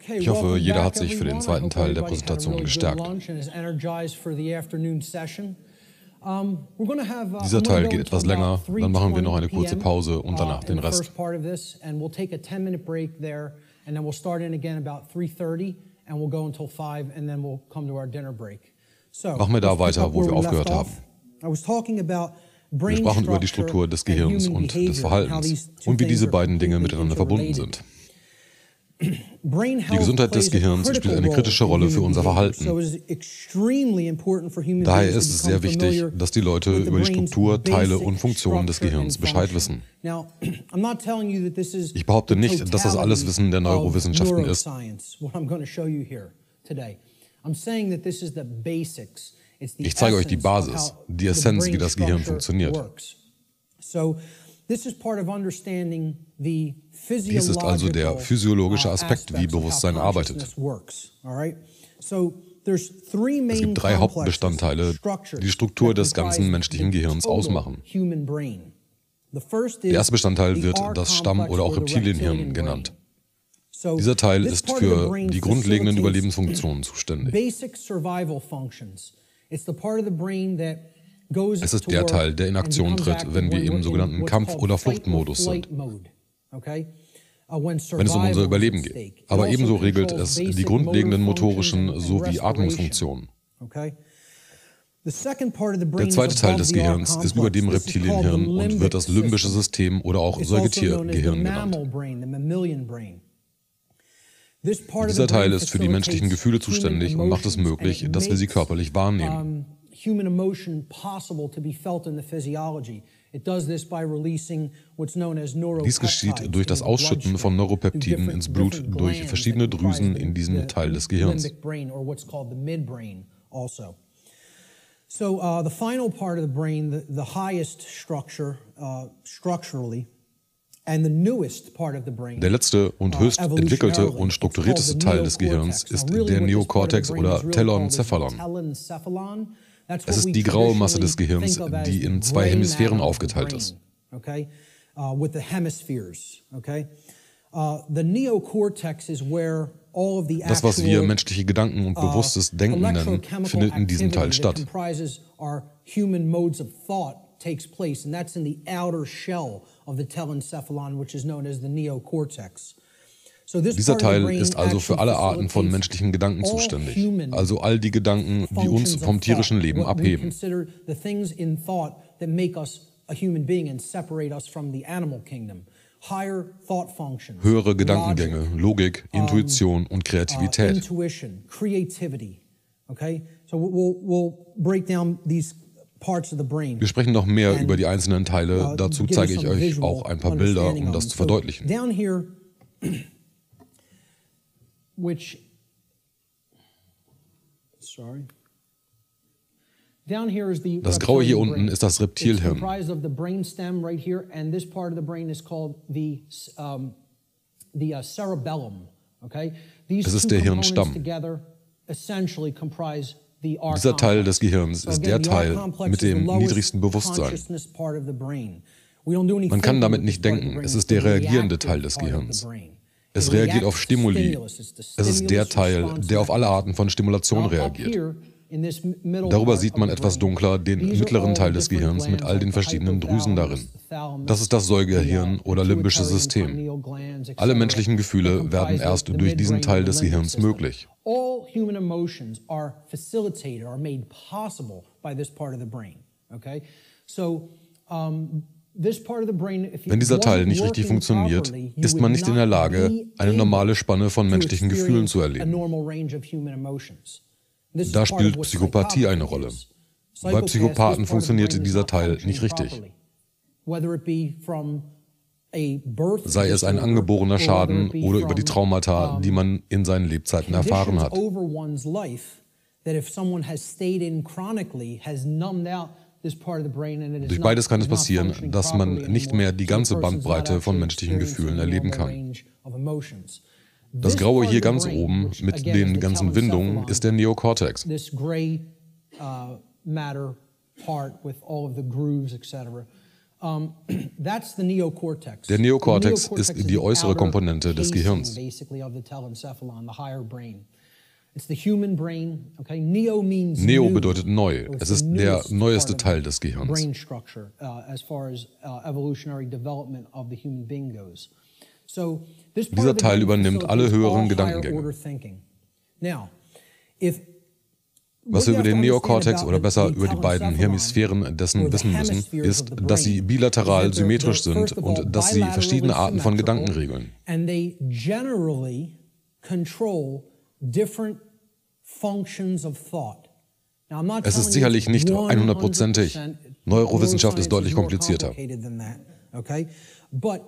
Ich hoffe, jeder hat sich für den zweiten Teil der Präsentation gestärkt. Dieser Teil geht etwas länger, dann machen wir noch eine kurze Pause und danach den Rest. Machen wir da weiter, wo wir aufgehört haben. Wir sprachen über die Struktur des Gehirns und des Verhaltens und wie diese beiden Dinge miteinander verbunden sind. Die Gesundheit des Gehirns spielt eine kritische Rolle für unser Verhalten. Daher ist es sehr wichtig, dass die Leute über die Struktur, Teile und Funktionen des Gehirns Bescheid wissen. Ich behaupte nicht, dass das alles Wissen der Neurowissenschaften ist. Ich zeige euch die Basis, die Essenz, wie das Gehirn funktioniert. Dies ist also der physiologische Aspekt, wie Bewusstsein arbeitet. Es gibt 3 Hauptbestandteile, die die Struktur des ganzen menschlichen Gehirns ausmachen. Der erste Bestandteil wird das Stamm- oder auch Reptilienhirn genannt. Dieser Teil ist für die grundlegenden Überlebensfunktionen zuständig. Es ist der Teil, der in Aktion tritt, wenn wir im sogenannten Kampf- oder Fluchtmodus sind, wenn es um unser Überleben geht. Aber ebenso regelt es die grundlegenden motorischen sowie Atmungsfunktionen. Der zweite Teil des Gehirns ist über dem Reptilienhirn und wird das limbische System oder auch Säugetiergehirn genannt. Dieser Teil ist für die menschlichen Gefühle zuständig und macht es möglich, dass wir sie körperlich wahrnehmen. Dies geschieht durch das Ausschütten von Neuropeptiden ins Blut durch verschiedene Drüsen in diesem Teil des Gehirns. The final part of the brain, the highest structure structurally. Der letzte und höchst entwickelte und strukturierteste Teil des Gehirns ist der Neokortex oder Telencephalon. Es ist die graue Masse des Gehirns, die in 2 Hemisphären aufgeteilt ist. Das, was wir menschliche Gedanken und bewusstes Denken nennen, findet in diesem Teil statt. Takes place, and that's in the outer shell of the telencephalon, which is known as the neocortex. Dieser Teil ist also für alle Arten von menschlichen Gedanken zuständig, also all die Gedanken, die uns vom tierischen Leben abheben. Höhere Gedankengänge, Logik, Intuition und Kreativität. Wir sprechen noch mehr über die einzelnen Teile, dazu zeige ich euch auch ein paar Bilder, um das zu verdeutlichen. Das Graue hier unten ist das Reptilhirn. Es ist der Hirnstamm. Dieser Teil des Gehirns ist der Teil mit dem niedrigsten Bewusstsein. Man kann damit nicht denken, es ist der reagierende Teil des Gehirns. Es reagiert auf Stimuli. Es ist der Teil, der auf alle Arten von Stimulation reagiert. Darüber sieht man etwas dunkler den mittleren Teil des Gehirns mit all den verschiedenen Drüsen darin. Das ist das Säugehirn oder limbische System. Alle menschlichen Gefühle werden erst durch diesen Teil des Gehirns möglich. Wenn dieser Teil nicht richtig funktioniert, ist man nicht in der Lage, eine normale Spanne von menschlichen Gefühlen zu erleben. Da spielt Psychopathie eine Rolle. Bei Psychopathen funktioniert dieser Teil nicht richtig. Sei es ein angeborener Schaden oder über die Traumata, die man in seinen Lebzeiten erfahren hat. Durch beides kann es passieren, dass man nicht mehr die ganze Bandbreite von menschlichen Gefühlen erleben kann. Das Graue hier ganz oben mit den ganzen Windungen ist der Neokortex. Der Neokortex ist die äußere Komponente des Gehirns. Neo bedeutet neu. Es ist der neueste Teil des Gehirns. Dieser Teil übernimmt alle höheren Gedankengänge. Was wir über den Neokortex oder besser über die beiden Hemisphären dessen wissen müssen, ist, dass sie bilateral symmetrisch sind und dass sie verschiedene Arten von Gedanken regeln. Es ist sicherlich nicht 100%ig. Neurowissenschaft ist deutlich komplizierter.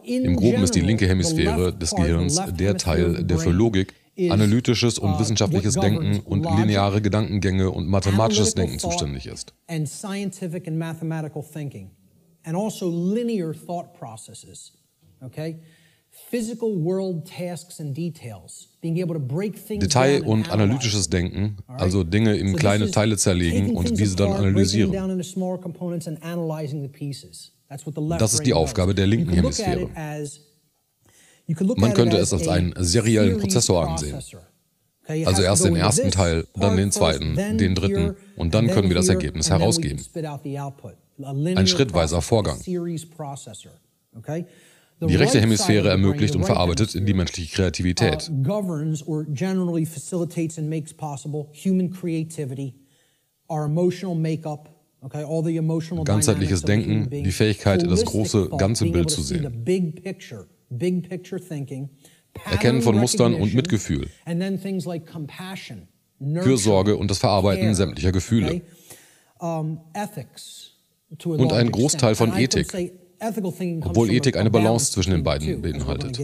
Im Groben ist die linke Hemisphäre des Gehirns der Teil, der für Logik, analytisches und wissenschaftliches Denken und lineare Gedankengänge und mathematisches Denken zuständig ist. Detail- und analytisches Denken, also Dinge in kleine Teile zerlegen und diese dann analysieren. Das ist die Aufgabe der linken Hemisphäre. Man könnte es als einen seriellen Prozessor ansehen. Also erst den ersten Teil, dann den zweiten, den dritten und dann können wir das Ergebnis herausgeben. Ein schrittweiser Vorgang. Die rechte Hemisphäre ermöglicht und verarbeitet die menschliche Kreativität. Ganzheitliches Denken, die Fähigkeit, das große, ganze Bild zu sehen. Erkennen von Mustern und Mitgefühl. Fürsorge und das Verarbeiten sämtlicher Gefühle. Und ein Großteil von Ethik, obwohl Ethik eine Balance zwischen den beiden beinhaltet.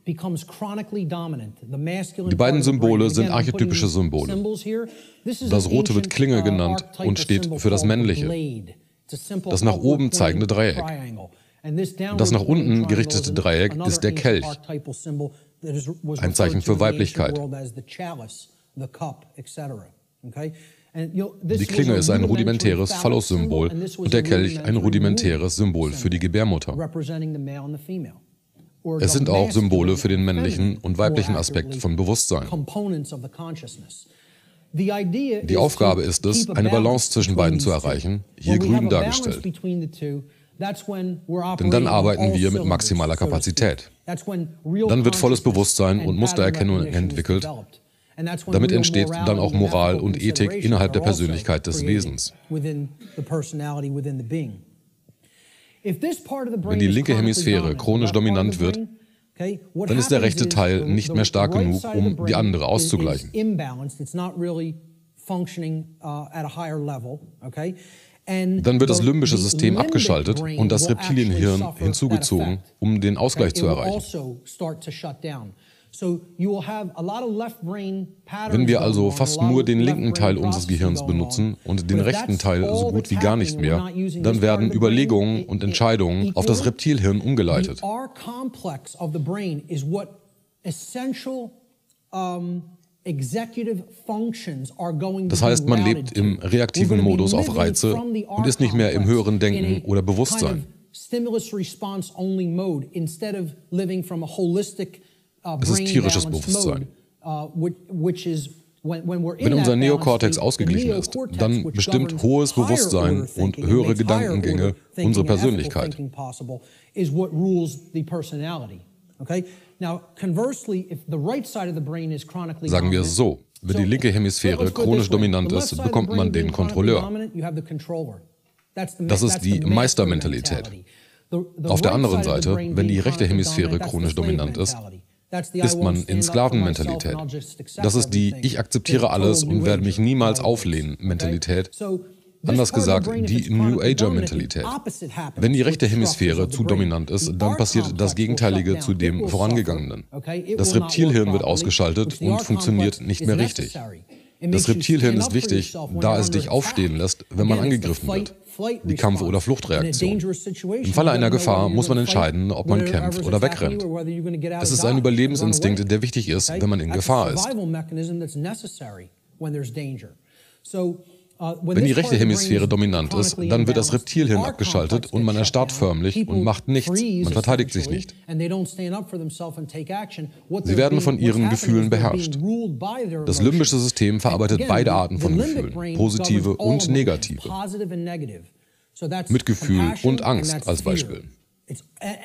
Die beiden Symbole sind archetypische Symbole. Das rote wird Klinge genannt und steht für das Männliche. Das nach oben zeigende Dreieck. Das nach unten gerichtete Dreieck ist der Kelch, ein Zeichen für Weiblichkeit. Die Klinge ist ein rudimentäres Phallus-Symbol und der Kelch ein rudimentäres Symbol für die Gebärmutter. Es sind auch Symbole für den männlichen und weiblichen Aspekt von Bewusstsein. Die Aufgabe ist es, eine Balance zwischen beiden zu erreichen, hier grün dargestellt. Denn dann arbeiten wir mit maximaler Kapazität. Dann wird volles Bewusstsein und Mustererkennung entwickelt. Damit entsteht dann auch Moral und Ethik innerhalb der Persönlichkeit des Wesens. Wenn die linke Hemisphäre chronisch dominant wird, dann ist der rechte Teil nicht mehr stark genug, um die andere auszugleichen. Dann wird das limbische System abgeschaltet und das Reptilienhirn hinzugezogen, um den Ausgleich zu erreichen. Wenn wir also fast nur den linken Teil unseres Gehirns benutzen und den rechten Teil so gut wie gar nicht mehr, dann werden Überlegungen und Entscheidungen auf das Reptilhirn umgeleitet. Das heißt, man lebt im reaktiven Modus auf Reize und ist nicht mehr im höheren Denken oder Bewusstsein. Es ist tierisches Bewusstsein. Wenn unser Neokortex ausgeglichen ist, dann bestimmt hohes Bewusstsein und höhere Gedankengänge unsere Persönlichkeit. Sagen wir es so, wenn die linke Hemisphäre chronisch dominant ist, bekommt man den Kontrolleur. Das ist die Meistermentalität. Auf der anderen Seite, wenn die rechte Hemisphäre chronisch dominant ist man in Sklavenmentalität. Das ist die Ich akzeptiere alles und werde mich niemals auflehnen Mentalität. Anders gesagt, die New Ager-Mentalität. Wenn die rechte Hemisphäre zu dominant ist, dann passiert das Gegenteilige zu dem Vorangegangenen. Das Reptilhirn wird ausgeschaltet und funktioniert nicht mehr richtig. Das Reptilhirn ist wichtig, da es dich aufstehen lässt, wenn man angegriffen wird. Die Kampf- oder Fluchtreaktion. Im Falle einer Gefahr muss man entscheiden, ob man kämpft oder wegrennt. Es ist ein Überlebensinstinkt, der wichtig ist, wenn man in Gefahr ist. Wenn die rechte Hemisphäre dominant ist, dann wird das Reptilhirn abgeschaltet und man erstarrt förmlich und macht nichts, man verteidigt sich nicht. Sie werden von ihren Gefühlen beherrscht. Das limbische System verarbeitet beide Arten von Gefühlen, positive und negative. Mitgefühl und Angst als Beispiel.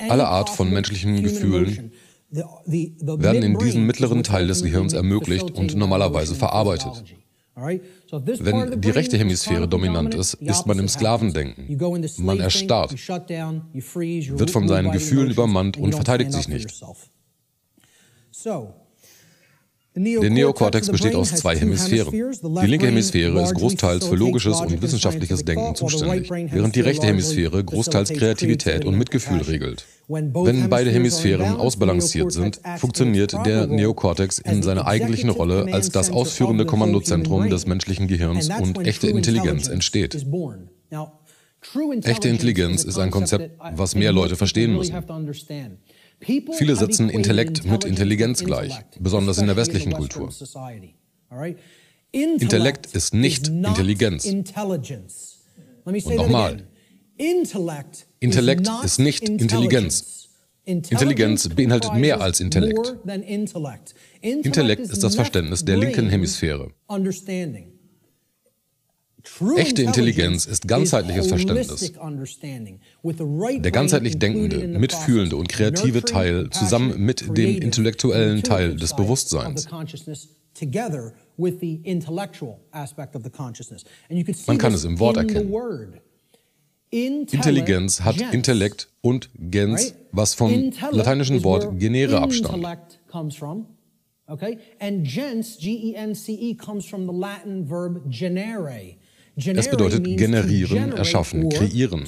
Alle Art von menschlichen Gefühlen werden in diesem mittleren Teil des Gehirns ermöglicht und normalerweise verarbeitet. Wenn die rechte Hemisphäre dominant ist, ist man im Sklavendenken. Man erstarrt, wird von seinen Gefühlen übermannt und verteidigt sich nicht. Der Neokortex besteht aus zwei Hemisphären. Die linke Hemisphäre ist großteils für logisches und wissenschaftliches Denken zuständig, während die rechte Hemisphäre großteils Kreativität und Mitgefühl regelt. Wenn beide Hemisphären ausbalanciert sind, funktioniert der Neokortex in seiner eigentlichen Rolle als das ausführende Kommandozentrum des menschlichen Gehirns und echte Intelligenz entsteht. Echte Intelligenz ist ein Konzept, was mehr Leute verstehen müssen. Viele setzen Intellekt mit Intelligenz gleich, besonders in der westlichen Kultur. Intellekt ist nicht Intelligenz. Und nochmal, Intellekt ist nicht Intelligenz. Intelligenz beinhaltet mehr als Intellekt. Intellekt ist das Verständnis der linken Hemisphäre. Echte Intelligenz ist ganzheitliches Verständnis. Der ganzheitlich denkende, mitfühlende und kreative Teil zusammen mit dem intellektuellen Teil des Bewusstseins. Man kann es im Wort erkennen. Intelligenz hat Intellekt und Gens, was vom lateinischen Wort genere abstammt. Es bedeutet generieren, erschaffen, kreieren.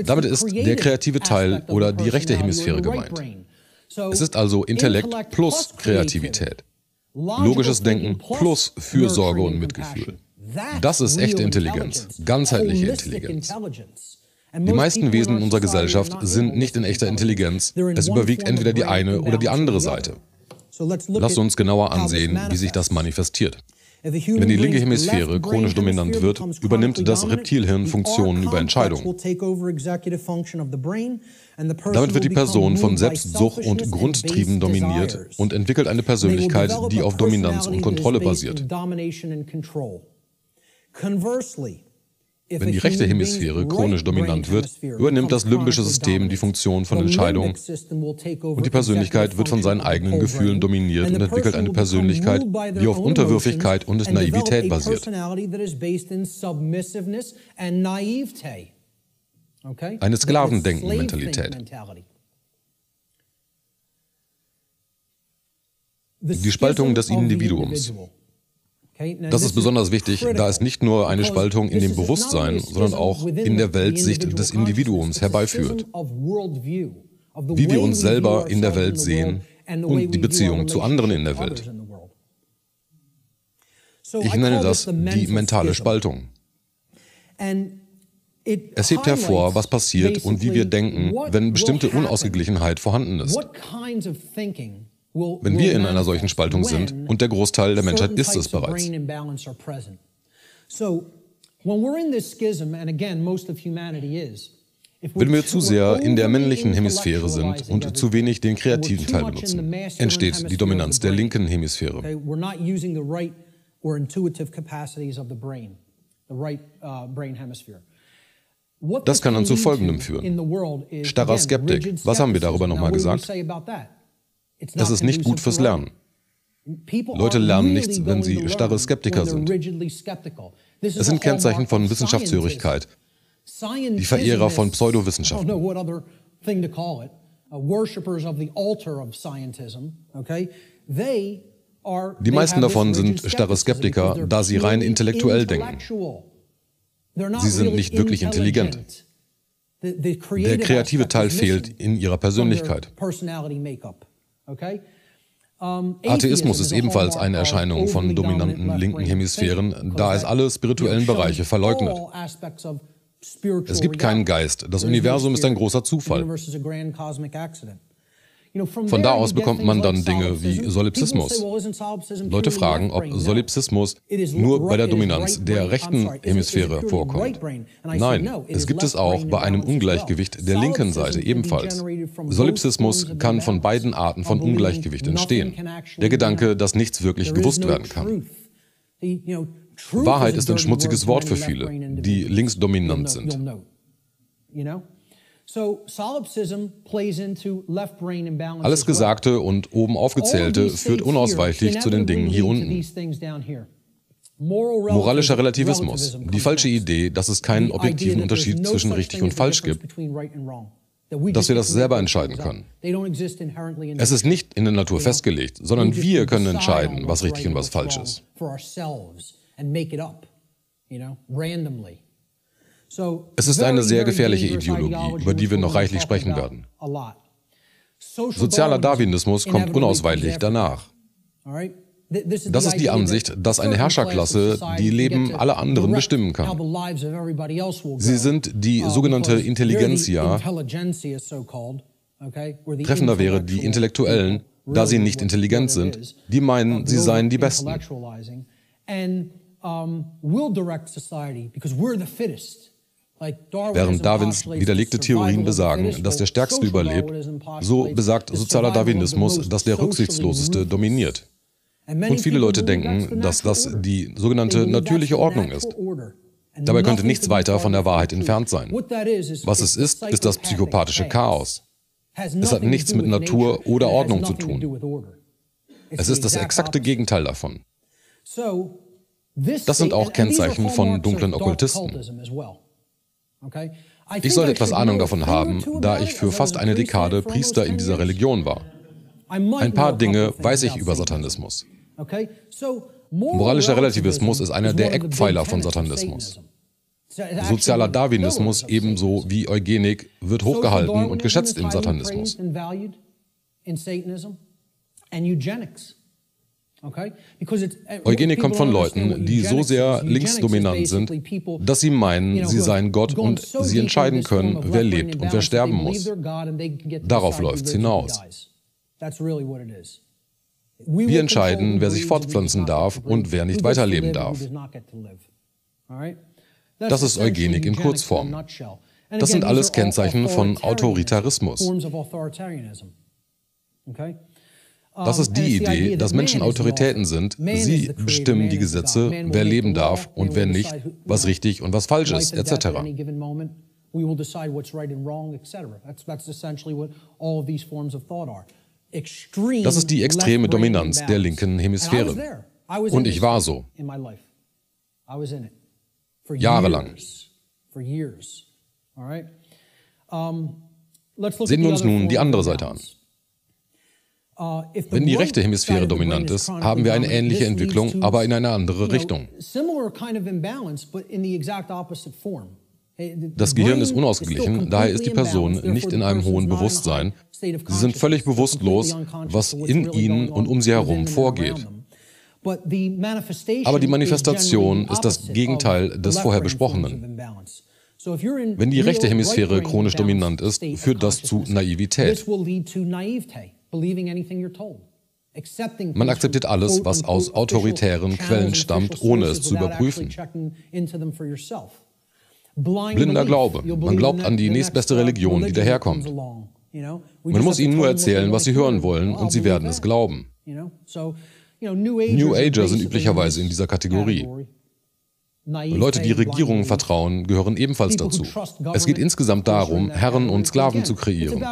Damit ist der kreative Teil oder die rechte Hemisphäre gemeint. Es ist also Intellekt plus Kreativität. Logisches Denken plus Fürsorge und Mitgefühl. Das ist echte Intelligenz, ganzheitliche Intelligenz. Die meisten Wesen in unserer Gesellschaft sind nicht in echter Intelligenz. Es überwiegt entweder die eine oder die andere Seite. Lasst uns genauer ansehen, wie sich das manifestiert. Wenn die linke Hemisphäre chronisch dominant wird, übernimmt das Reptilhirn Funktionen über Entscheidungen. Damit wird die Person von Selbstsucht und Grundtrieben dominiert und entwickelt eine Persönlichkeit, die auf Dominanz und Kontrolle basiert. Wenn die rechte Hemisphäre chronisch dominant wird, übernimmt das limbische System die Funktion von Entscheidungen und die Persönlichkeit wird von seinen eigenen Gefühlen dominiert und entwickelt eine Persönlichkeit, die auf Unterwürfigkeit und Naivität basiert. Eine Sklavendenken-Mentalität. Die Spaltung des Individuums. Das ist besonders wichtig, da es nicht nur eine Spaltung in dem Bewusstsein, sondern auch in der Weltsicht des Individuums herbeiführt. Wie wir uns selber in der Welt sehen und die Beziehung zu anderen in der Welt. Ich nenne das die mentale Spaltung. Es hebt hervor, was passiert und wie wir denken, wenn bestimmte Unausgeglichenheit vorhanden ist. Wenn wir in einer solchen Spaltung sind, und der Großteil der Menschheit ist es bereits. Wenn wir zu sehr in der männlichen Hemisphäre sind und zu wenig den kreativen Teil benutzen, entsteht die Dominanz der linken Hemisphäre. Das kann dann zu Folgendem führen. Starrer Skeptik. Was haben wir darüber nochmal gesagt? Es ist nicht gut fürs Lernen. Leute lernen nichts, wenn sie starre Skeptiker sind. Es sind Kennzeichen von Wissenschaftshörigkeit, die Verehrer von Pseudowissenschaften. Die meisten davon sind starre Skeptiker, da sie rein intellektuell denken. Sie sind nicht wirklich intelligent. Der kreative Teil fehlt in ihrer Persönlichkeit. Atheismus ist ebenfalls eine Erscheinung von dominanten linken Hemisphären, da es alle spirituellen Bereiche verleugnet. Es gibt keinen Geist. Das Universum ist ein großer Zufall. Von da aus bekommt man dann Dinge wie Solipsismus. Leute fragen, ob Solipsismus nur bei der Dominanz der rechten Hemisphäre vorkommt. Nein, es gibt es auch bei einem Ungleichgewicht der linken Seite ebenfalls. Solipsismus kann von beiden Arten von Ungleichgewicht entstehen. Der Gedanke, dass nichts wirklich gewusst werden kann. Wahrheit ist ein schmutziges Wort für viele, die linksdominant sind. Alles Gesagte und oben aufgezählte führt unausweichlich zu den Dingen hier unten. Moralischer Relativismus, die falsche Idee, dass es keinen objektiven Unterschied zwischen richtig und falsch gibt, dass wir das selber entscheiden können. Es ist nicht in der Natur festgelegt, sondern wir können entscheiden, was richtig und was falsch ist. Es ist eine sehr gefährliche Ideologie, über die wir noch reichlich sprechen werden. Sozialer Darwinismus kommt unausweichlich danach. Das ist die Ansicht, dass eine Herrscherklasse die Leben aller anderen bestimmen kann. Sie sind die sogenannte Intelligentsia. Treffender wäre die Intellektuellen, da sie nicht intelligent sind, die meinen, sie seien die Besten. Während Darwins widerlegte Theorien besagen, dass der Stärkste überlebt, so besagt sozialer Darwinismus, dass der Rücksichtsloseste dominiert. Und viele Leute denken, dass das die sogenannte natürliche Ordnung ist. Dabei könnte nichts weiter von der Wahrheit entfernt sein. Was es ist das psychopathische Chaos. Es hat nichts mit Natur oder Ordnung zu tun. Es ist das exakte Gegenteil davon. Das sind auch Kennzeichen von dunklen Okkultisten. Ich sollte etwas Ahnung davon haben, da ich für fast eine Dekade Priester in dieser Religion war. Ein paar Dinge weiß ich über Satanismus. Moralischer Relativismus ist einer der Eckpfeiler von Satanismus. Sozialer Darwinismus ebenso wie Eugenik wird hochgehalten und geschätzt im Satanismus. Eugenik kommt von Leuten, die so sehr linksdominant sind, dass sie meinen, sie seien Gott und sie entscheiden können, wer lebt und wer sterben muss. Darauf läuft es hinaus. Wir entscheiden, wer sich fortpflanzen darf und wer nicht weiterleben darf. Das ist Eugenik in Kurzform. Das sind alles Kennzeichen von Autoritarismus. Das ist die Idee, dass Menschen Autoritäten sind. Sie bestimmen die Gesetze, wer leben darf und wer nicht, was richtig und was falsch ist, etc. Das ist die extreme Dominanz der linken Hemisphäre. Und ich war so. Jahrelang. Sehen wir uns nun die andere Seite an. Wenn die rechte Hemisphäre dominant ist, haben wir eine ähnliche Entwicklung, aber in eine andere Richtung. Das Gehirn ist unausgeglichen, daher ist die Person nicht in einem hohen Bewusstsein. Sie sind völlig bewusstlos, was in ihnen und um sie herum vorgeht. Aber die Manifestation ist das Gegenteil des vorher Besprochenen. Wenn die rechte Hemisphäre chronisch dominant ist, führt das zu Naivität. Man akzeptiert alles, was aus autoritären Quellen stammt, ohne es zu überprüfen. Blinder Glaube. Man glaubt an die nächstbeste Religion, die daherkommt. Man muss ihnen nur erzählen, was sie hören wollen, und sie werden es glauben. New Ager sind üblicherweise in dieser Kategorie. Leute, die Regierungen vertrauen, gehören ebenfalls dazu. Es geht insgesamt darum, Herren und Sklaven zu kreieren.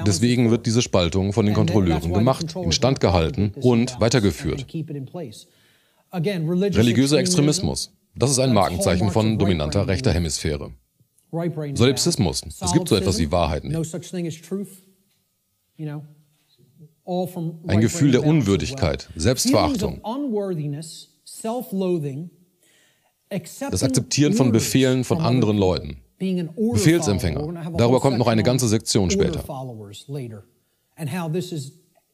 Deswegen wird diese Spaltung von den Kontrolleuren gemacht, instand gehalten und weitergeführt. Religiöser Extremismus. Das ist ein Markenzeichen von dominanter rechter Hemisphäre. Solipsismus. Es gibt so etwas wie Wahrheit nicht. Ein Gefühl der Unwürdigkeit, Selbstverachtung. Das Akzeptieren von Befehlen von anderen Leuten. Befehlsempfänger. Darüber kommt noch eine ganze Sektion später.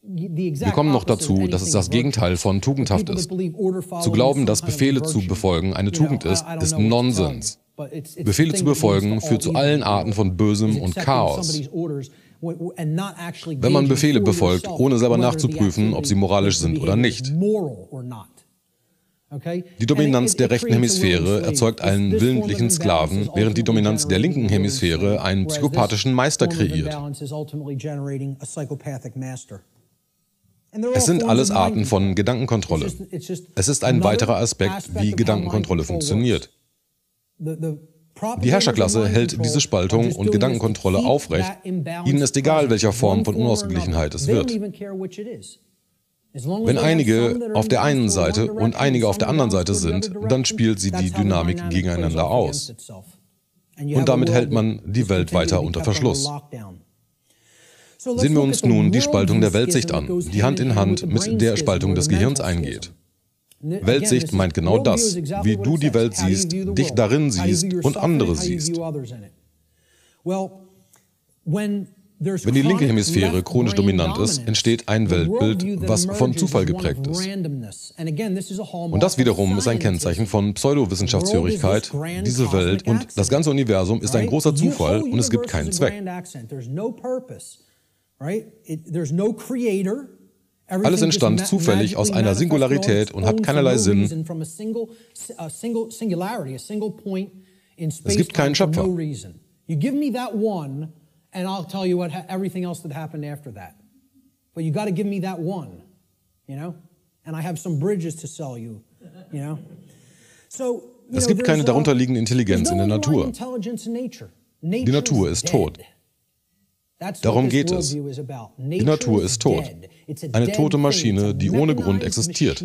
Wir kommen noch dazu, dass es das Gegenteil von tugendhaft ist. Zu glauben, dass Befehle zu befolgen eine Tugend ist, ist Nonsens. Befehle zu befolgen führt zu allen Arten von Bösem und Chaos. Wenn man Befehle befolgt, ohne selber nachzuprüfen, ob sie moralisch sind oder nicht. Die Dominanz der rechten Hemisphäre erzeugt einen willentlichen Sklaven, während die Dominanz der linken Hemisphäre einen psychopathischen Meister kreiert. Es sind alles Arten von Gedankenkontrolle. Es ist ein weiterer Aspekt, wie Gedankenkontrolle funktioniert. Die Herrscherklasse hält diese Spaltung und Gedankenkontrolle aufrecht. Ihnen ist egal, welcher Form von Unausgeglichenheit es wird. Wenn einige auf der einen Seite und einige auf der anderen Seite sind, dann spielt sie die Dynamik gegeneinander aus. Und damit hält man die Welt weiter unter Verschluss. Sehen wir uns nun die Spaltung der Weltsicht an, die Hand in Hand mit der Spaltung des Gehirns eingeht. Weltsicht meint genau das, wie du die Welt siehst, dich darin siehst und andere siehst. Wenn die linke Hemisphäre chronisch dominant ist, entsteht ein Weltbild, was von Zufall geprägt ist. Und das wiederum ist ein Kennzeichen von Pseudowissenschaftshörigkeit. Diese Welt und das ganze Universum ist ein großer Zufall und es gibt keinen Zweck. Alles entstand zufällig aus einer Singularität und hat keinerlei Sinn. Es gibt keinen Schöpfer. And I'll tell you everything else that happened after that. But you got to give me that one, you know? And I have some bridges to sell you, you know? So, es gibt keine darunterliegende Intelligenz in der Natur. Die Natur ist tot. Darum geht es. Die Natur ist tot. Eine tote Maschine, die ohne Grund existiert.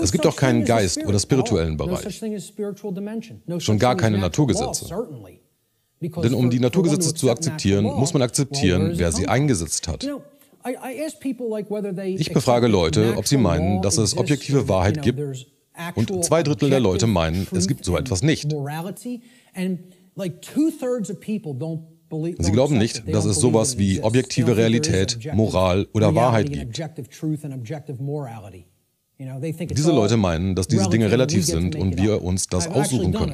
Es gibt auch keinen Geist oder spirituellen Bereich. Schon gar keine Naturgesetze. Denn um die Naturgesetze zu akzeptieren, muss man akzeptieren, wer sie eingesetzt hat. Ich befrage Leute, ob sie meinen, dass es objektive Wahrheit gibt, und 2/3 der Leute meinen, es gibt so etwas nicht. Sie glauben nicht, dass es sowas wie objektive Realität, Moral oder Wahrheit gibt. Diese Leute meinen, dass diese Dinge relativ sind und wir uns das aussuchen können.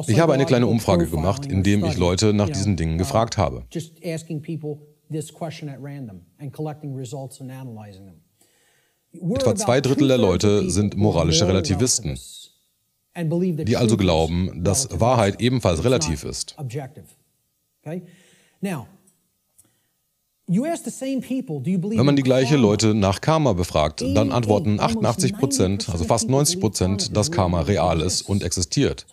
Ich habe eine kleine Umfrage gemacht, in der ich Leute nach diesen Dingen gefragt habe. Etwa 2/3 der Leute sind moralische Relativisten, die also glauben, dass Wahrheit ebenfalls relativ ist. Wenn man die gleichen Leute nach Karma befragt, dann antworten 88%, also fast 90%, dass Karma real ist und existiert.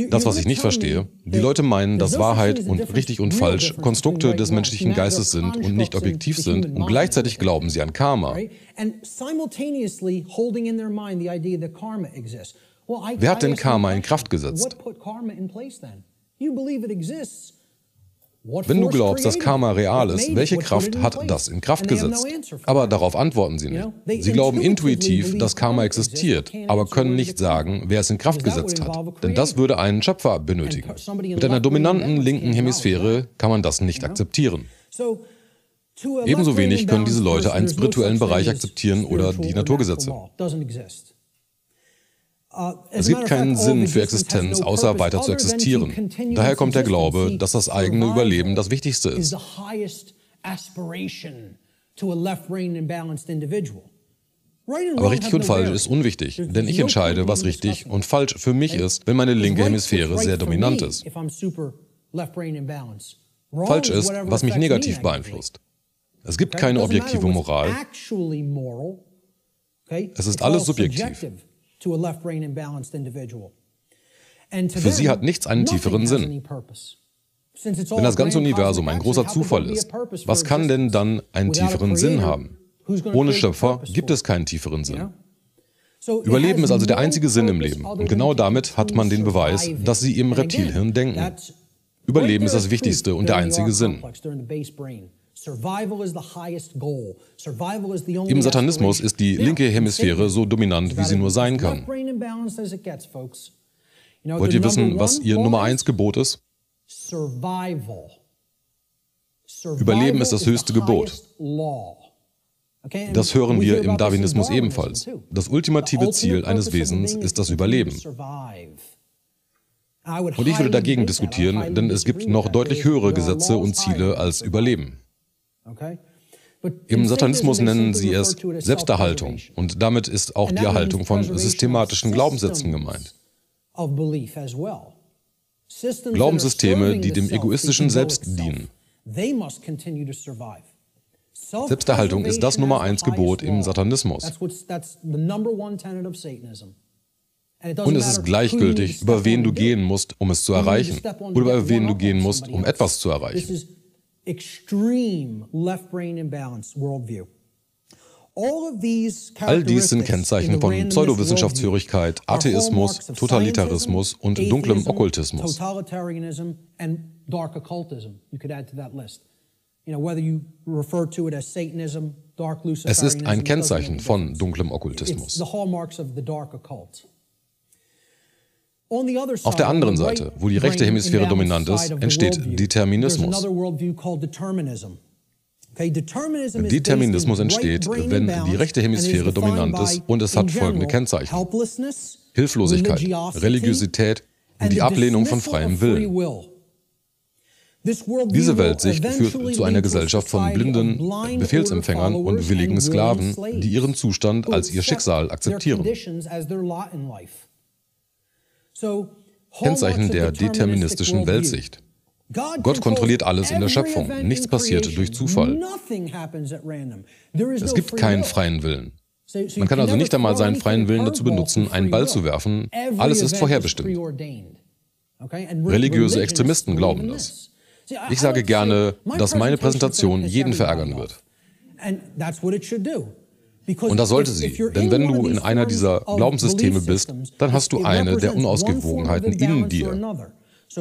Das, was ich nicht verstehe, die Leute meinen, dass Wahrheit und richtig und falsch Konstrukte des menschlichen Geistes sind und nicht objektiv sind, und gleichzeitig glauben sie an Karma. Wer hat denn Karma in Kraft gesetzt? Wenn du glaubst, dass Karma real ist, welche Kraft hat das in Kraft gesetzt? Aber darauf antworten sie nicht. Sie glauben intuitiv, dass Karma existiert, aber können nicht sagen, wer es in Kraft gesetzt hat. Denn das würde einen Schöpfer benötigen. Mit einer dominanten linken Hemisphäre kann man das nicht akzeptieren. Ebenso wenig können diese Leute einen spirituellen Bereich akzeptieren oder die Naturgesetze. Es gibt keinen Sinn für Existenz, außer weiter zu existieren. Daher kommt der Glaube, dass das eigene Überleben das Wichtigste ist. Aber richtig und falsch ist unwichtig, denn ich entscheide, was richtig und falsch für mich ist, wenn meine linke Hemisphäre sehr dominant ist. Falsch ist, was mich negativ beeinflusst. Es gibt keine objektive Moral. Es ist alles subjektiv. Für sie hat nichts einen tieferen Sinn. Wenn das ganze Universum ein großer Zufall ist, was kann denn dann einen tieferen Sinn haben? Ohne Schöpfer gibt es keinen tieferen Sinn. Überleben ist also der einzige Sinn im Leben. Und genau damit hat man den Beweis, dass sie im Reptilhirn denken. Überleben ist das Wichtigste und der einzige Sinn. Im Satanismus ist die linke Hemisphäre so dominant, wie sie nur sein kann. Wollt ihr wissen, was ihr Nummer 1 Gebot ist? Überleben ist das höchste Gebot. Das hören wir im Darwinismus ebenfalls. Das ultimative Ziel eines Wesens ist das Überleben. Und ich würde dagegen diskutieren, denn es gibt noch deutlich höhere Gesetze und Ziele als Überleben. Im Satanismus nennen sie es Selbsterhaltung und damit ist auch die Erhaltung von systematischen Glaubenssätzen gemeint. Glaubenssysteme, die dem egoistischen Selbst dienen. Selbsterhaltung ist das Nummer 1 Gebot im Satanismus. Und es ist gleichgültig, über wen du gehen musst, um es zu erreichen, oder über wen du gehen musst, um etwas zu erreichen. All dies sind Kennzeichen von Pseudowissenschaftshörigkeit, Atheismus, Totalitarismus und dunklem Okkultismus. Es ist ein Kennzeichen von dunklem Okkultismus. Auf der anderen Seite, wo die rechte Hemisphäre dominant ist, entsteht Determinismus. Determinismus entsteht, wenn die rechte Hemisphäre dominant ist und es hat folgende Kennzeichen: Hilflosigkeit, Religiosität und die Ablehnung von freiem Willen. Diese Weltsicht führt zu einer Gesellschaft von blinden Befehlsempfängern und willigen Sklaven, die ihren Zustand als ihr Schicksal akzeptieren. Kennzeichen der deterministischen Weltsicht. Gott kontrolliert alles in der Schöpfung. Nichts passiert durch Zufall. Es gibt keinen freien Willen. Man kann also nicht einmal seinen freien Willen dazu benutzen, einen Ball zu werfen. Alles ist vorherbestimmt. Religiöse Extremisten glauben das. Ich sage gerne, dass meine Präsentation jeden verärgern wird. Und das sollte sie, denn wenn du in einer dieser Glaubenssysteme bist, dann hast du eine der Unausgewogenheiten in dir.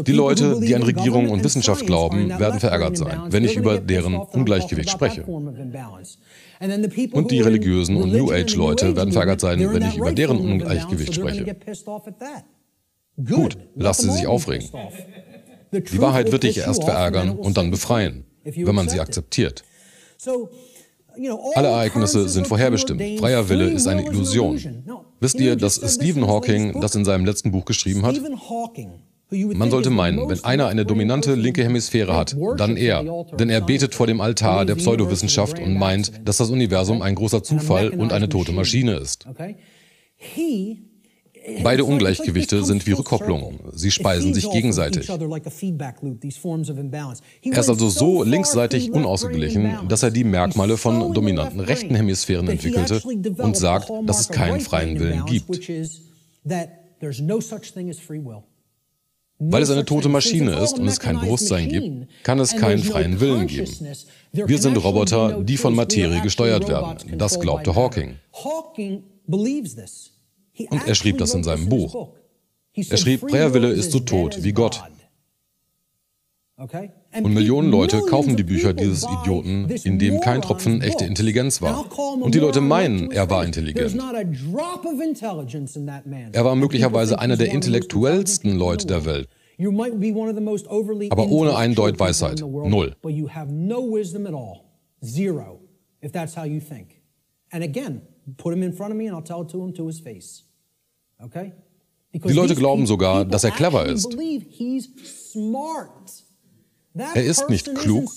Die Leute, die an Regierung und Wissenschaft glauben, werden verärgert sein, wenn ich über deren Ungleichgewicht spreche. Und die religiösen und New Age-Leute werden verärgert sein, wenn ich über deren Ungleichgewicht spreche. Gut, lass sie sich aufregen. Die Wahrheit wird dich erst verärgern und dann befreien, wenn man sie akzeptiert. Alle Ereignisse sind vorherbestimmt. Freier Wille ist eine Illusion. Wisst ihr, dass Stephen Hawking das in seinem letzten Buch geschrieben hat? Man sollte meinen, wenn einer eine dominante linke Hemisphäre hat, dann er. Denn er betet vor dem Altar der Pseudowissenschaft und meint, dass das Universum ein großer Zufall und eine tote Maschine ist. Beide Ungleichgewichte sind wie Rückkopplungen. Sie speisen sich gegenseitig. Er ist also so linksseitig unausgeglichen, dass er die Merkmale von dominanten rechten Hemisphären entwickelte und sagt, dass es keinen freien Willen gibt. Weil es eine tote Maschine ist und es kein Bewusstsein gibt, kann es keinen freien Willen geben. Wir sind Roboter, die von Materie gesteuert werden. Das glaubte Hawking. Und er schrieb das in seinem Buch. Er schrieb, freier Wille ist so tot wie Gott. Und Millionen Leute kaufen die Bücher dieses Idioten, in dem kein Tropfen echte Intelligenz war. Und die Leute meinen, er war intelligent. Er war möglicherweise einer der intellektuellsten Leute der Welt. Aber ohne einen Deut Weisheit. Null. Die Leute glauben sogar, dass er clever ist. Er ist nicht klug,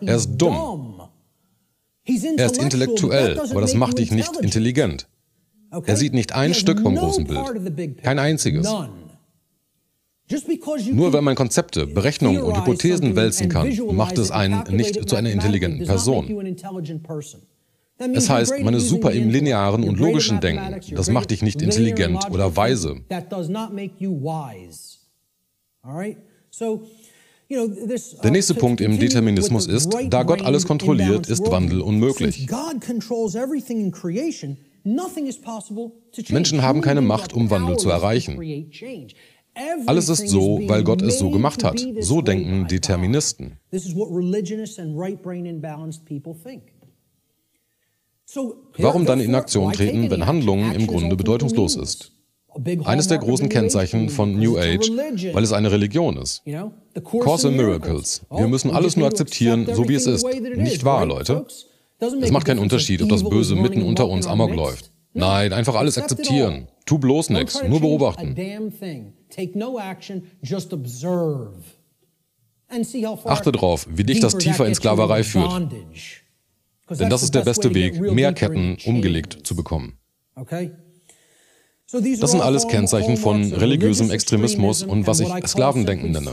er ist dumm. Er ist intellektuell, aber das macht dich nicht intelligent. Er sieht nicht ein Stück vom großen Bild, kein einziges. Nur wenn man Konzepte, Berechnungen und Hypothesen wälzen kann, macht es einen nicht zu einer intelligenten Person. Es heißt, man ist super im linearen und logischen Denken. Das macht dich nicht intelligent oder weise. Der nächste Punkt im Determinismus ist, da Gott alles kontrolliert, ist Wandel unmöglich. Menschen haben keine Macht, um Wandel zu erreichen. Alles ist so, weil Gott es so gemacht hat. So denken Deterministen. Warum dann in Aktion treten, wenn Handlungen im Grunde bedeutungslos ist? Eines der großen Kennzeichen von New Age, weil es eine Religion ist. Course in Miracles. Wir müssen alles nur akzeptieren, so wie es ist. Nicht wahr, Leute? Es macht keinen Unterschied, ob das Böse mitten unter uns amok läuft. Nein, einfach alles akzeptieren. Tu bloß nichts, nur beobachten. Achte drauf, wie dich das tiefer in Sklaverei führt. Denn das ist der beste Weg, mehr Ketten umgelegt zu bekommen. Das sind alles Kennzeichen von religiösem Extremismus und was ich Sklavendenken nenne.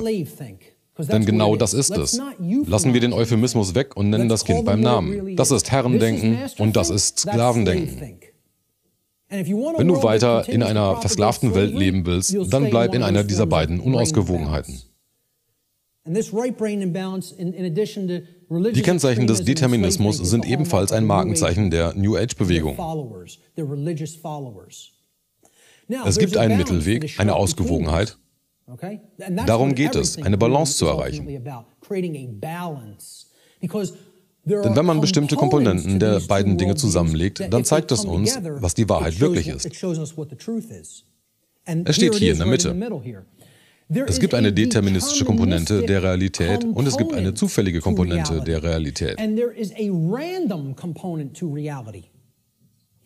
Denn genau das ist es. Lassen wir den Euphemismus weg und nennen das Kind beim Namen. Das ist Herrendenken und das ist Sklavendenken. Wenn du weiter in einer versklavten Welt leben willst, dann bleib in einer dieser beiden Unausgewogenheiten. Die Kennzeichen des Determinismus sind ebenfalls ein Markenzeichen der New Age-Bewegung. Es gibt einen Mittelweg, eine Ausgewogenheit. Darum geht es, eine Balance zu erreichen. Denn wenn man bestimmte Komponenten der beiden Dinge zusammenlegt, dann zeigt es uns, was die Wahrheit wirklich ist. Es steht hier in der Mitte. Es gibt eine deterministische Komponente der Realität und es gibt eine zufällige Komponente der Realität,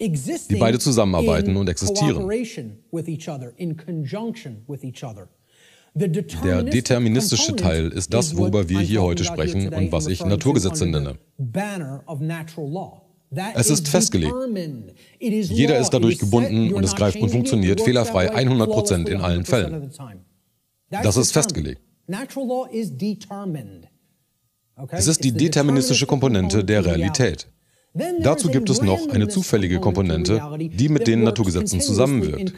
die beide zusammenarbeiten und existieren. Der deterministische Teil ist das, worüber wir hier heute sprechen und was ich Naturgesetze nenne. Es ist festgelegt. Jeder ist dadurch gebunden und es greift und funktioniert fehlerfrei 100% in allen Fällen. Das ist festgelegt. Es ist die deterministische Komponente der Realität. Dazu gibt es noch eine zufällige Komponente, die mit den Naturgesetzen zusammenwirkt.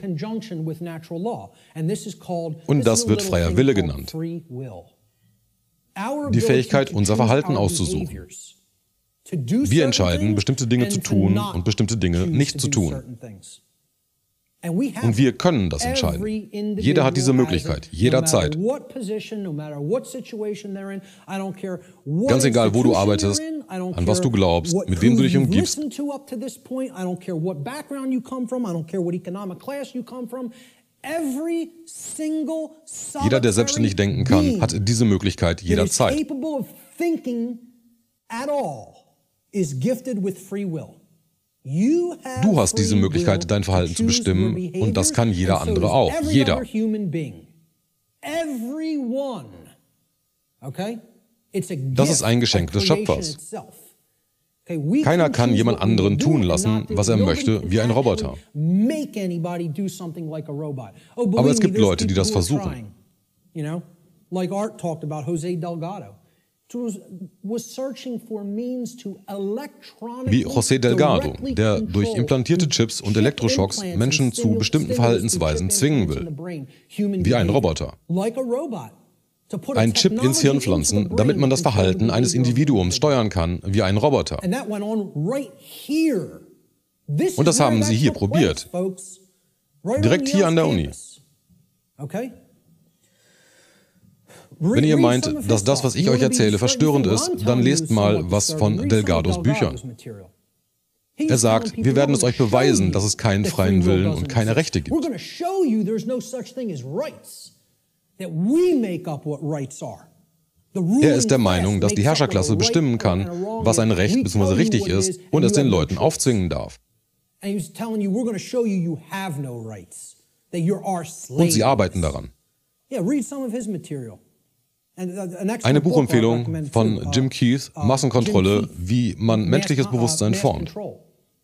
Und das wird freier Wille genannt. Die Fähigkeit, unser Verhalten auszusuchen. Wir entscheiden, bestimmte Dinge zu tun und bestimmte Dinge nicht zu tun. Und wir können das entscheiden. Jeder hat diese Möglichkeit, jederzeit. Ganz egal, wo du arbeitest, an was du glaubst, mit wem du dich umgibst. Jeder, der selbstständig denken kann, hat diese Möglichkeit jederzeit. Du hast diese Möglichkeit, dein Verhalten zu bestimmen, und das kann jeder andere auch. Jeder. Das ist ein Geschenk des Schöpfers. Keiner kann jemand anderen tun lassen, was er möchte, wie ein Roboter. Aber es gibt Leute, die das versuchen. Wie José Delgado, der durch implantierte Chips und Elektroschocks Menschen zu bestimmten Verhaltensweisen zwingen will. Wie ein Roboter. Ein Chip ins Hirn pflanzen, damit man das Verhalten eines Individuums steuern kann, wie ein Roboter. Und das haben sie hier probiert. Direkt hier an der Uni. Wenn ihr meint, dass das, was ich euch erzähle, verstörend ist, dann lest mal was von Delgados Büchern. Er sagt, wir werden es euch beweisen, dass es keinen freien Willen und keine Rechte gibt. Er ist der Meinung, dass die Herrscherklasse bestimmen kann, was ein Recht bzw. richtig ist und es den Leuten aufzwingen darf. Und sie arbeiten daran. Eine Buchempfehlung von Jim Keith, Massenkontrolle, wie man menschliches Bewusstsein formt.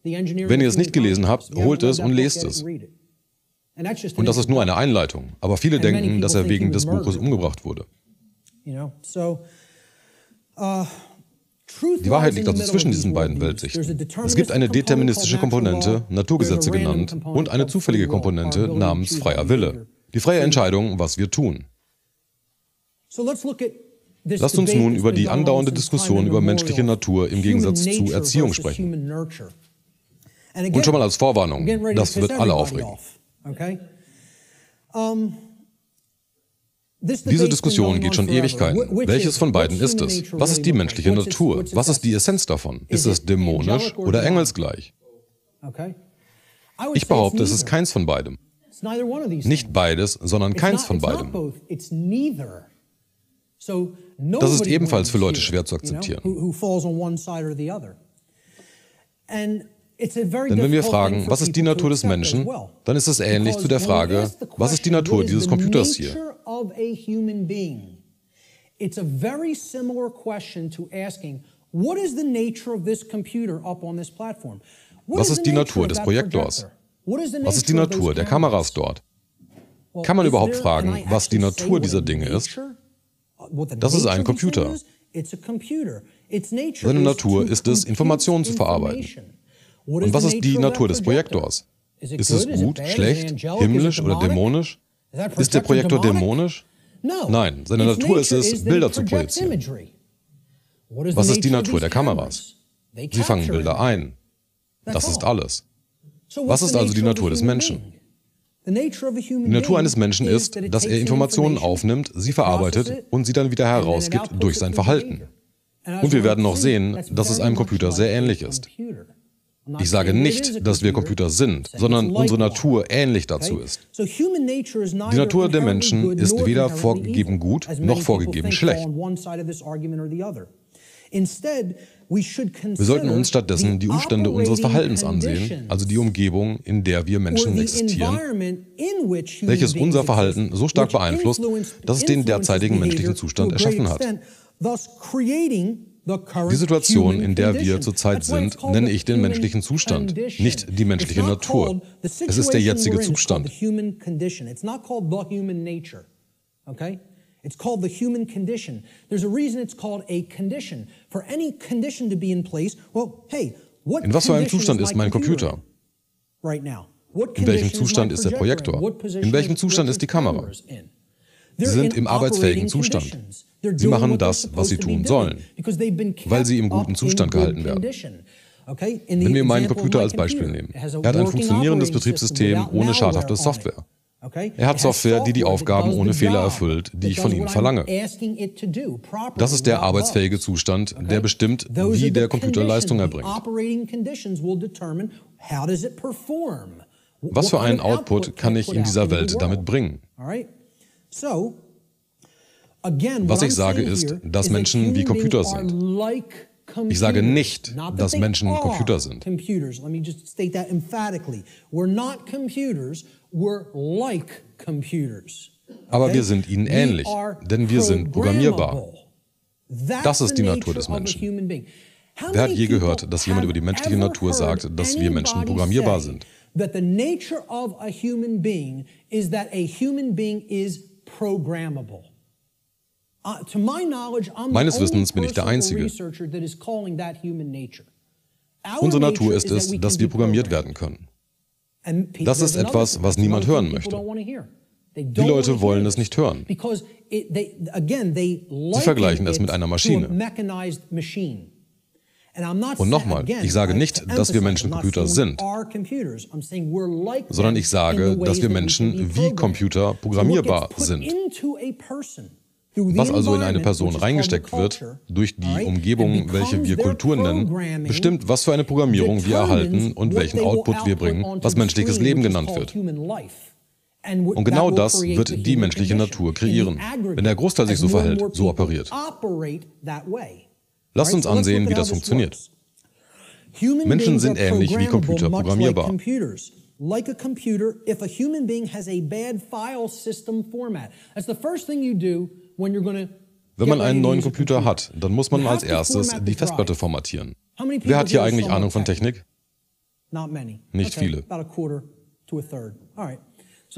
Wenn ihr es nicht gelesen habt, holt es und lest es. Und das ist nur eine Einleitung, aber viele denken, dass er wegen des Buches umgebracht wurde. Die Wahrheit liegt also zwischen diesen beiden Weltsichten. Es gibt eine deterministische Komponente, Naturgesetze genannt, und eine zufällige Komponente namens freier Wille. Die freie Entscheidung, was wir tun. Lasst uns nun über die andauernde Diskussion über menschliche Natur im Gegensatz zu Erziehung sprechen. Und schon mal als Vorwarnung, das wird alle aufregen. Diese Diskussion geht schon Ewigkeiten. Welches von beiden ist es? Was ist die menschliche Natur? Was ist die Essenz davon? Ist es dämonisch oder engelsgleich? Ich behaupte, es ist keins von beidem. Nicht beides, sondern keins von beidem. Das ist ebenfalls für Leute schwer zu akzeptieren. Denn wenn wir fragen, was ist die Natur des Menschen, dann ist es ähnlich zu der Frage, was ist die Natur dieses Computers hier? It's a very similar question to asking, what is the nature of this computer up on this platform? Was ist die Natur des Projektors? Was ist die Natur der Kameras dort? Kann man überhaupt fragen, was die Natur dieser Dinge ist? Das ist ein Computer. Seine Natur ist es, Informationen zu verarbeiten. Und was ist die Natur des Projektors? Ist es gut, schlecht, himmlisch oder dämonisch? Ist der Projektor dämonisch? Nein, seine Natur ist es, Bilder zu projizieren. Was ist die Natur der Kameras? Sie fangen Bilder ein. Das ist alles. Was ist also die Natur des Menschen? Die Natur eines Menschen ist, dass er Informationen aufnimmt, sie verarbeitet und sie dann wieder herausgibt durch sein Verhalten. Und wir werden noch sehen, dass es einem Computer sehr ähnlich ist. Ich sage nicht, dass wir Computer sind, sondern unsere Natur ähnlich dazu ist. Die Natur der Menschen ist weder vorgegeben gut, noch vorgegeben schlecht. Wir sollten uns stattdessen die Umstände unseres Verhaltens ansehen, also die Umgebung, in der wir Menschen existieren, welches unser Verhalten so stark beeinflusst, dass es den derzeitigen menschlichen Zustand erschaffen hat. Die Situation, in der wir zurzeit sind, nenne ich den menschlichen Zustand, nicht die menschliche Natur. Es ist der jetzige Zustand. It's called the human condition. There's a reason it's called a condition. For any condition to be in place, well, hey, what in was für einem Zustand ist mein Computer? Right now? In welchem Zustand ist der Projektor? In welchem Zustand ist die Kamera? Sie sind im arbeitsfähigen Zustand. Sie machen das, was sie tun sollen, weil sie im guten Zustand gehalten werden. Wenn wir meinen Computer als Beispiel nehmen, er hat ein funktionierendes Betriebssystem ohne schadhafte Software. Er hat Software, die die Aufgaben ohne Fehler erfüllt, die ich von ihm verlange. Das ist der arbeitsfähige Zustand, der bestimmt, wie der Computer Leistung erbringt. Was für einen Output kann ich in dieser Welt damit bringen? Was ich sage ist, dass Menschen wie Computer sind. Ich sage nicht, dass Menschen Computer sind. Aber wir sind ihnen ähnlich, denn wir sind programmierbar. Das ist die Natur des Menschen. Wer hat je gehört, dass jemand über die menschliche Natur sagt, dass wir Menschen programmierbar sind? Meines Wissens bin ich der Einzige. Unsere Natur ist es, dass wir programmiert werden können. Das ist etwas, was niemand hören möchte. Die Leute wollen es nicht hören. Sie vergleichen es mit einer Maschine. Und nochmal, ich sage nicht, dass wir Menschen Computer sind, sondern ich sage, dass wir Menschen wie Computer programmierbar sind. Was also in eine Person reingesteckt wird, durch die Umgebung, welche wir Kultur nennen, bestimmt, was für eine Programmierung wir erhalten und welchen Output wir bringen, was menschliches Leben genannt wird. Und genau das wird die menschliche Natur kreieren, wenn der Großteil sich so verhält, so operiert. Lasst uns ansehen, wie das funktioniert. Menschen sind ähnlich wie Computer programmierbar. Like a computer, if a human being has a bad file system format. That's the first thing you do when you're going to. Wenn man einen neuen Computer hat, dann muss man als erstes die Festplatte formatieren. Wer hat hier eigentlich Ahnung von Technik? Nicht viele.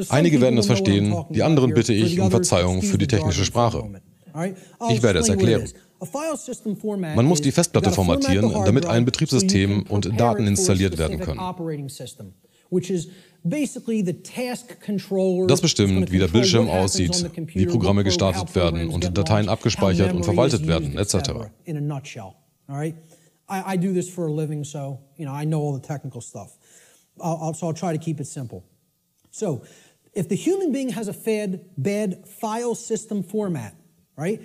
Einige werden es verstehen, die anderen bitte ich um Verzeihung für die technische Sprache. Ich werde es erklären. Man muss die Festplatte formatieren, damit ein Betriebssystem und Daten installiert werden können. Das bestimmt, wie der Bildschirm aussieht, wie Programme gestartet werden und Dateien abgespeichert und verwaltet werden, etc. I do this for a living, so I know all the technical stuff. So I'll try to keep it simple. So, if the human being has a bad file system format, right?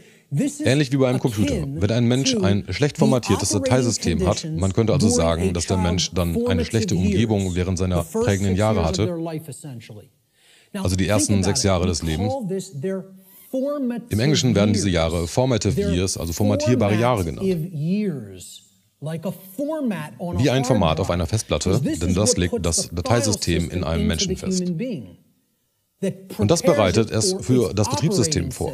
Ähnlich wie bei einem Computer. Wenn ein Mensch ein schlecht formatiertes Dateisystem hat, man könnte also sagen, dass der Mensch dann eine schlechte Umgebung während seiner prägenden Jahre hatte. also die ersten 6 Jahre des Lebens. Im Englischen werden diese Jahre formative years, also formatierbare Jahre genannt. Wie ein Format auf einer Festplatte, denn das legt das Dateisystem in einem Menschen fest. Und das bereitet es für das Betriebssystem vor.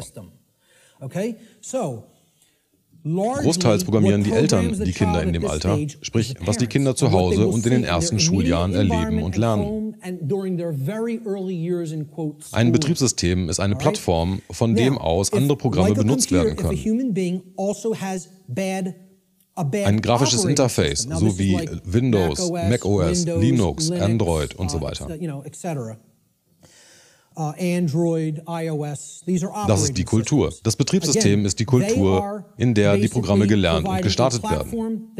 Großteils programmieren die Eltern die Kinder in dem Alter, sprich, was die Kinder zu Hause und in den ersten Schuljahren erleben und lernen. Ein Betriebssystem ist eine Plattform, von dem aus andere Programme benutzt werden können. Ein grafisches Interface, so wie Windows, macOS, Linux, Android und so weiter. Das ist die Kultur. Das Betriebssystem ist die Kultur, in der die Programme gelernt und gestartet werden.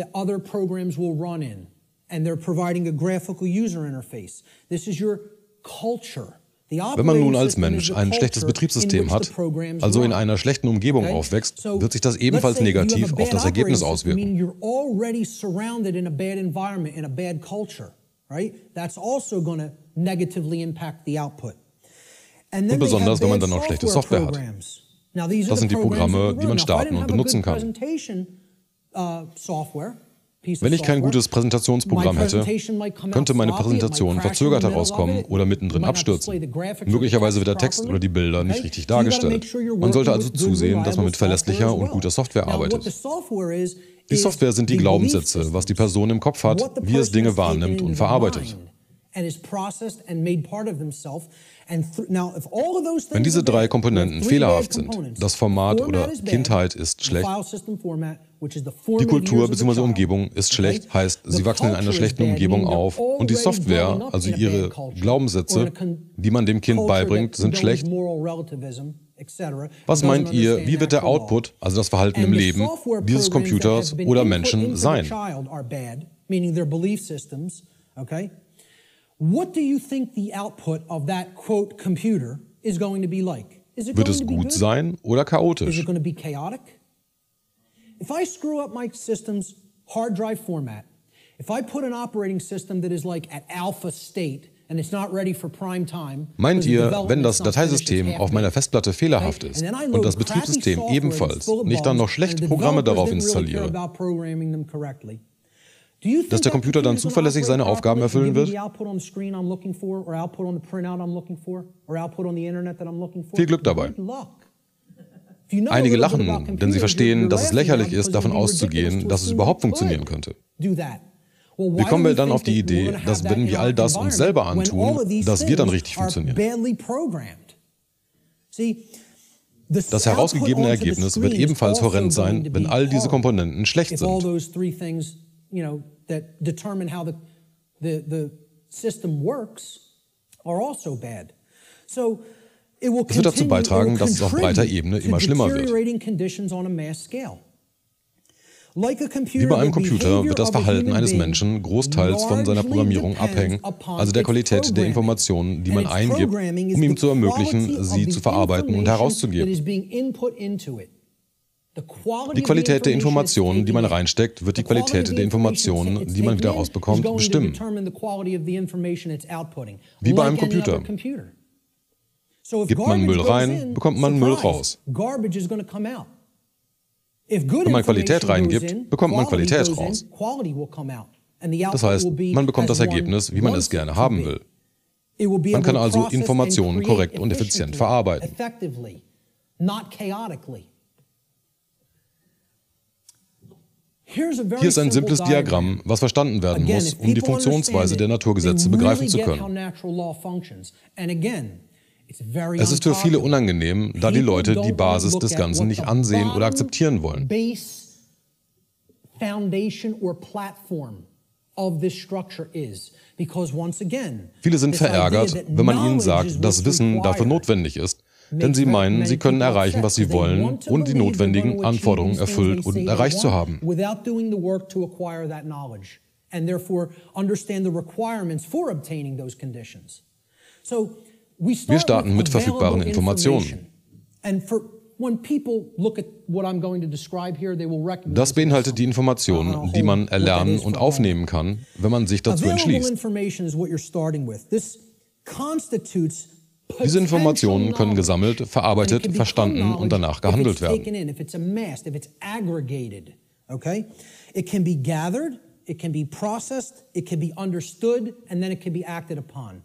Wenn man nun als Mensch ein schlechtes Betriebssystem hat, also in einer schlechten Umgebung aufwächst, wird sich das ebenfalls negativ auf das Ergebnis auswirken. Und besonders, wenn man dann noch schlechte Software hat. Das sind die Programme, die man starten und benutzen kann. Wenn ich kein gutes Präsentationsprogramm hätte, könnte meine Präsentation verzögert herauskommen oder mittendrin abstürzen. Möglicherweise wird der Text oder die Bilder nicht richtig dargestellt. Man sollte also zusehen, dass man mit verlässlicher und guter Software arbeitet. Die Software sind die Glaubenssätze, was die Person im Kopf hat, wie es Dinge wahrnimmt und verarbeitet. Wenn diese 3 Komponenten fehlerhaft sind, das Format oder Kindheit ist schlecht, die Kultur bzw. Umgebung ist schlecht, heißt, sie wachsen in einer schlechten Umgebung auf und die Software, also ihre Glaubenssätze, die man dem Kind beibringt, sind schlecht. Was meint ihr, wie wird der Output, also das Verhalten im Leben, dieses Computers oder Menschen sein? What do you think the output of that quote computer is going to be like? Wird es gut sein oder chaotisch? Is it going to be chaotic? If I screw up my system's hard drive format, if I put an operating system that is like at alpha state and it's not ready for prime time. Meint ihr, wenn das Dateisystem auf meiner Festplatte fehlerhaft ist und das Betriebssystem ebenfalls, nicht dann noch schlechte Programme darauf installiere, dass der Computer dann zuverlässig seine Aufgaben erfüllen wird? Viel Glück dabei. Einige lachen nun, denn sie verstehen, dass es lächerlich ist, davon auszugehen, dass es überhaupt funktionieren könnte. Wie kommen wir dann auf die Idee, dass wenn wir all das uns selber antun, dass wir dann richtig funktionieren? Das herausgegebene Ergebnis wird ebenfalls horrend sein, wenn all diese Komponenten schlecht sind. That determine how the system works are also bad. So it will es wird dazu beitragen, dass es auf breiter Ebene immer schlimmer wird. Wie bei einem Computer wird das Verhalten eines Menschen großteils von seiner Programmierung abhängen, also der Qualität der Informationen, die man eingibt, um ihm zu ermöglichen, sie zu verarbeiten und herauszugeben. Die Qualität der Informationen, die man reinsteckt, wird die Qualität der Informationen, die man wieder rausbekommt, bestimmen. Wie bei einem Computer. Gibt man Müll rein, bekommt man Müll raus. Wenn man Qualität reingibt, bekommt man Qualität raus. Das heißt, man bekommt das Ergebnis, wie man es gerne haben will. Man kann also Informationen korrekt und effizient verarbeiten. Hier ist ein simples Diagramm, was verstanden werden muss, um die Funktionsweise der Naturgesetze begreifen zu können. Es ist für viele unangenehm, da die Leute die Basis des Ganzen nicht ansehen oder akzeptieren wollen. Viele sind verärgert, wenn man ihnen sagt, dass Wissen dafür notwendig ist, denn sie meinen, sie können erreichen, was sie wollen, ohne die notwendigen Anforderungen erfüllt und erreicht zu haben. Wir starten mit verfügbaren Informationen. Das beinhaltet die Informationen, die man erlernen und aufnehmen kann, wenn man sich dazu entschließt. Diese Informationen können gesammelt, verarbeitet, verstanden und danach gehandelt werden. It can be gathered, it can be processed, it can be understood, and then it can be acted upon.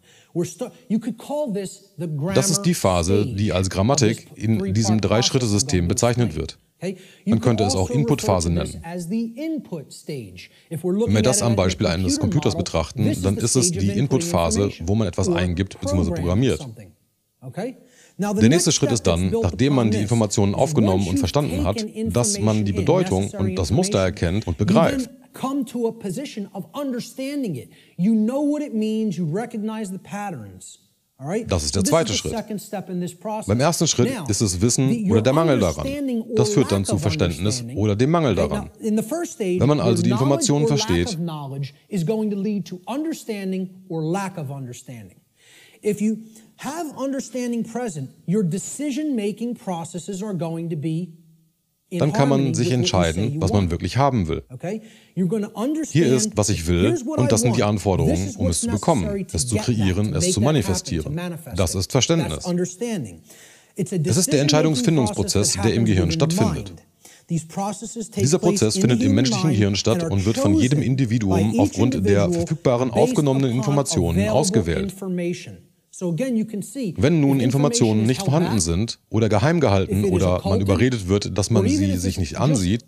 You could call this the grammar. Das ist die Phase, die als Grammatik in diesem Drei-Schritte-System bezeichnet wird. Man könnte es auch Input-Phase nennen. Wenn wir das am Beispiel eines Computers betrachten, dann ist es die Input-Phase, wo man etwas eingibt bzw. programmiert. Der nächste Schritt ist dann, nachdem man die Informationen aufgenommen und verstanden hat, dass man die Bedeutung und das Muster erkennt und begreift. Das ist der zweite Schritt. Beim ersten Schritt ist es Wissen oder der Mangel daran. Das führt dann zu Verständnis oder dem Mangel daran. Wenn man also die Informationen versteht, if you have understanding present, your decision-making processes are going to be in dann kann man harmony sich with what you say entscheiden, you was man want. wirklich haben will. Okay? You're going to understand, Hier ist, was ich will, here's what und I das sind die want. Anforderungen, This is um es what's zu bekommen, necessary to es zu get that, kreieren, to es make zu that manifestieren. happen, to manifest Das it. ist Verständnis. That's understanding. It's a Es ist der Entscheidungsfindungsprozess, der im Gehirn stattfindet. Dieser Prozess findet im menschlichen Gehirn statt und wird von jedem Individuum aufgrund der verfügbaren aufgenommenen Informationen ausgewählt. Wenn nun Informationen nicht vorhanden sind oder geheim gehalten oder man überredet wird, dass man sie sich nicht ansieht,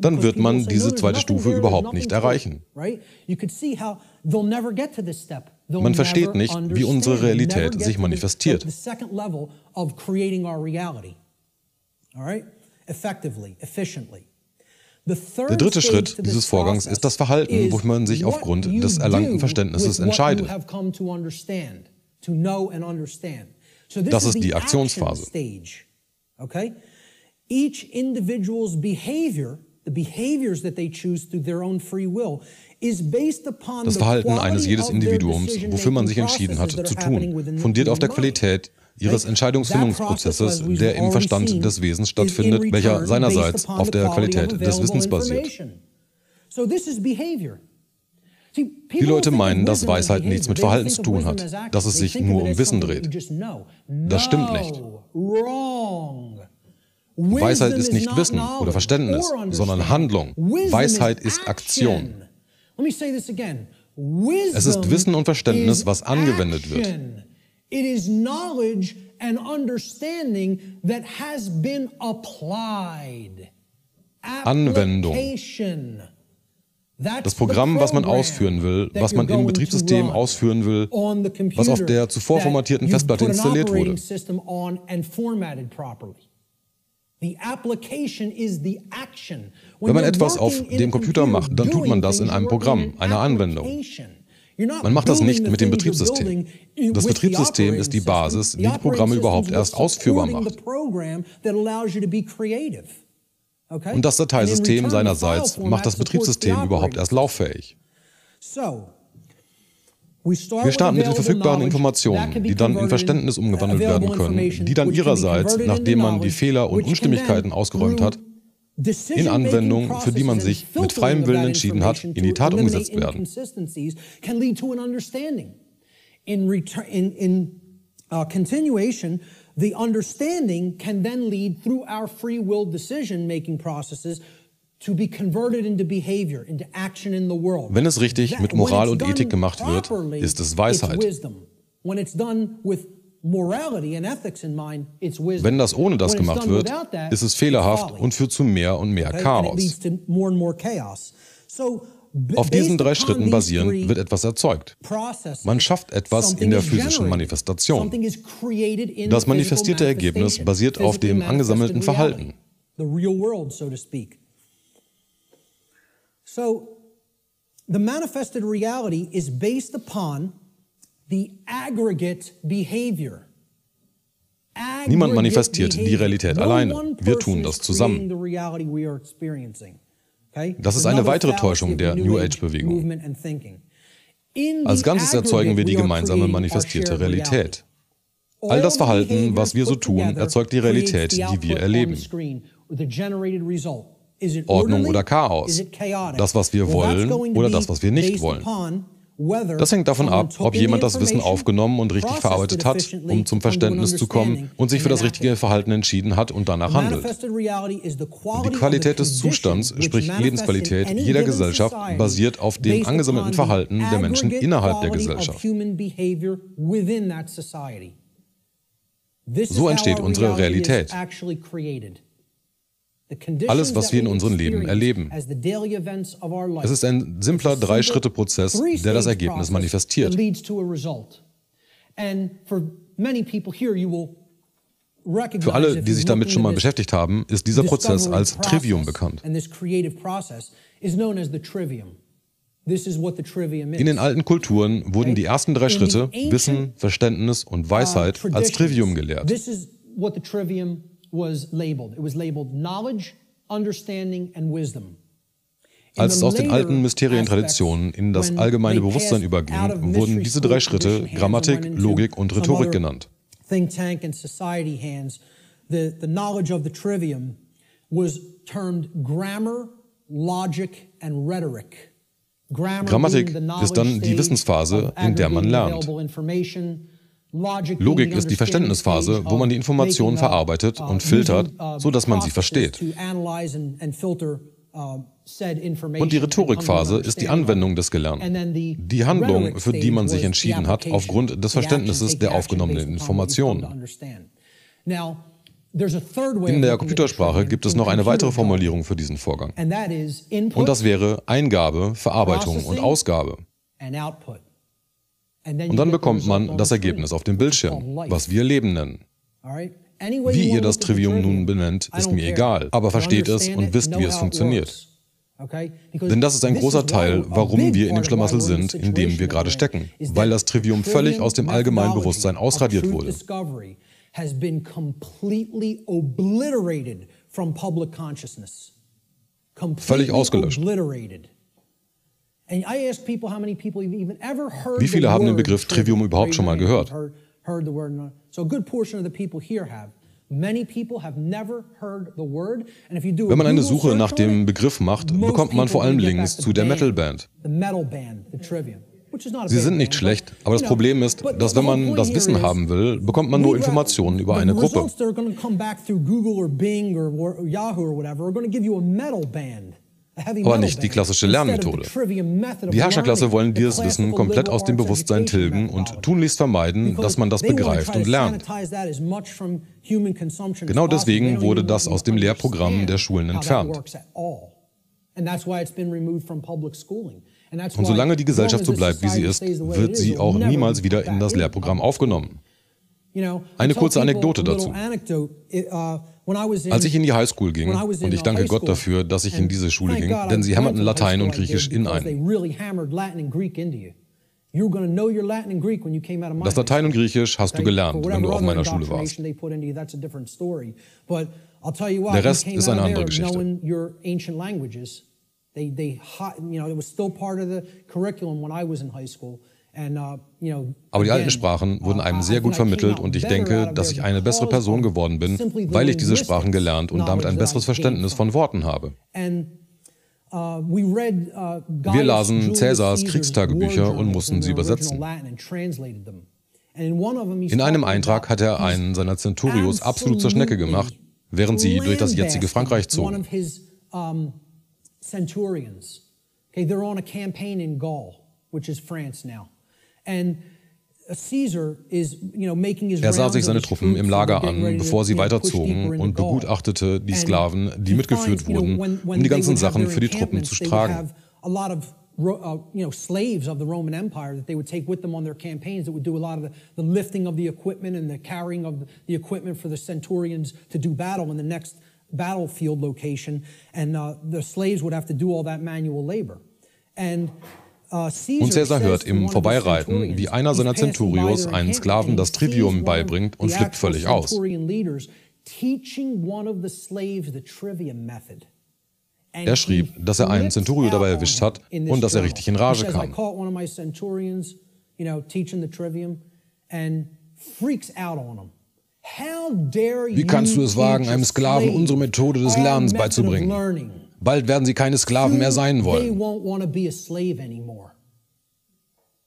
dann wird man diese zweite Stufe überhaupt nicht erreichen. Man versteht nicht, wie unsere Realität sich manifestiert. Der dritte Schritt dieses Vorgangs ist das Verhalten, wofür man sich aufgrund des erlangten Verständnisses entscheidet. Das ist die Aktionsphase. Each individual's behavior, the behaviors that they choose through their own free will, is based upon Das Verhalten eines jedes Individuums, wofür man sich entschieden hat zu tun, fundiert auf der Qualität ihres Entscheidungsfindungsprozesses, der im Verstand des Wesens stattfindet, welcher seinerseits auf der Qualität des Wissens basiert. Die Leute meinen, dass Weisheit nichts mit Verhalten zu tun hat, dass es sich nur um Wissen dreht. Das stimmt nicht. Weisheit ist nicht Wissen oder Verständnis, sondern Handlung. Weisheit ist Aktion. Es ist Wissen und Verständnis, was angewendet wird. It is knowledge and understanding that has been applied. Anwendung. Das Programm, was man ausführen will, was man im Betriebssystem ausführen will, was auf der zuvor formatierten Festplatte installiert wurde. Wenn man etwas auf dem Computer macht, dann tut man das in einem Programm, einer Anwendung. Man macht das nicht mit dem Betriebssystem. Das Betriebssystem ist die Basis, die die Programme überhaupt erst ausführbar macht. Und das Dateisystem seinerseits macht das Betriebssystem überhaupt erst lauffähig. Wir starten mit den verfügbaren Informationen, die dann in Verständnis umgewandelt werden können, die dann ihrerseits, nachdem man die Fehler und Unstimmigkeiten ausgeräumt hat, in Anwendungen, für die man sich mit freiem Willen entschieden hat, in die Tat umgesetzt werden. Continuation, the understanding can then lead through our free will decision-making processes to be converted into behavior, into action in the world. Wenn es richtig mit Moral und Ethik gemacht wird, ist es Weisheit. When it's done with morality and ethics in mind, it's wisdom. Wenn das ohne das gemacht wird, ist es fehlerhaft und führt zu mehr und mehr Chaos. Auf diesen 3 Schritten basierend wird etwas erzeugt. Man schafft etwas in der physischen Manifestation. Das manifestierte Ergebnis basiert auf dem angesammelten Verhalten. So, the manifested reality is based upon the aggregate behavior. Niemand manifestiert die Realität alleine. Wir tun das zusammen. Das ist eine weitere Täuschung der New Age-Bewegung. Als Ganzes erzeugen wir die gemeinsame manifestierte Realität. All das Verhalten, was wir so tun, erzeugt die Realität, die wir erleben. Ordnung oder Chaos, das, was wir wollen oder das, was wir nicht wollen. Das hängt davon ab, ob jemand das Wissen aufgenommen und richtig verarbeitet hat, um zum Verständnis zu kommen und sich für das richtige Verhalten entschieden hat und danach handelt. Die Qualität des Zustands, sprich Lebensqualität jeder Gesellschaft, basiert auf dem angesammelten Verhalten der Menschen innerhalb der Gesellschaft. So entsteht unsere Realität. Alles, was wir in unserem Leben erleben. Es ist ein simpler 3-Schritte-Prozess, der das Ergebnis manifestiert. Für alle, die sich damit schon mal beschäftigt haben, ist dieser Prozess als Trivium bekannt. In den alten Kulturen wurden die ersten 3 Schritte, Wissen, Verständnis und Weisheit, als Trivium gelehrt. Als es aus den alten Mysterientraditionen in das allgemeine Bewusstsein überging, wurden diese 3 Schritte Grammatik, Logik und Rhetorik genannt. Think tank and society hands, the knowledge of the trivium was termed grammar, logic and rhetoric. Grammatik ist dann die Wissensphase, in der man lernt. Logik ist die Verständnisphase, wo man die Informationen verarbeitet und filtert, sodass man sie versteht. Und die Rhetorikphase ist die Anwendung des Gelernten, die Handlung, für die man sich entschieden hat, aufgrund des Verständnisses der aufgenommenen Informationen. In der Computersprache gibt es noch eine weitere Formulierung für diesen Vorgang. Und das wäre Eingabe, Verarbeitung und Ausgabe. Und dann bekommt man das Ergebnis auf dem Bildschirm, was wir Leben nennen. Wie ihr das Trivium nun benennt, ist mir egal, aber versteht es und wisst, wie es funktioniert. Denn das ist ein großer Teil, warum wir in dem Schlamassel sind, in dem wir gerade stecken, weil das Trivium völlig aus dem allgemeinen Bewusstsein ausradiert wurde. Völlig ausgelöscht. Wie viele haben den Begriff Trivium überhaupt schon mal gehört? Wenn man eine Suche nach dem Begriff macht, bekommt man vor allem Links zu der Metal-Band. Sie sind nicht schlecht, aber das Problem ist, dass wenn man das Wissen haben will, bekommt man nur Informationen über eine Gruppe. Aber nicht die klassische Lernmethode. Die Herrscherklasse wollen dieses Wissen komplett aus dem Bewusstsein tilgen und tunlichst vermeiden, dass man das begreift und lernt. Genau deswegen wurde das aus dem Lehrprogramm der Schulen entfernt. Und solange die Gesellschaft so bleibt, wie sie ist, wird sie auch niemals wieder in das Lehrprogramm aufgenommen. Eine kurze Anekdote dazu. Als ich in die Highschool ging, und ich danke Gott dafür, dass ich in diese Schule ging, denn sie hämmerten Latein und Griechisch in ein. Das Latein und Griechisch hast du gelernt, wenn du auf meiner Schule warst. Der Rest ist eine andere Geschichte. Aber die alten Sprachen wurden einem sehr gut vermittelt und ich denke, dass ich eine bessere Person geworden bin, weil ich diese Sprachen gelernt und damit ein besseres Verständnis von Worten habe. Wir lasen Cäsars Kriegstagebücher und mussten sie übersetzen. In einem Eintrag hat er einen seiner Centurios absolut zur Schnecke gemacht, während sie durch das jetzige Frankreich zogen. Er sah sich seine Truppen im Lager an, bevor sie weiterzogen, und begutachtete die Sklaven, die mitgeführt wurden, um die ganzen Sachen für die Truppen zu tragen. Slaves of the Roman Empire that they would take with them on their campaigns that would do a lot of the lifting of the equipment and the carrying of the equipment for the centurions to do battle in the next battlefield location, and the slaves would have to do all that manual labor. Und Cäsar hört im Vorbeireiten, wie einer seiner Centurios einen Sklaven das Trivium beibringt und flippt völlig aus. Er schrieb, dass er einen Centurio dabei erwischt hat und dass er richtig in Rage kam. Wie kannst du es wagen, einem Sklaven unsere Methode des Lernens beizubringen? Bald werden sie keine Sklaven mehr sein wollen.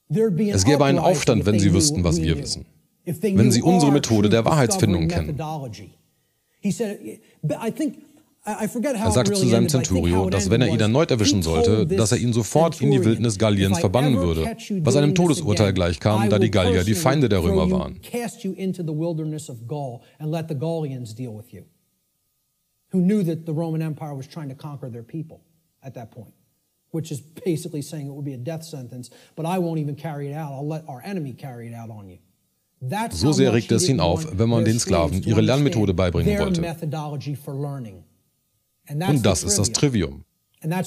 Es gäbe einen Aufstand, wenn sie wüssten, was wir wissen. Wenn sie unsere Methode der Wahrheitsfindung kennen. Er sagte zu seinem Centurio, dass wenn er ihn erneut erwischen sollte, dass er ihn sofort in die Wildnis Galliens verbannen würde, was einem Todesurteil gleichkam, da die Gallier die Feinde der Römer waren. Who knew that the Roman Empire was trying to conquer their people at that point, which is basically saying it would be a death sentence, but I won't even carry it out. I'll let our enemy carry it out on you. So sehr regte es ihn auf, wenn man den Sklaven ihre Lernmethode beibringen wollte. Und das ist das Trivium.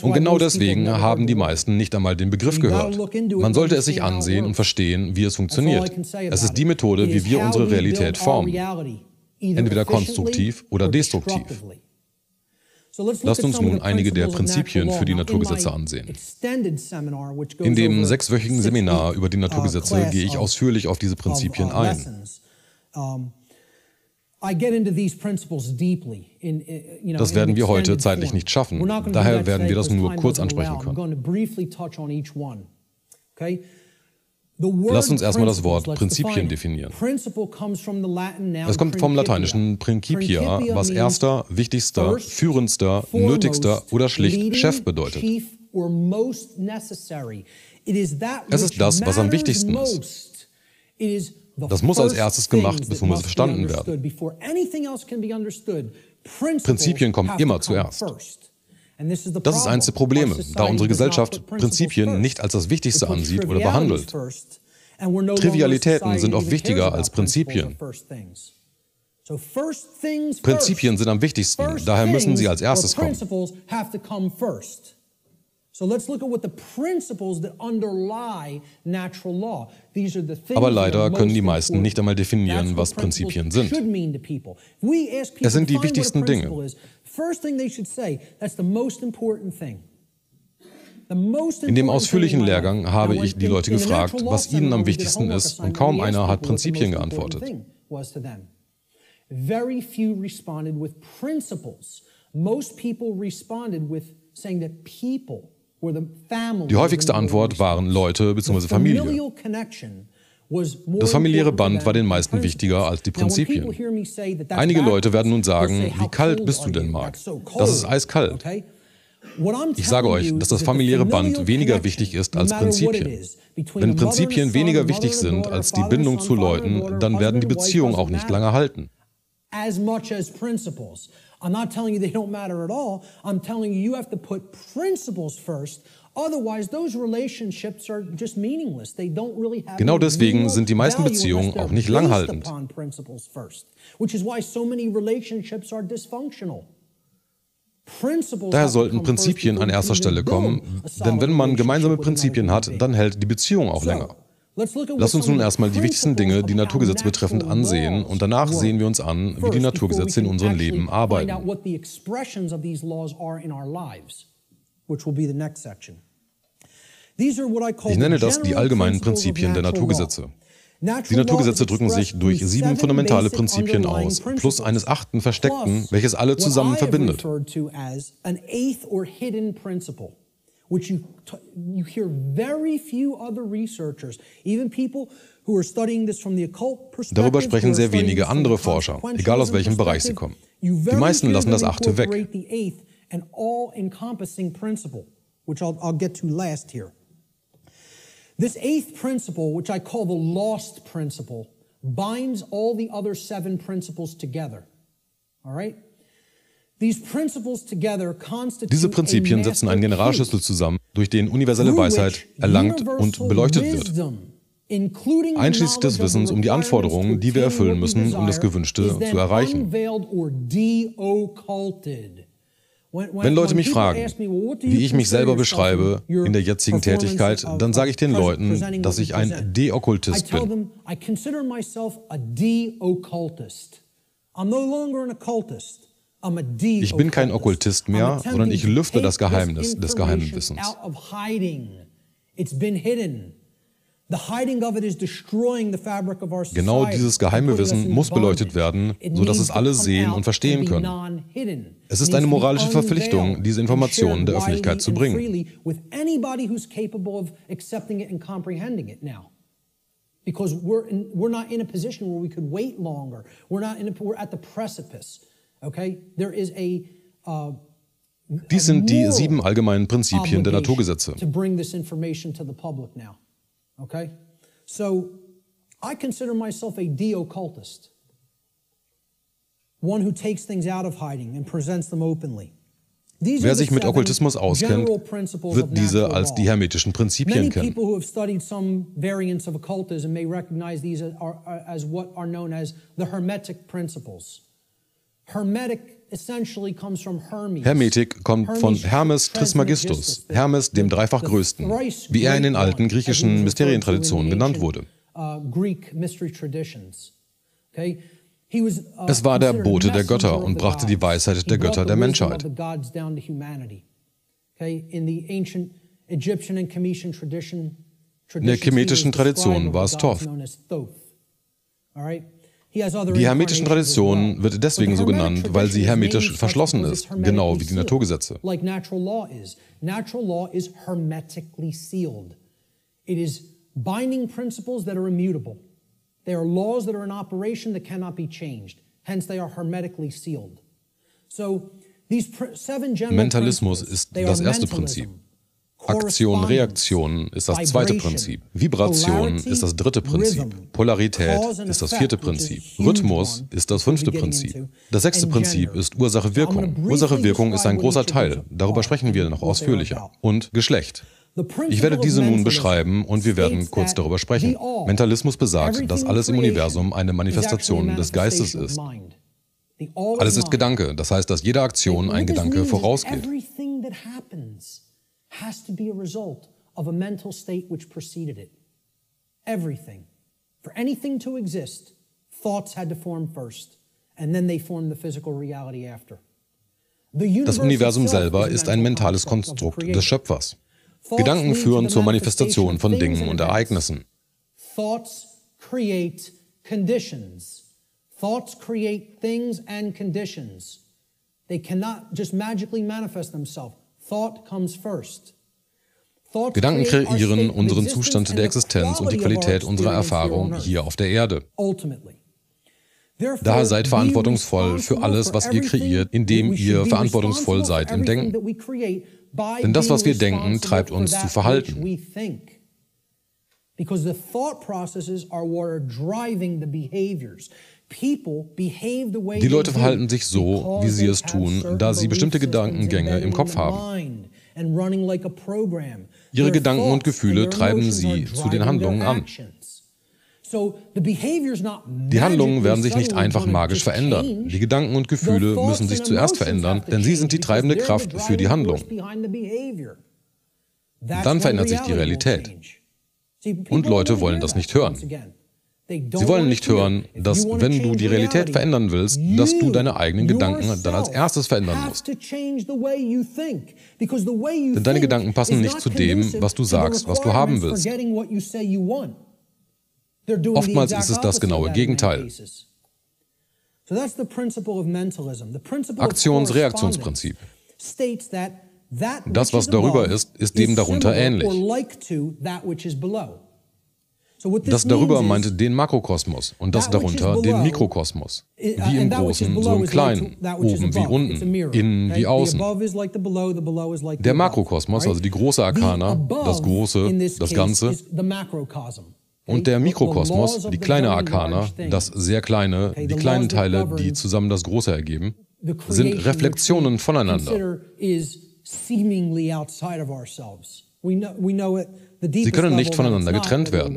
Und genau deswegen haben die meisten nicht einmal den Begriff gehört. Man sollte es sich ansehen und verstehen, wie es funktioniert. Es ist die Methode, wie wir unsere Realität formen. Entweder konstruktiv oder destruktiv. Lasst uns nun einige der Prinzipien für die Naturgesetze ansehen. In dem 6-wöchigen Seminar über die Naturgesetze gehe ich ausführlich auf diese Prinzipien ein. Das werden wir heute zeitlich nicht schaffen, daher werden wir das nur kurz ansprechen können. Lass uns erstmal das Wort Prinzipien definieren. Es kommt vom lateinischen principia, was erster, wichtigster, führendster, nötigster oder schlicht Chef bedeutet. Es ist das, was am wichtigsten ist. Das muss als erstes gemacht, bevor es verstanden werden. Prinzipien kommen immer zuerst. Das ist eines der Probleme, da unsere Gesellschaft Prinzipien nicht als das Wichtigste ansieht oder behandelt. Trivialitäten sind oft wichtiger als Prinzipien. Prinzipien sind am wichtigsten, daher müssen sie als erstes kommen. Aber leider können die meisten nicht einmal definieren, was Prinzipien sind. Es sind die wichtigsten Dinge. In dem ausführlichen Lehrgang habe ich die Leute gefragt, was ihnen am wichtigsten ist, und kaum einer hat Prinzipien geantwortet. Very few responded with principles. Most people responded with saying that people were the family. Die häufigste Antwort waren Leute bzw. Familie. Das familiäre Band war den meisten wichtiger als die Prinzipien. Einige Leute werden nun sagen, wie kalt bist du denn, Mark? Das ist eiskalt. Ich sage euch, dass das familiäre Band weniger wichtig ist als Prinzipien. Wenn Prinzipien weniger wichtig sind als die Bindung zu Leuten, dann werden die Beziehungen auch nicht lange halten. As much as principles. I'm not telling you they don't matter at all. I'm telling you have to put principles first. Otherwise, those relationships are just meaningless. They don't really have. Genau deswegen sind die meisten Beziehungen auch nicht langhaltend. Which is why so many relationships are dysfunctional. Daher sollten Prinzipien an erster Stelle kommen, denn wenn man gemeinsame Prinzipien hat, dann hält die Beziehung auch länger. Lass uns nun erstmal die wichtigsten Dinge, die Naturgesetze betreffend, ansehen und danach sehen wir uns an, wie die Naturgesetze in unserem Leben arbeiten. Ich nenne das die allgemeinen Prinzipien der Naturgesetze. Die Naturgesetze drücken sich durch 7 fundamentale Prinzipien aus, plus eines 8. versteckten, welches alle zusammen verbindet. Which you hear very few other researchers, even people who are studying this from the occult perspective. Darüber sprechen sehr wenige andere Forscher, egal aus welchem Bereich sie kommen. Die meisten lassen das 8. weg. An all-encompassing principle, which I'll get to last here. This 8th principle, which I call the lost principle, binds all the other 7 principles together. All right? Diese Prinzipien setzen einen Generalschlüssel zusammen, durch den universelle Weisheit erlangt und beleuchtet wird, einschließlich des Wissens um die Anforderungen, die wir erfüllen müssen, um das Gewünschte zu erreichen. Wenn Leute mich fragen, wie ich mich selber beschreibe in der jetzigen Tätigkeit, dann sage ich den Leuten, dass ich ein Deokkultist bin. Ich bin kein Okkultist mehr, sondern ich lüfte das Geheimnis des geheimen Wissens. Genau dieses geheime Wissen muss beleuchtet werden, sodass es alle sehen und verstehen können. Es ist eine moralische Verpflichtung, diese Informationen der Öffentlichkeit zu bringen. Because we're not in a position where we could wait longer. We're at the precipice. Okay? There is Dies sind die 7 allgemeinen Prinzipien der Naturgesetze. To bring this information to the public now. Okay? So, I consider myself a de-occultist. One who takes things out of hiding and presents them openly. Wer sich mit Okkultismus auskennt, wird diese als die hermetischen Prinzipien kennen. Hermetik kommt von Hermes Trismegistus, Hermes dem dreifach Größten, wie er in den alten griechischen Mysterientraditionen genannt wurde. Es war der Bote der Götter und brachte die Weisheit der Götter der Menschheit. In der kemetischen Tradition war es Thoth. Die hermetischen Tradition wird deswegen so genannt, weil sie hermetisch verschlossen ist, genau wie die Naturgesetze. Natural law is hermetically sealed. It is binding principles that are immutable. They are laws that are in operation that cannot be changed. Hence they are hermetically sealed. So these 7 general Mentalismus ist das erste Prinzip. Aktion, Reaktion ist das zweite Prinzip. Vibration ist das dritte Prinzip. Polarität ist das vierte Prinzip. Rhythmus ist das 5. Prinzip. Das 6. Prinzip ist Ursache-Wirkung. Ursache-Wirkung ist ein großer Teil. Darüber sprechen wir noch ausführlicher. Und Geschlecht. Ich werde diese nun beschreiben und wir werden kurz darüber sprechen. Mentalismus besagt, dass alles im Universum eine Manifestation des Geistes ist. Alles ist Gedanke, das heißt, dass jede Aktion ein Gedanke vorausgeht. Has to be a result of a mental state which preceded it. Everything. For anything to exist, thoughts had to form first, and then they formed the physical reality after. Das Universum selber ist ein mentales Konstrukt des Schöpfers. Gedanken führen zur Manifestation von Dingen und Ereignissen. Thoughts create conditions. Thoughts create things and conditions. They cannot just magically manifest themselves. Thought comes first. Gedanken kreieren unseren Zustand der Existenz und die Qualität unserer Erfahrung hier auf der Erde. Daher seid verantwortungsvoll für alles, was ihr kreiert, indem ihr verantwortungsvoll seid im Denken. Denn das, was wir denken, treibt uns zu Verhalten. Die Leute verhalten sich so, wie sie es tun, da sie bestimmte Gedankengänge im Kopf haben. Ihre Gedanken und Gefühle treiben sie zu den Handlungen an. Die Handlungen werden sich nicht einfach magisch verändern. Die Gedanken und Gefühle müssen sich zuerst verändern, denn sie sind die treibende Kraft für die Handlung. Dann verändert sich die Realität. Und Leute wollen das nicht hören. Sie wollen nicht hören, dass, wenn du die Realität verändern willst, dass du deine eigenen Gedanken dann als erstes verändern musst. Denn deine Gedanken passen nicht zu dem, was du sagst, was du haben willst. Oftmals ist es das genaue Gegenteil. Aktions-Reaktionsprinzip. Das, was darüber ist, ist dem darunter ähnlich. Das darüber meint den Makrokosmos und das darunter den Mikrokosmos. Wie im Großen, so im Kleinen, oben wie unten, innen wie außen. Der Makrokosmos, also die große Arkana, das Große, das Ganze. Und der Mikrokosmos, die kleine Arkana, das sehr kleine, die kleinen Teile, die zusammen das Große ergeben, sind Reflexionen voneinander. Sie können nicht voneinander getrennt werden.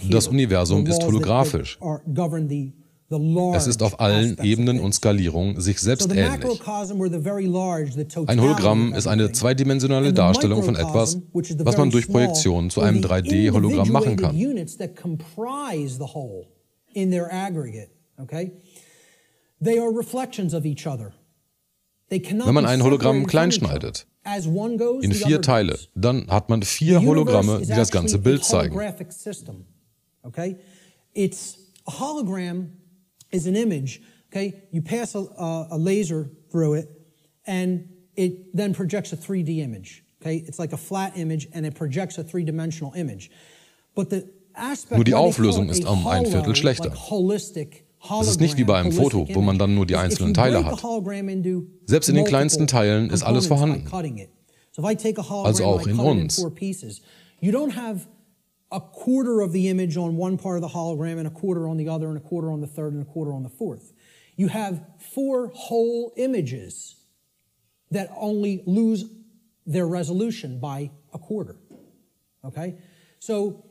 Das Universum ist holographisch. Es ist auf allen Ebenen und Skalierungen sich selbst ähnlich. Ein Hologramm ist eine zweidimensionale Darstellung von etwas, was man durch Projektion zu einem 3D-Hologramm machen kann. Wenn man ein Hologramm klein schneidet, in 4 Teile. Dann hat man 4 Hologramme, die das ganze Bild zeigen. Okay? A hologram is an image, okay? You pass a laser through it, and it then projects a 3D image, okay? It's like a flat image, and it projects a 3-dimensional image. But the aspect, nur die Auflösung ist um ein Viertel schlechter. Es ist nicht wie bei einem Foto, wo man dann nur die einzelnen Teile hat. Selbst in den kleinsten Teilen ist alles vorhanden. Also auch in uns. You don't have a quarter of the image on one part of the hologram and a quarter on the other and a quarter on the third and a quarter on the fourth. You have 4 whole images that only lose their resolution by a quarter. Okay? So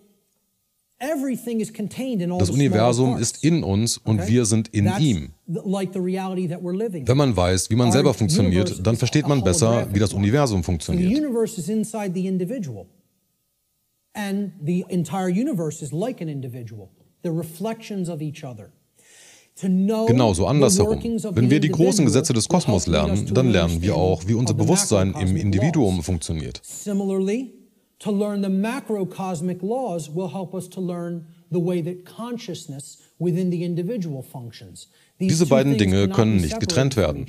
everything is contained in all das Universum ist in uns und wir sind in ihm. Wenn man weiß, wie man selber funktioniert, dann versteht man besser, wie das Universum funktioniert. And the entire universe is like an individual. They're reflections of each other. Genauso andersherum. Wenn wir die großen Gesetze des Kosmos lernen, dann lernen wir auch, wie unser Bewusstsein im Individuum funktioniert. Similarly, to learn the macrocosmic laws will help us to learn the way that consciousness within the individual functions. Diese beiden Dinge können nicht getrennt werden.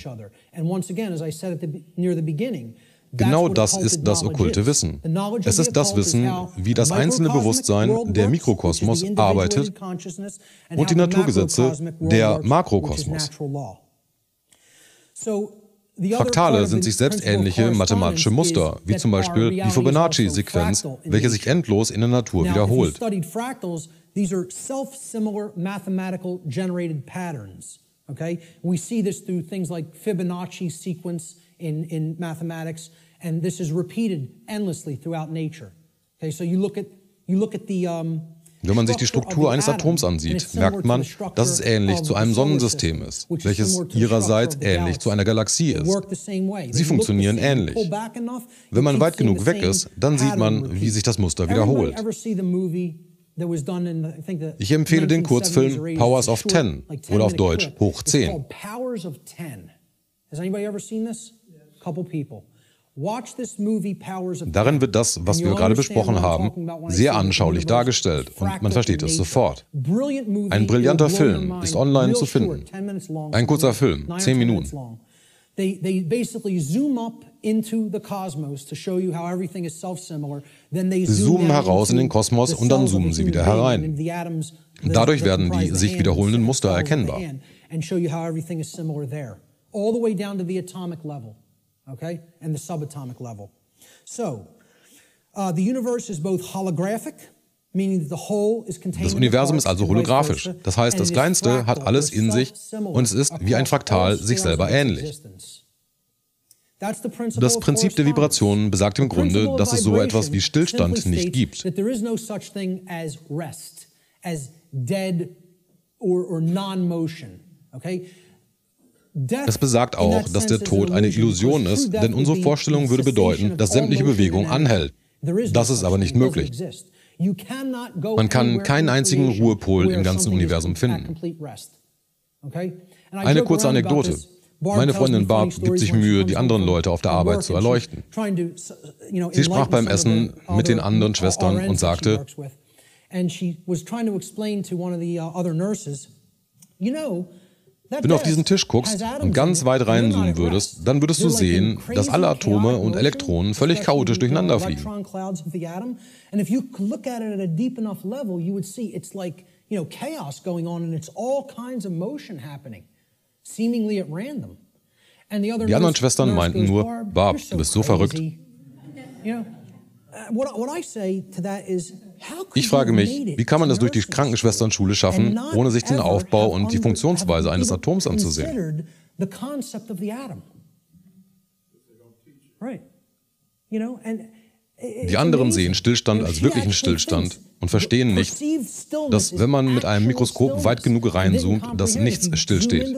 And once again, as I said near the beginning, genau das ist das okkulte Wissen. Es ist das Wissen, wie das einzelne Bewusstsein, der Mikrokosmos, arbeitet und die Naturgesetze, der Makrokosmos. Fraktale sind sich selbst ähnliche mathematische Muster, wie zum Beispiel die Fibonacci-Sequenz, welche sich endlos in der Natur wiederholt. Okay, we see this through things like Fibonacci sequence in mathematics, and this is repeated endlessly throughout nature. Okay, so you look at the Wenn man sich die Struktur eines Atoms ansieht, merkt man, dass es ähnlich zu einem Sonnensystem ist, welches ihrerseits ähnlich zu einer Galaxie ist. Sie funktionieren ähnlich. Wenn man weit genug weg ist, dann sieht man, wie sich das Muster wiederholt. Ich empfehle den Kurzfilm Powers of 10 oder auf Deutsch Hoch 10. Darin wird das, was wir gerade besprochen haben, sehr anschaulich dargestellt und man versteht es sofort. Ein brillanter Film ist online zu finden. Ein kurzer Film, 10 Minuten. They basically zoom up into the cosmos to show you how everything is self-similar. Then they zoomen heraus in den Kosmos und dann zoomen sie wieder herein. Dadurch werden die sich wiederholenden Muster erkennbar. And show you how everything is similar there, all the way down to the atomic level, okay, and the subatomic level. So, the universe is both holographic. Das Universum ist also holographisch. Das heißt, das Kleinste hat alles in sich und es ist wie ein Fraktal sich selber ähnlich. Das Prinzip der Vibrationen besagt im Grunde, dass es so etwas wie Stillstand nicht gibt. Es besagt auch, dass der Tod eine Illusion ist, denn unsere Vorstellung würde bedeuten, dass sämtliche Bewegung anhält. Das ist aber nicht möglich. Man kann keinen einzigen Ruhepol im ganzen Universum finden. Eine kurze Anekdote. Meine Freundin Barb gibt sich Mühe, die anderen Leute auf der Arbeit zu erleuchten. Sie sprach beim Essen mit den anderen Schwestern und sagte, wenn du auf diesen Tisch guckst und ganz weit reinzoomen würdest, dann würdest du sehen, dass alle Atome und Elektronen völlig chaotisch durcheinander fliegen. Die anderen Schwestern meinten nur, Barb, du bist so verrückt. Ich frage mich, wie kann man es durch die Krankenschwesternschule schaffen, ohne sich den Aufbau und die Funktionsweise eines Atoms anzusehen? Die anderen sehen Stillstand als wirklichen Stillstand und verstehen nicht, dass, wenn man mit einem Mikroskop weit genug reinzoomt, dass nichts stillsteht.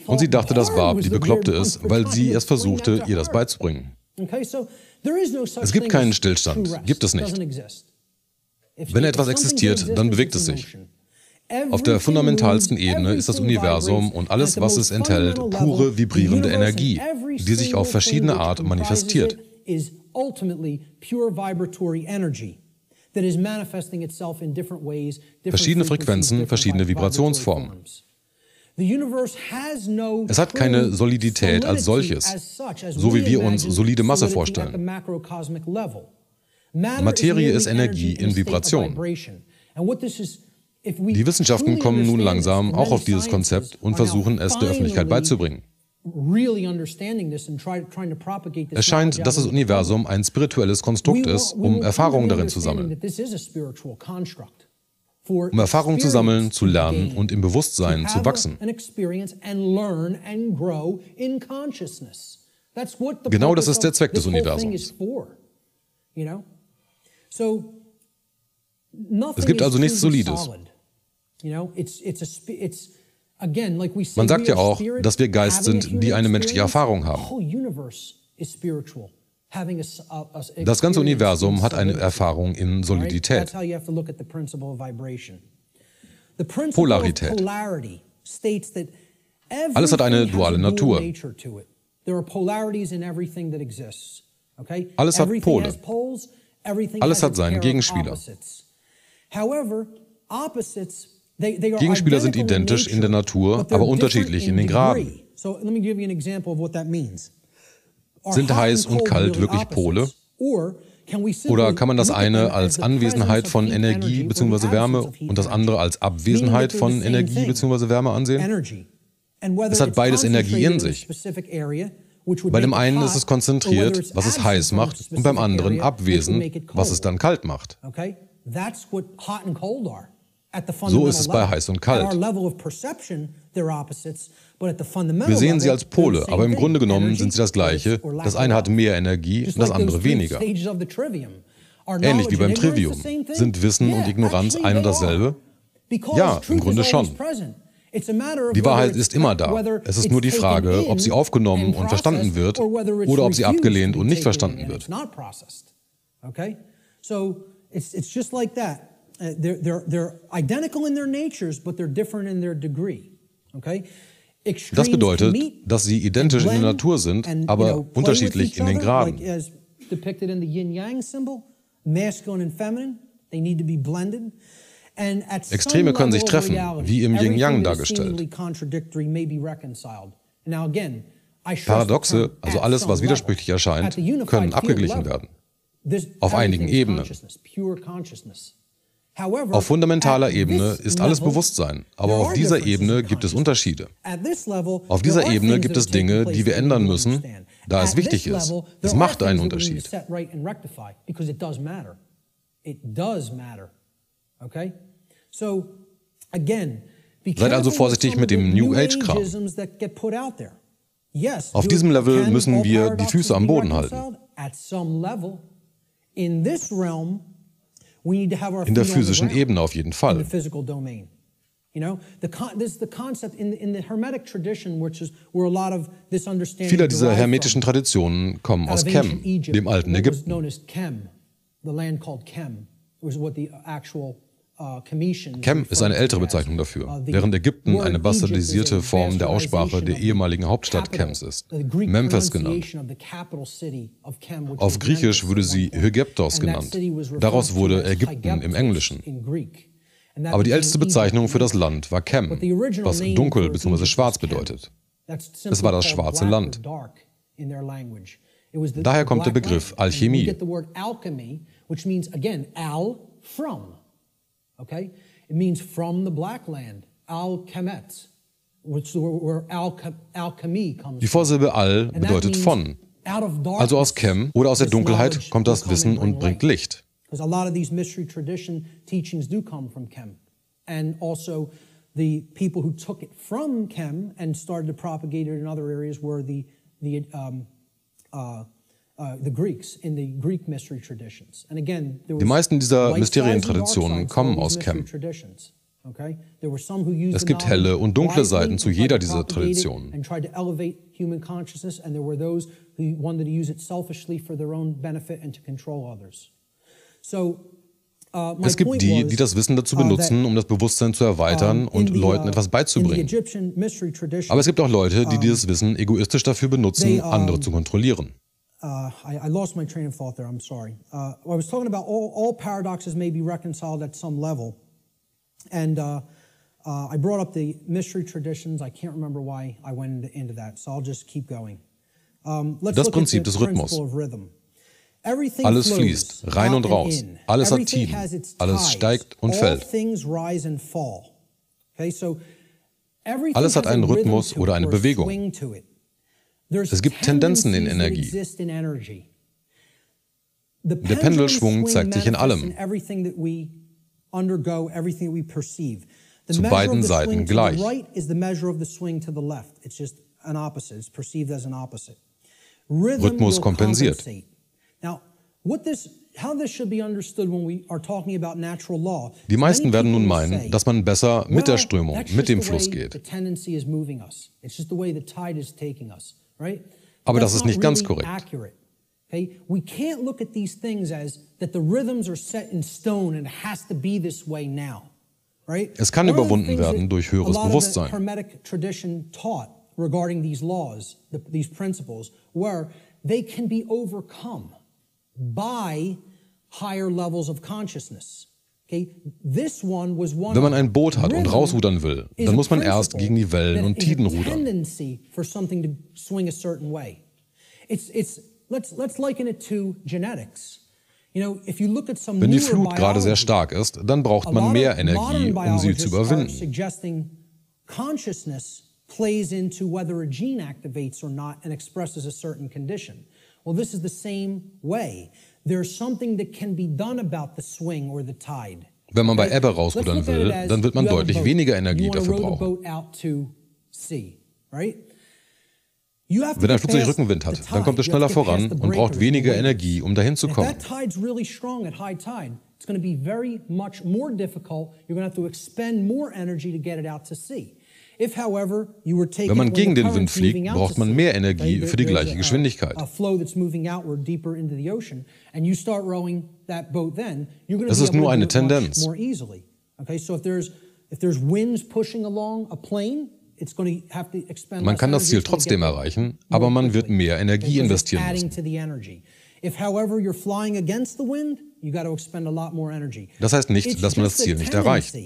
Und sie dachte, dass Barb die Bekloppte ist, weil sie es versuchte, ihr das beizubringen. Es gibt keinen Stillstand, gibt es nicht. Wenn etwas existiert, dann bewegt es sich. Auf der fundamentalsten Ebene ist das Universum und alles, was es enthält, pure vibrierende Energie, die sich auf verschiedene Art manifestiert. Verschiedene Frequenzen, verschiedene Vibrationsformen. Es hat keine Solidität als solches, so wie wir uns solide Masse vorstellen. Materie ist Energie in Vibration. Die Wissenschaften kommen nun langsam auch auf dieses Konzept und versuchen es der Öffentlichkeit beizubringen. Es scheint, dass das Universum ein spirituelles Konstrukt ist, um Erfahrungen darin zu sammeln. Um Erfahrungen zu sammeln, zu lernen und im Bewusstsein zu wachsen. Genau das ist der Zweck des Universums. Es gibt also nichts Solides. Man sagt ja auch, dass wir Geist sind, die eine menschliche Erfahrung haben. Das ganze Universum hat eine Erfahrung in Solidität. Polarität. Alles hat eine duale Natur. Alles hat Pole. Alles hat seinen Gegenspieler. Gegenspieler sind identisch in der Natur, aber unterschiedlich in den Graden. Sind heiß und kalt wirklich Pole? Oder kann man das eine als Anwesenheit von Energie bzw. Wärme und das andere als Abwesenheit von Energie bzw. Wärme ansehen? Es hat beides Energie in sich. Bei dem einen ist es konzentriert, was es heiß macht, und beim anderen abwesend, was es dann kalt macht. So ist es bei heiß und kalt. Wir sehen sie als Pole, aber im Grunde genommen sind sie das Gleiche. Das eine hat mehr Energie und das andere weniger. Ähnlich wie beim Trivium. Sind Wissen und Ignoranz ein und dasselbe? Ja, im Grunde schon. Die Wahrheit ist immer da. Es ist nur die Frage, ob sie aufgenommen und verstanden wird oder ob sie abgelehnt und nicht verstanden wird. Das bedeutet, dass sie identisch in der Natur sind, aber unterschiedlich in den Graden. Extreme können sich treffen, wie im Yin-Yang dargestellt. Paradoxe, also alles, was widersprüchlich erscheint, können abgeglichen werden. Auf einigen Ebenen. Auf fundamentaler Ebene ist alles Bewusstsein, aber auf dieser Ebene gibt es Unterschiede. Auf dieser Ebene gibt es Dinge, die wir ändern müssen, da es wichtig ist. Es macht einen Unterschied. Seid also vorsichtig mit dem New Age-Kram. Auf diesem Level müssen wir die Füße am Boden halten. In der physischen Ebene auf jeden Fall. Viele dieser hermetischen Traditionen kommen aus Chem, dem alten Ägypten. Chem ist eine ältere Bezeichnung dafür, während Ägypten eine bastardisierte Form der Aussprache der ehemaligen Hauptstadt Chems ist, Memphis genannt. Auf Griechisch wurde sie Hygeptos genannt. Daraus wurde Ägypten im Englischen. Aber die älteste Bezeichnung für das Land war Chem, was dunkel bzw. schwarz bedeutet. Es war das schwarze Land. Daher kommt der Begriff Alchemie. Okay, it means from the black land, al-kemet, where alchemy comes. Die Vorsilbe al bedeutet von. Also aus Chem oder aus der Dunkelheit kommt das Wissen und bringt Licht. Because a lot of these mystery tradition teachings do come from Chem, and also the people who took it from Chem and started to propagate it in other areas were the Greeks in the Greek mystery traditions. And again, die meisten dieser Mysterientraditionen kommen aus Chem. Es gibt helle und dunkle Seiten zu jeder dieser Traditionen. Es gibt die, die das Wissen dazu benutzen, um das Bewusstsein zu erweitern und Leuten etwas beizubringen. Aber es gibt auch Leute, die dieses Wissen egoistisch dafür benutzen, andere zu kontrollieren. I lost my train of thought there, I'm sorry. I was talking about all paradoxes may be reconciled at some level. And I brought up the mystery traditions. I can't remember why I went into that, so I'll just keep going. Das Prinzip des Rhythmus. Alles fließt, rein und raus. Alles hat Tiden. Alles steigt und fällt. Alles hat einen Rhythmus oder eine Bewegung. Es gibt Tendenzen in Energie. Der Pendelschwung zeigt sich in allem. Zu beiden Seiten gleich. Rhythmus kompensiert. Die meisten werden nun meinen, dass man besser mit der Strömung, mit dem Fluss geht. Aber das ist nicht ganz korrekt. We can't look at these things as that the rhythms are set in stone and it has to be this way now. Es kann überwunden werden durch höheres Bewusstsein. Hermetic tradition taught regarding these laws, these principles, where they can be overcome by higher levels of consciousness. Wenn man ein Boot hat und rausrudern will, dann muss man erst gegen die Wellen und Tiden rudern. Wenn die Flut gerade sehr stark ist, dann braucht man mehr Energie, um sie zu überwinden. Plays into whether a gene activates or not and expresses a certain condition. Well, this is the same way. There's something that can be done about the swing or the tide. Wenn man bei Ebbe rausrudern will, dann wird man deutlich weniger Energie dafür brauchen. Wenn ein Flugzeug Rückenwind hat, dann kommt es schneller voran und braucht weniger Energie, um dahin zu kommen. Wenn man gegen den Wind fliegt, braucht man mehr Energie für die gleiche Geschwindigkeit. Das ist nur eine Tendenz. Man kann das Ziel trotzdem erreichen, aber man wird mehr Energie investieren müssen. Das heißt nicht, dass man das Ziel nicht erreicht.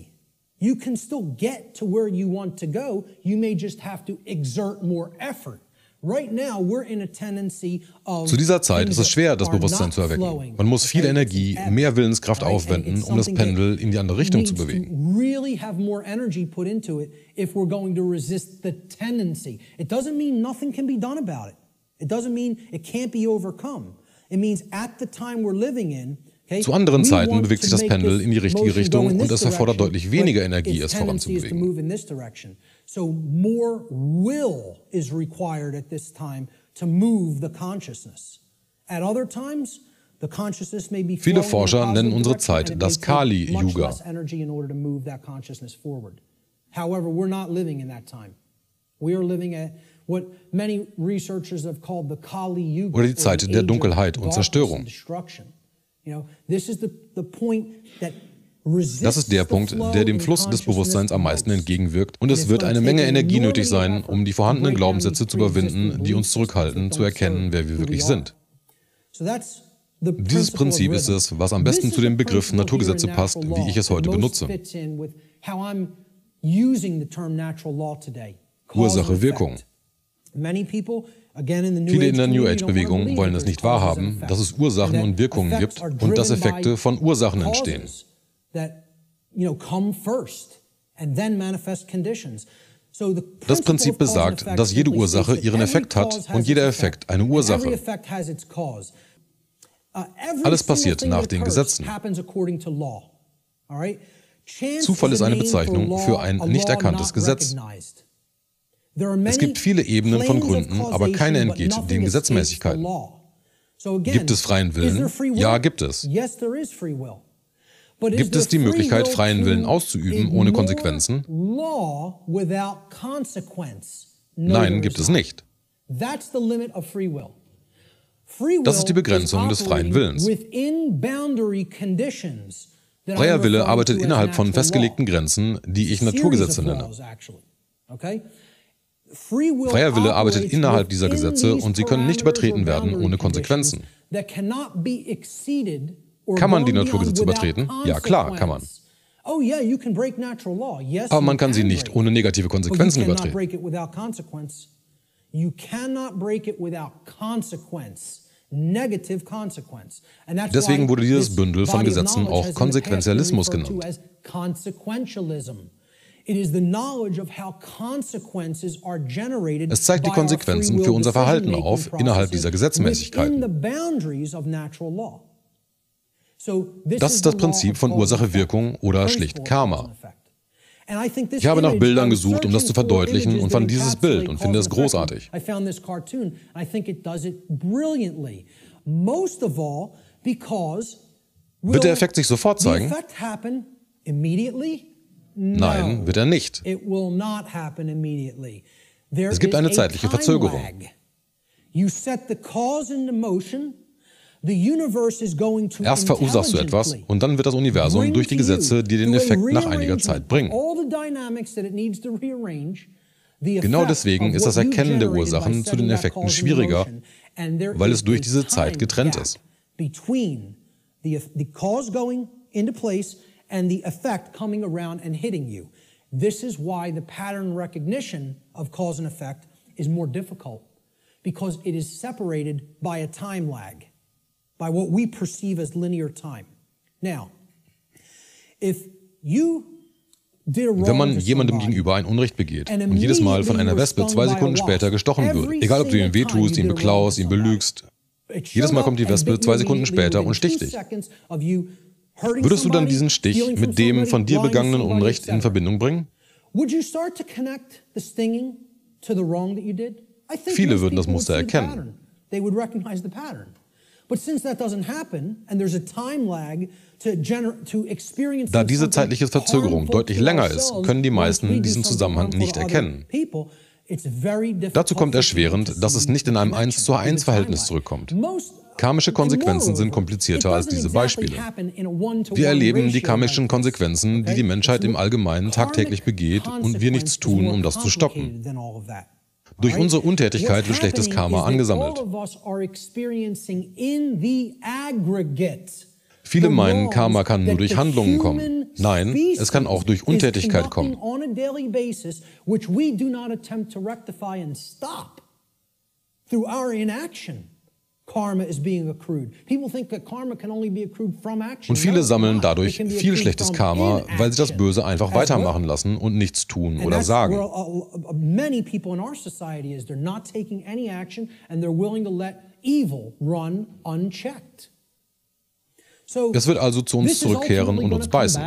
You can still get to where you want to go. You may just have to exert more effort. Right now, we're in a tendency of Zu dieser Zeit ist es schwer, das Bewusstsein zu erwecken. Man muss viel Energie, mehr Willenskraft aufwenden, um das Pendel in die andere Richtung zu bewegen. Really have more energy put into it if we're going to resist the tendency. It doesn't mean nothing can be done about it. It doesn't mean it can't be overcome. It means at the time we're living in. Zu anderen Zeiten bewegt sich das Pendel in die richtige Richtung und es erfordert deutlich weniger Energie, es voranzubewegen. So more will is required at this time to move the consciousness. At other times, the consciousness may be Viele Forscher nennen unsere Zeit das Kali-Yuga. However, we're not living in that time. We are living at what many researchers have called the Kali-Yuga. Oder die Zeit der Dunkelheit und Zerstörung. Das ist der Punkt, der dem Fluss des Bewusstseins am meisten entgegenwirkt, und es wird eine Menge Energie nötig sein, um die vorhandenen Glaubenssätze zu überwinden, die uns zurückhalten, zu erkennen, wer wir wirklich sind. Dieses Prinzip ist es, was am besten zu dem Begriff Naturgesetze passt, wie ich es heute benutze. Ursache-Wirkung. Viele in der New Age-Bewegung wollen es nicht wahrhaben, dass es Ursachen und Wirkungen gibt und dass Effekte von Ursachen entstehen. Das Prinzip besagt, dass jede Ursache ihren Effekt hat und jeder Effekt eine Ursache. Alles passiert nach den Gesetzen. Zufall ist eine Bezeichnung für ein nicht erkanntes Gesetz. Es gibt viele Ebenen von Gründen, aber keine entgeht den Gesetzmäßigkeiten. Gibt es freien Willen? Ja, gibt es. Gibt es die Möglichkeit, freien Willen auszuüben ohne Konsequenzen? Nein, gibt es nicht. Das ist die Begrenzung des freien Willens. Freier Wille arbeitet innerhalb von festgelegten Grenzen, die ich Naturgesetze nenne. Freier Wille arbeitet innerhalb dieser Gesetze und sie können nicht übertreten werden ohne Konsequenzen. Kann man die Naturgesetze übertreten? Ja, klar, kann man. Aber man kann sie nicht ohne negative Konsequenzen übertreten. Deswegen wurde dieses Bündel von Gesetzen auch Konsequenzialismus genannt. Es zeigt die Konsequenzen für unser Verhalten auf innerhalb dieser Gesetzmäßigkeiten. Das ist das Prinzip von Ursache-Wirkung oder schlicht Karma. Ich habe nach Bildern gesucht, um das zu verdeutlichen, und fand dieses Bild und finde es großartig. Wird der Effekt sich sofort zeigen? Nein, wird er nicht. Es gibt eine zeitliche Verzögerung. Erst verursachst du etwas und dann wird das Universum durch die Gesetze dir den Effekt nach einiger Zeit bringen. Genau deswegen ist das Erkennen der Ursachen zu den Effekten schwieriger, weil es durch diese Zeit getrennt ist. And the effect coming around and hitting you. This is why the pattern recognition of cause and effect is more difficult, because it is separated by a time lag, by what we perceive as linear time. Now, if you did a wrong Wenn man jemandem gegenüber ein Unrecht begeht und jedes Mal von einer Wespe 2 Sekunden später gestochen wird, egal ob du ihm wehtust, ihn beklaust, ihn belügst, jedes Mal kommt die Wespe 2 Sekunden später und sticht dich. Würdest du dann diesen Stich mit dem von dir begangenen Unrecht in Verbindung bringen? Viele würden das Muster erkennen. Da diese zeitliche Verzögerung deutlich länger ist, können die meisten diesen Zusammenhang nicht erkennen. Dazu kommt erschwerend, dass es nicht in einem 1:1-Verhältnis zurückkommt. Karmische Konsequenzen sind komplizierter als diese Beispiele. Wir erleben die karmischen Konsequenzen, die die Menschheit im Allgemeinen tagtäglich begeht, und wir nichts tun, um das zu stoppen. Durch unsere Untätigkeit wird schlechtes Karma angesammelt. Viele meinen, Karma kann nur durch Handlungen kommen. Nein, es kann auch durch Untätigkeit kommen. Und viele sammeln dadurch viel schlechtes Karma, weil sie das Böse einfach weitermachen lassen und nichts tun oder sagen. Es wird also zu uns zurückkehren und uns beißen.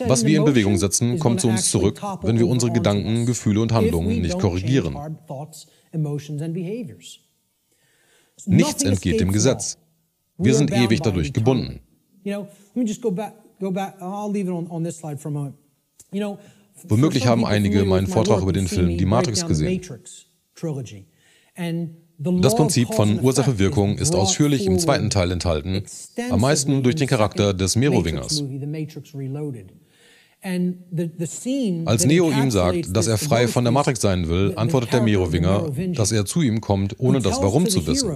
Was wir in Bewegung setzen, kommt zu uns zurück, wenn wir unsere Gedanken, Gefühle und Handlungen nicht korrigieren. Nichts entgeht dem Gesetz. Wir sind ewig dadurch gebunden. Womöglich haben einige meinen Vortrag über den Film Die Matrix gesehen. Das Prinzip von Ursache-Wirkung ist ausführlich im zweiten Teil enthalten, am meisten durch den Charakter des Merowingers. Als Neo ihm sagt, dass er frei von der Matrix sein will, antwortet der Merowinger, dass er zu ihm kommt, ohne das Warum zu wissen.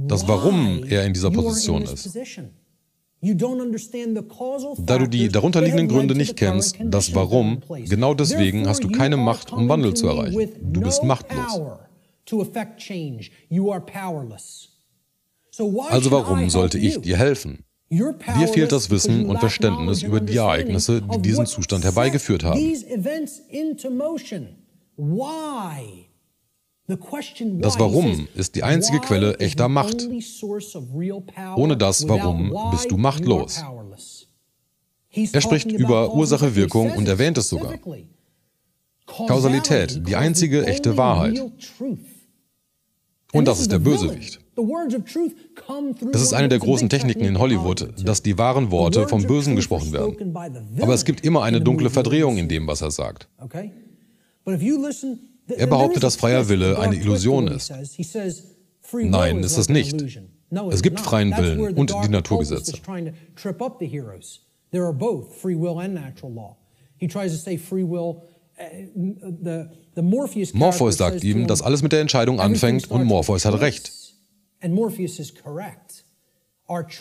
Das Warum er in dieser Position ist. Da du die darunterliegenden Gründe nicht kennst, das Warum, genau deswegen hast du keine Macht, um Wandel zu erreichen. Du bist machtlos. Also warum sollte ich dir helfen? Dir fehlt das Wissen und Verständnis über die Ereignisse, die diesen Zustand herbeigeführt haben. Das Warum ist die einzige Quelle echter Macht. Ohne das Warum bist du machtlos. Er spricht über Ursache-Wirkung und erwähnt es sogar. Kausalität, die einzige echte Wahrheit. Und das ist der Bösewicht. Es ist eine der großen Techniken in Hollywood, dass die wahren Worte vom Bösen gesprochen werden. Aber es gibt immer eine dunkle Verdrehung in dem, was er sagt. Er behauptet, dass freier Wille eine Illusion ist. Nein, ist es nicht. Es gibt freien Willen und die Naturgesetze. Morpheus sagt ihm, dass alles mit der Entscheidung anfängt und Morpheus hat recht.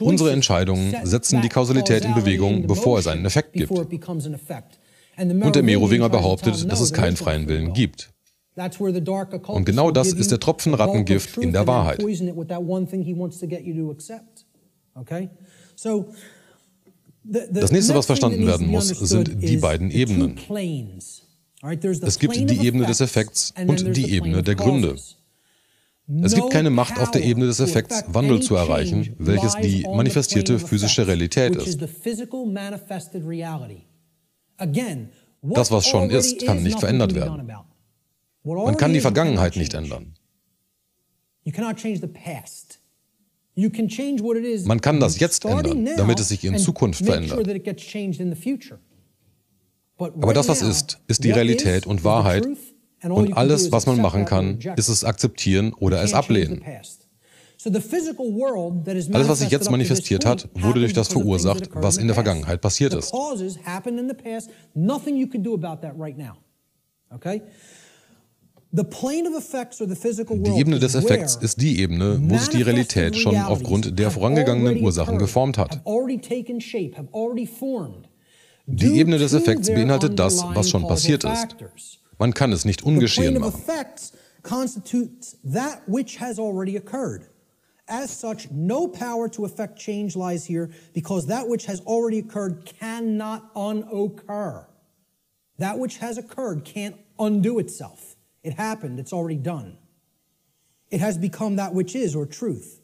Unsere Entscheidungen setzen die Kausalität in Bewegung, bevor es einen Effekt gibt. Und der Merowinger behauptet, dass es keinen freien Willen gibt. Und genau das ist der Tropfen Rattengift in der Wahrheit. Das nächste, was verstanden werden muss, sind die beiden Ebenen. Es gibt die Ebene des Effekts und die Ebene der Gründe. Es gibt keine Macht auf der Ebene des Effekts, Wandel zu erreichen, welches die manifestierte physische Realität ist. Das, was schon ist, kann nicht verändert werden. Man kann die Vergangenheit nicht ändern. Man kann das jetzt ändern, damit es sich in Zukunft verändert. Aber das, was ist, ist die Realität und Wahrheit. Und alles, was man machen kann, ist es akzeptieren oder es ablehnen. Alles, was sich jetzt manifestiert hat, wurde durch das verursacht, was in der Vergangenheit passiert ist. Die Ebene des Effekts ist die Ebene, wo sich die Realität schon aufgrund der vorangegangenen Ursachen geformt hat. Die Ebene des Effekts beinhaltet das, was schon passiert ist. Man kann es nicht ungeschehen machen. As such, no power to affect change lies here, because that which has already occurred cannot unoccur. That which has occurred can't undo itself. It happened, it's already done. It has become that which is, or truth.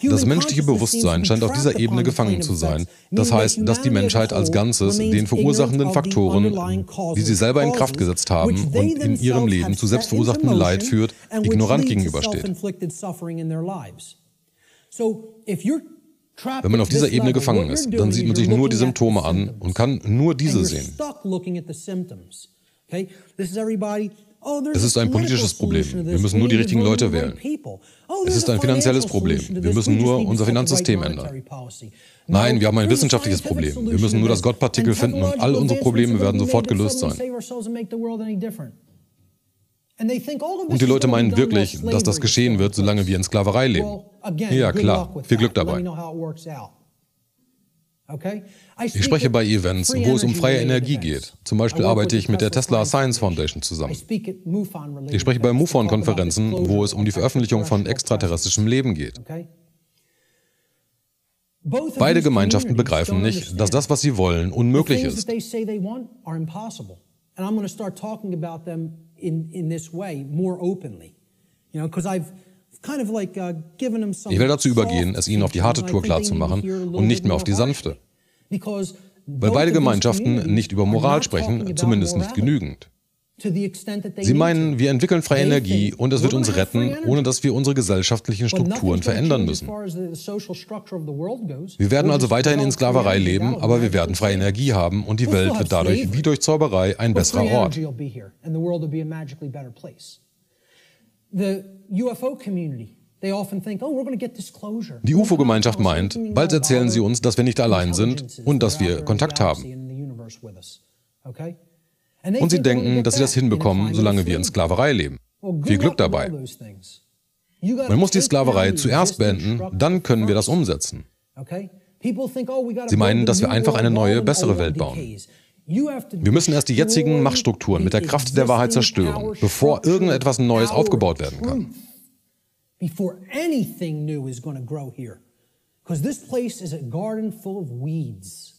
Das menschliche Bewusstsein scheint auf dieser Ebene gefangen zu sein. Das heißt, dass die Menschheit als Ganzes den verursachenden Faktoren, die sie selber in Kraft gesetzt haben und in ihrem Leben zu selbstverursachtem Leid führt, ignorant gegenübersteht. Wenn man auf dieser Ebene gefangen ist, dann sieht man sich nur die Symptome an und kann nur diese sehen. Es ist ein politisches Problem. Wir müssen nur die richtigen Leute wählen. Es ist ein finanzielles Problem. Wir müssen nur unser Finanzsystem ändern. Nein, wir haben ein wissenschaftliches Problem. Wir müssen nur das Gottpartikel finden und all unsere Probleme werden sofort gelöst sein. Und die Leute meinen wirklich, dass das geschehen wird, solange wir in Sklaverei leben. Ja, klar. Viel Glück dabei. Ich spreche bei Events, wo es um freie Energie geht. Zum Beispiel arbeite ich mit der Tesla Science Foundation zusammen. Ich spreche bei MUFON-Konferenzen, wo es um die Veröffentlichung von extraterrestrischem Leben geht. Beide Gemeinschaften begreifen nicht, dass das, was sie wollen, unmöglich ist. Ich werde dazu übergehen, es ihnen auf die harte Tour klarzumachen und nicht mehr auf die sanfte. Weil beide Gemeinschaften nicht über Moral sprechen, zumindest nicht genügend. Sie meinen, wir entwickeln freie Energie und es wird uns retten, ohne dass wir unsere gesellschaftlichen Strukturen verändern müssen. Wir werden also weiterhin in Sklaverei leben, aber wir werden freie Energie haben und die Welt wird dadurch, wie durch Zauberei, ein besserer Ort. Die UFO-Gemeinschaft meint, bald erzählen sie uns, dass wir nicht allein sind und dass wir Kontakt haben. Und sie denken, dass sie das hinbekommen, solange wir in Sklaverei leben. Viel Glück dabei. Man muss die Sklaverei zuerst beenden, dann können wir das umsetzen. Sie meinen, dass wir einfach eine neue, bessere Welt bauen. Wir müssen erst die jetzigen Machtstrukturen mit der Kraft der Wahrheit zerstören, bevor irgendetwas Neues aufgebaut werden kann. Before anything new is going to grow here, because this place is a garden full of weeds.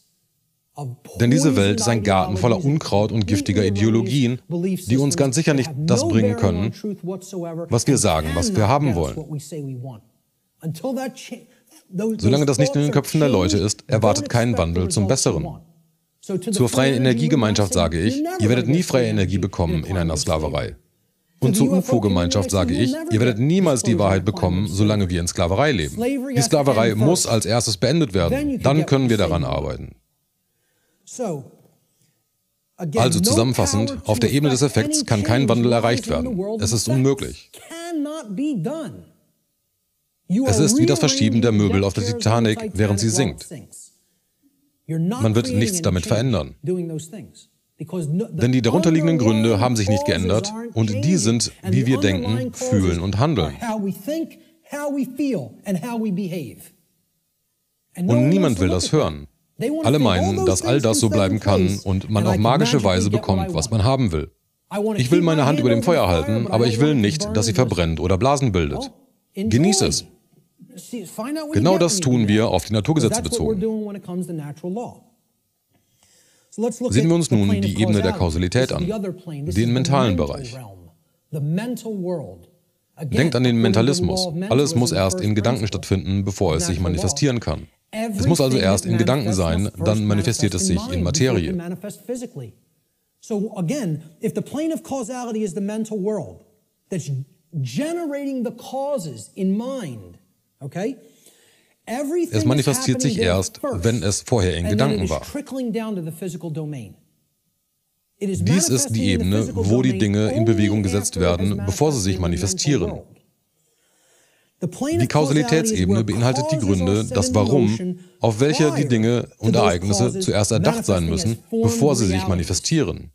Denn diese Welt ist ein Garten voller Unkraut und giftiger Ideologien, die uns ganz sicher nicht das bringen können, was wir sagen, was wir haben wollen. Solange das nicht in den Köpfen der Leute ist, erwartet keinen Wandel zum Besseren. Zur freien Energiegemeinschaft sage ich, ihr werdet nie freie Energie bekommen in einer Sklaverei. Und zur UFO-Gemeinschaft sage ich, ihr werdet niemals die Wahrheit bekommen, solange wir in Sklaverei leben. Die Sklaverei muss als erstes beendet werden. Dann können wir daran arbeiten. Also zusammenfassend, auf der Ebene des Effekts kann kein Wandel erreicht werden. Es ist unmöglich. Es ist wie das Verschieben der Möbel auf der Titanic, während sie sinkt. Man wird nichts damit verändern. Denn die darunterliegenden Gründe haben sich nicht geändert und die sind, wie wir denken, fühlen und handeln. Und niemand will das hören. Alle meinen, dass all das so bleiben kann und man auf magische Weise bekommt, was man haben will. Ich will meine Hand über dem Feuer halten, aber ich will nicht, dass sie verbrennt oder Blasen bildet. Genieß es. Genau das tun wir auf die Naturgesetze bezogen. Sehen wir uns nun die Ebene der Kausalität an, den mentalen Bereich. Denkt an den Mentalismus. Alles muss erst in Gedanken stattfinden, bevor es sich manifestieren kann. Es muss also erst in Gedanken sein, dann manifestiert es sich in Materie. So again, if the plane of causality is the mental world that's generating the causes in mind, okay? Es manifestiert sich erst, wenn es vorher in Gedanken war. Dies ist die Ebene, wo die Dinge in Bewegung gesetzt werden, bevor sie sich manifestieren. Die Kausalitätsebene beinhaltet die Gründe, das Warum, auf welche die Dinge und Ereignisse zuerst erdacht sein müssen, bevor sie sich manifestieren.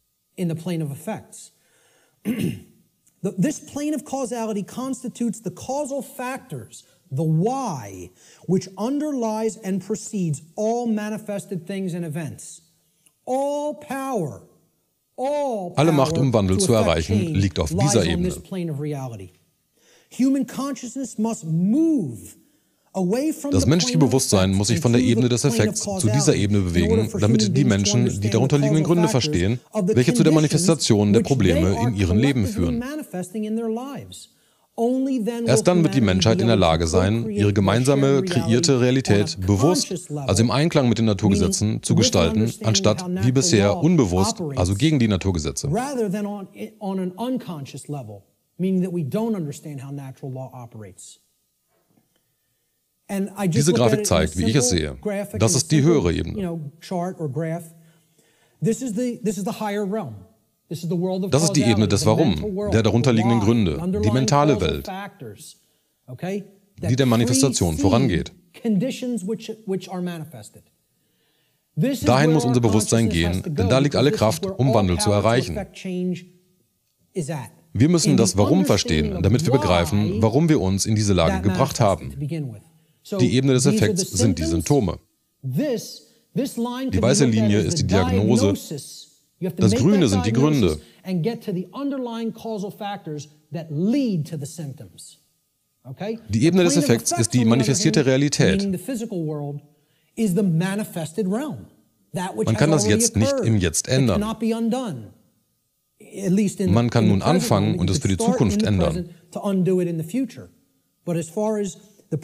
This plane of causality constitutes the causal factors, the why, which underlies and precedes all manifested things and events. All power, alle Macht, um Wandel zu erreichen, liegt auf dieser Ebene. Das menschliche Bewusstsein muss sich von der Ebene des Effekts zu dieser Ebene bewegen, damit die Menschen die darunterliegenden Gründe verstehen, welche zu der Manifestation der Probleme in ihrem Leben führen. Erst dann wird die Menschheit in der Lage sein, ihre gemeinsame, kreierte Realität bewusst, also im Einklang mit den Naturgesetzen, zu gestalten, anstatt wie bisher unbewusst, also gegen die Naturgesetze. Diese Grafik zeigt, wie ich es sehe. Das ist die höhere Ebene. Das ist die Ebene des Warum, der darunterliegenden Gründe, die mentale Welt, die der Manifestation vorangeht. Dahin muss unser Bewusstsein gehen, denn da liegt alle Kraft, um Wandel zu erreichen. Wir müssen das Warum verstehen, damit wir begreifen, warum wir uns in diese Lage gebracht haben. Die Ebene des Effekts sind die Symptome. Die weiße Linie ist die Diagnose. Das Grüne sind die Gründe. Die Ebene des Effekts ist die manifestierte Realität. Man kann das Jetzt nicht im Jetzt ändern. Man kann nun anfangen und es für die Zukunft ändern.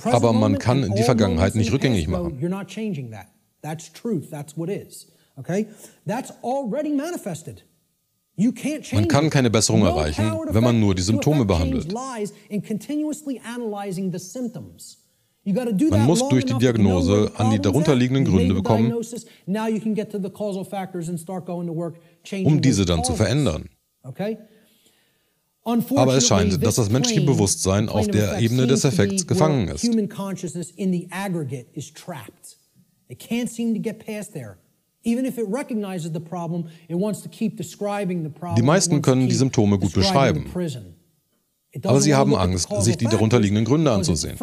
Aber man kann die Vergangenheit nicht rückgängig machen. Man kann keine Besserung erreichen, wenn man nur die Symptome behandelt. Man muss durch die Diagnose an die darunterliegenden Gründe kommen, um diese dann zu verändern. Aber es scheint, dass das menschliche Bewusstsein auf der Ebene des Effekts gefangen ist. Die meisten können die Symptome gut beschreiben, aber sie haben Angst, sich die darunterliegenden Gründe anzusehen.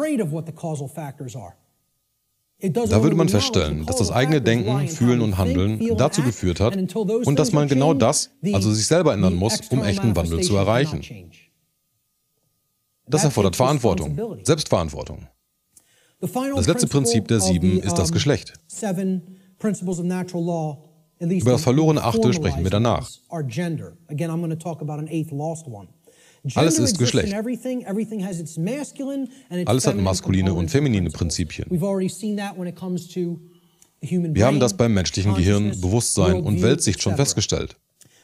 Da würde man feststellen, dass das eigene Denken, Fühlen und Handeln dazu geführt hat und dass man genau das, also sich selber ändern muss, um echten Wandel zu erreichen. Das erfordert Verantwortung, Selbstverantwortung. Das letzte Prinzip der 7 ist das Geschlecht. Über das verlorene 8. sprechen wir danach. Alles ist Geschlecht. Alles hat maskuline und feminine Prinzipien. Wir haben das beim menschlichen Gehirn, Bewusstsein und Weltsicht schon festgestellt.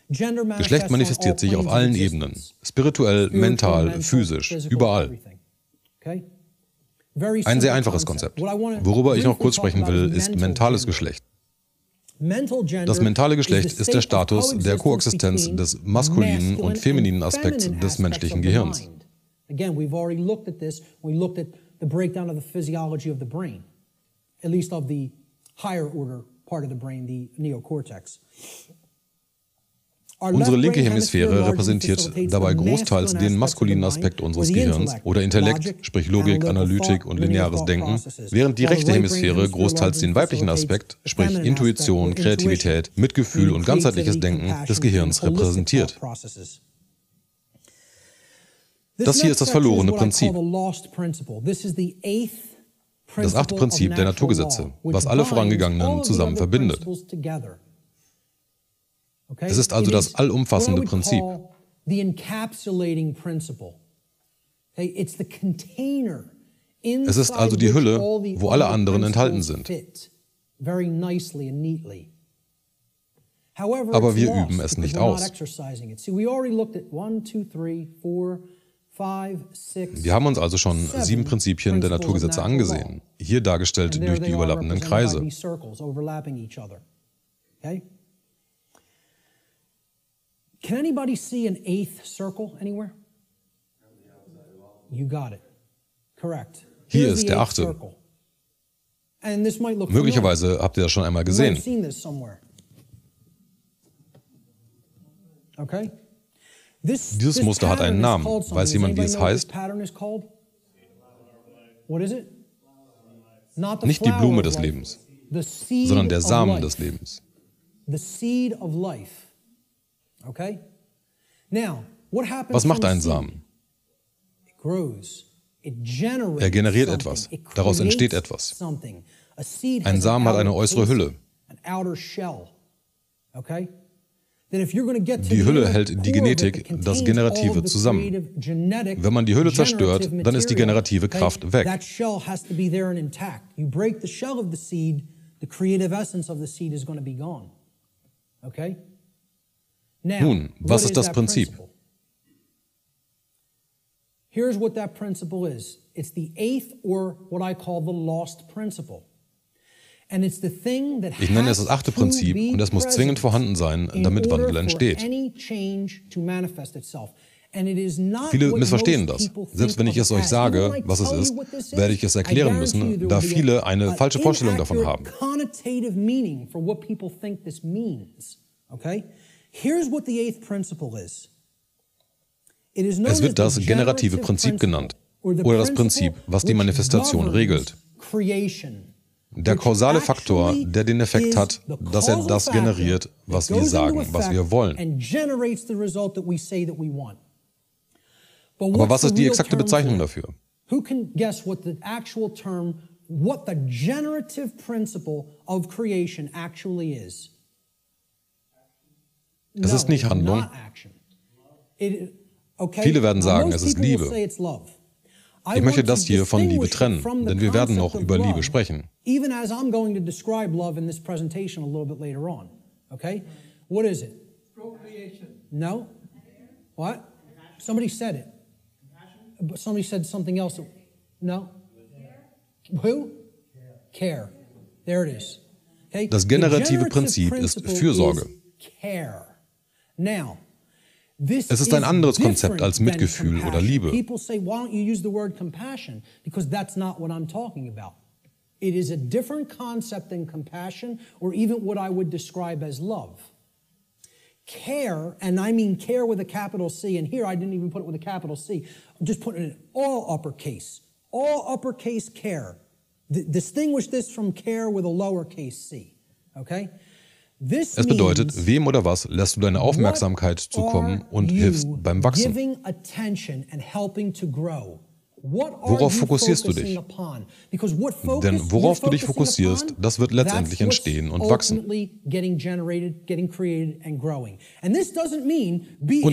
Geschlecht manifestiert sich auf allen Ebenen. Spirituell, mental, physisch, überall. Ein sehr einfaches Konzept. Worüber ich noch kurz sprechen will, ist mentales Geschlecht. Das mentale Geschlecht ist der Status der Koexistenz des maskulinen und femininen Aspekts des menschlichen Gehirns. Again, we've already looked at this. We looked at the breakdown of the physiology of the brain, at least of the higher order part of the brain, the neocortex. Unsere linke Hemisphäre repräsentiert dabei großteils den maskulinen Aspekt unseres Gehirns oder Intellekt, sprich Logik, Analytik und lineares Denken, während die rechte Hemisphäre großteils den weiblichen Aspekt, sprich Intuition, Kreativität, Mitgefühl und ganzheitliches Denken des Gehirns repräsentiert. Das hier ist das verlorene Prinzip. Das 8. Prinzip der Naturgesetze, was alle vorangegangenen zusammen verbindet. Es ist also das allumfassende Prinzip. Es ist also die Hülle, wo alle anderen enthalten sind. Aber wir üben es nicht aus. Wir haben uns also schon 7 Prinzipien der Naturgesetze angesehen, hier dargestellt durch die überlappenden Kreise. Can anybody see an 8th circle anywhere? You got it. Correct. Hier ist der 8. Möglicherweise habt ihr das schon einmal gesehen. Okay. Dieses Muster hat einen Namen. Weiß jemand, wie es heißt? Nicht die Blume des Lebens, sondern der Samen des Lebens. Was macht ein Samen? Er generiert etwas. Daraus entsteht etwas. Ein Samen hat eine äußere Hülle. Die Hülle hält die Genetik, das Generative zusammen. Wenn man die Hülle zerstört, dann ist die generative Kraft weg. Nun, was ist das Prinzip? Here's what that principle is. It's the 8th or what I call the lost principle. And it's the thing that Ich nenne es das 8. Prinzip und es muss zwingend vorhanden sein, damit Wandel entsteht. Viele missverstehen das. Selbst wenn ich es euch sage, was es ist, werde ich es erklären müssen, da viele eine falsche Vorstellung davon haben. Es wird das generative Prinzip genannt oder das Prinzip, was die Manifestation regelt. Der kausale Faktor, der den Effekt hat, dass er das generiert, was wir sagen, was wir wollen. Aber was ist die exakte Bezeichnung dafür? Es ist nicht Handlung. Viele werden sagen, es ist Liebe. Ich möchte das hier von Liebe trennen, denn wir werden noch über Liebe sprechen. Even as I'm going to describe love in this presentation a little bit later on. Okay? What is it? Procreation. No? What? Somebody said it. But somebody said something else. No? Who? Care. There it is. Okay? Das generative Prinzip ist Fürsorge. Care. Now, es ist ein anderes Konzept als Mitgefühl oder Liebe. People say, why don't you use the word compassion? Because that's not what I'm talking about. It is a different concept than compassion or even what I would describe as love. Care, and I mean care with a capital C, and here I didn't even put it with a capital C. I'm just putting it in all uppercase care. Distinguish this from care with a lowercase c. Okay? Es bedeutet, wem oder was lässt du deine Aufmerksamkeit zukommen und hilfst beim Wachsen? Worauf fokussierst du dich? Denn worauf du dich fokussierst, das wird letztendlich entstehen und wachsen. Und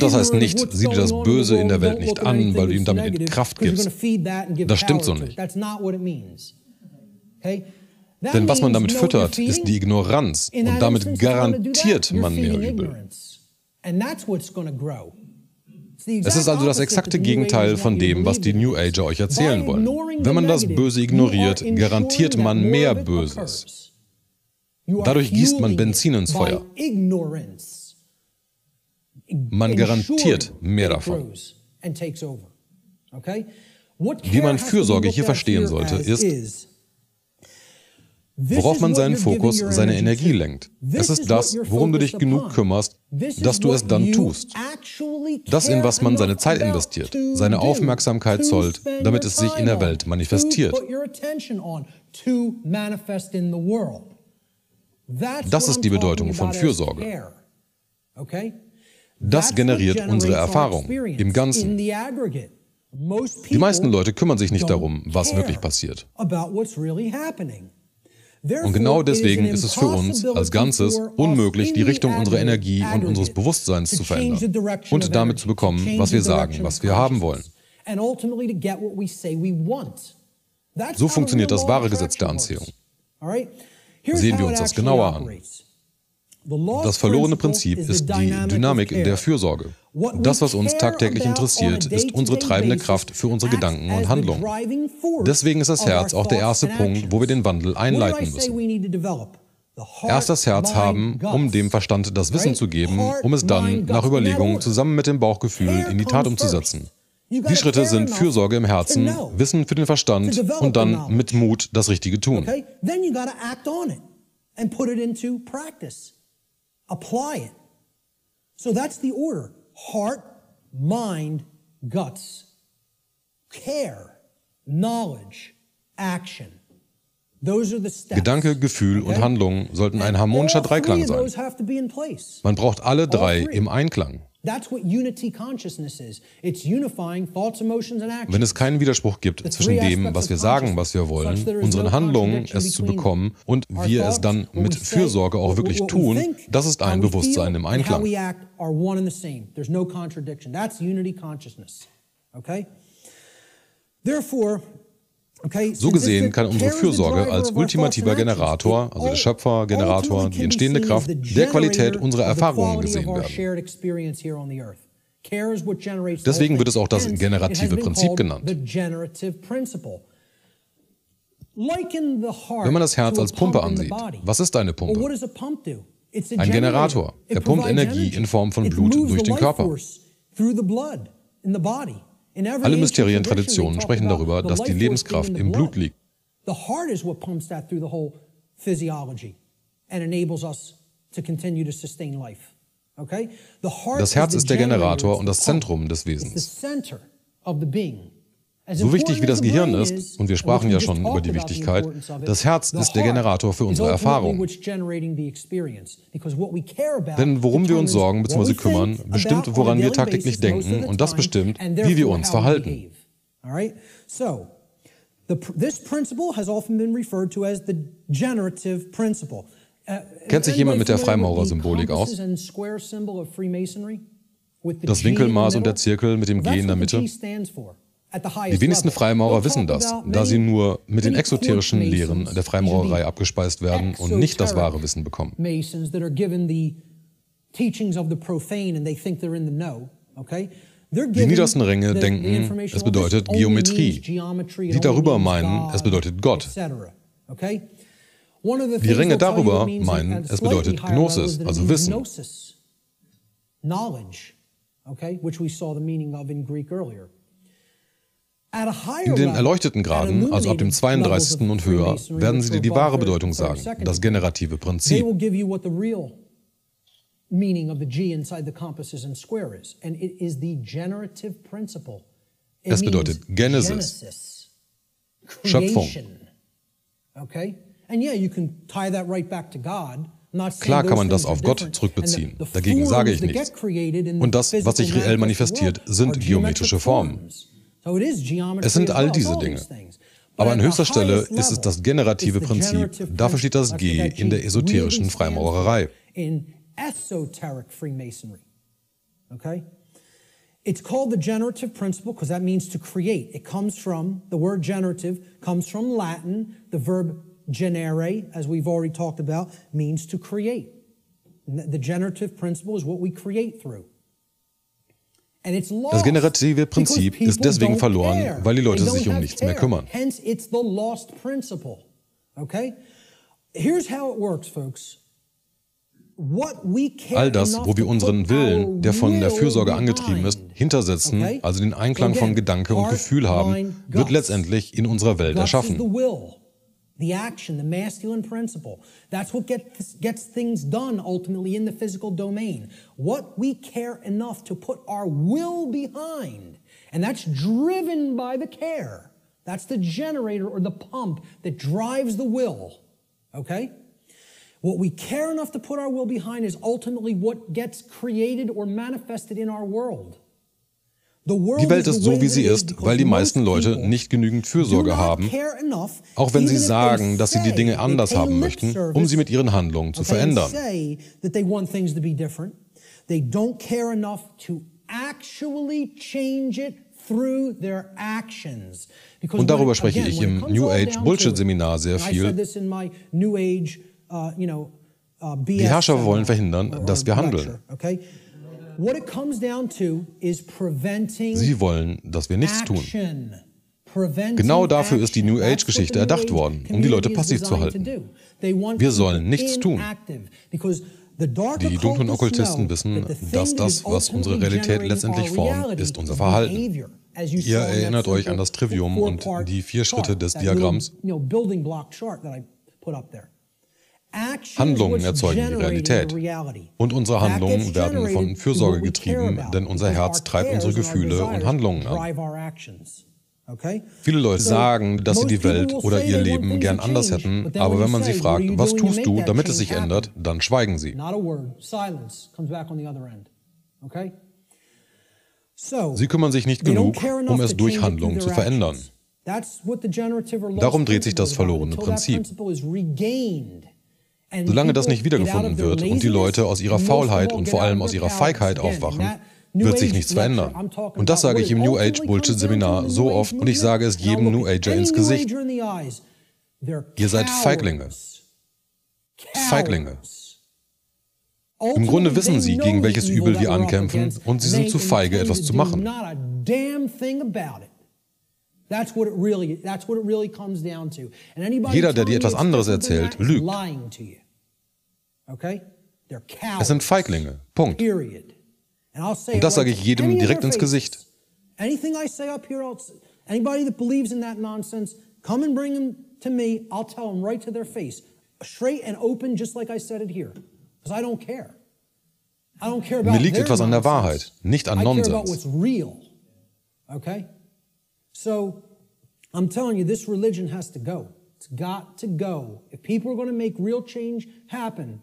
das heißt nicht, sieh dir das Böse in der Welt nicht an, weil du ihm damit Kraft gibst. Das stimmt so nicht. Denn was man damit füttert, ist die Ignoranz und damit garantiert man mehr Übel. Es ist also das exakte Gegenteil von dem, was die New Ager euch erzählen wollen. Wenn man das Böse ignoriert, garantiert man mehr Böses. Dadurch gießt man Benzin ins Feuer. Man garantiert mehr davon. Wie man Fürsorge hier verstehen sollte, ist, worauf man seinen Fokus, seine Energie lenkt. Es ist das, worum du dich genug kümmerst, dass du es dann tust. Das, in was man seine Zeit investiert, seine Aufmerksamkeit zollt, damit es sich in der Welt manifestiert. Das ist die Bedeutung von Fürsorge. Das generiert unsere Erfahrung im Ganzen. Die meisten Leute kümmern sich nicht darum, was wirklich passiert. Und genau deswegen ist es für uns als Ganzes unmöglich, die Richtung unserer Energie und unseres Bewusstseins zu verändern und damit zu bekommen, was wir sagen, was wir haben wollen. So funktioniert das wahre Gesetz der Anziehung. Sehen wir uns das genauer an. Das verlorene Prinzip ist die Dynamik der Fürsorge. Das, was uns tagtäglich interessiert, ist unsere treibende Kraft für unsere Gedanken und Handlungen. Deswegen ist das Herz auch der erste Punkt, wo wir den Wandel einleiten müssen. Erst das Herz haben, um dem Verstand das Wissen zu geben, um es dann nach Überlegung zusammen mit dem Bauchgefühl in die Tat umzusetzen. Die Schritte sind Fürsorge im Herzen, Wissen für den Verstand und dann mit Mut das Richtige tun. Apply it. So that's the order. Heart, mind, guts. Care, knowledge, action. Those are the steps. Gedanke, Gefühl und Handlung sollten ein harmonischer Dreiklang sein. Man braucht alle drei im Einklang. Wenn es keinen Widerspruch gibt zwischen dem, was wir sagen, was wir wollen, unseren Handlungen, es zu bekommen und wir es dann mit Fürsorge auch wirklich tun, das ist ein Bewusstsein im Einklang. So gesehen kann unsere Fürsorge als ultimativer Generator, also der Schöpfer, Generator, die entstehende Kraft der Qualität unserer Erfahrungen gesehen werden. Deswegen wird es auch das generative Prinzip genannt. Wenn man das Herz als Pumpe ansieht, was ist eine Pumpe? Ein Generator. Er pumpt Energie in Form von Blut durch den Körper. Alle Mysterientraditionen sprechen darüber, dass die Lebenskraft im Blut liegt. Das Herz ist der Generator und das Zentrum des Wesens. So wichtig wie das Gehirn ist, und wir sprachen ja schon über die Wichtigkeit, das Herz ist der Generator für unsere Erfahrung. Denn worum wir uns sorgen bzw. kümmern, bestimmt, woran wir tagtäglich denken, und das bestimmt, wie wir uns verhalten. Kennt sich jemand mit der Freimaurer-Symbolik aus? Das Winkelmaß und der Zirkel mit dem G in der Mitte? Die wenigsten Freimaurer wissen das, da sie nur mit den exoterischen Lehren der Freimaurerei abgespeist werden und nicht das wahre Wissen bekommen. Die niedersten Ränge denken, es bedeutet Geometrie. Die darüber meinen, es bedeutet Gott. Die Ränge darüber meinen, es bedeutet Gnosis, also Wissen. In den erleuchteten Graden, also ab dem 32. und höher, werden sie dir die wahre Bedeutung sagen, das generative Prinzip. Es bedeutet Genesis, Schöpfung. Klar kann man das auf Gott zurückbeziehen, dagegen sage ich nichts. Und das, was sich reell manifestiert, sind geometrische Formen. Es sind all diese Dinge. Aber an höchster Stelle ist es das generative Prinzip. Dafür steht das G in der esoterischen Freimaurerei. It's called the generative principle because that means to create. It comes from, the word generative comes from Latin. The verb generare, as we've already talked about, means to create. The generative principle is what we create through. Das generative Prinzip ist deswegen verloren, weil die Leute sich um nichts mehr kümmern. Here's how it works, folks. All das, wo wir unseren Willen, der von der Fürsorge angetrieben ist, hintersetzen, also den Einklang von Gedanke und Gefühl haben, wird letztendlich in unserer Welt erschaffen. The action, the masculine principle. That's what gets things done ultimately in the physical domain. What we care enough to put our will behind. And that's driven by the care. That's the generator or the pump that drives the will. Okay? What we care enough to put our will behind is ultimately what gets created or manifested in our world. Die Welt ist so, wie sie ist, weil die meisten Leute nicht genügend Fürsorge haben, auch wenn sie sagen, dass sie die Dinge anders haben möchten, um sie mit ihren Handlungen zu verändern. Und darüber spreche ich im New Age Bullshit Seminar sehr viel. Die Herrscher wollen verhindern, dass wir handeln. Sie wollen, dass wir nichts tun. Genau dafür ist die New Age-Geschichte erdacht worden, um die Leute passiv zu halten. Wir sollen nichts tun. Die dunklen Okkultisten wissen, dass das, was unsere Realität letztendlich formt, ist unser Verhalten. Ihr erinnert euch an das Trivium und die 4 Schritte des Diagramms. Handlungen erzeugen die Realität. Und unsere Handlungen werden von Fürsorge getrieben, denn unser Herz treibt unsere Gefühle und Handlungen an. Viele Leute sagen, dass sie die Welt oder ihr Leben gern anders hätten, aber wenn man sie fragt, was tust du, damit es sich ändert, dann schweigen sie. Sie kümmern sich nicht genug, um es durch Handlungen zu verändern. Darum dreht sich das verlorene Prinzip. Solange das nicht wiedergefunden wird und die Leute aus ihrer Faulheit und vor allem aus ihrer Feigheit aufwachen, wird sich nichts verändern. Und das sage ich im New Age Bullshit Seminar so oft und ich sage es jedem New Ager ins Gesicht. Ihr seid Feiglinge. Feiglinge. Im Grunde wissen sie, gegen welches Übel wir ankämpfen und sie sind zu feige, etwas zu machen. Jeder, der dir etwas anderes erzählt, lügt. Es sind Feiglinge. Punkt. Und das sage ich jedem direkt ins Gesicht. Anybody that believes in that nonsense, come and bring them to me. I'll tell them right to their face, straight and open, just like I said it here, because I don't care. I don't care about Mir liegt etwas an der Wahrheit, nicht an Nonsens. I care about what's real. Okay? So, I'm telling you, this religion has to go. It's got to go. If people are going to make real change happen,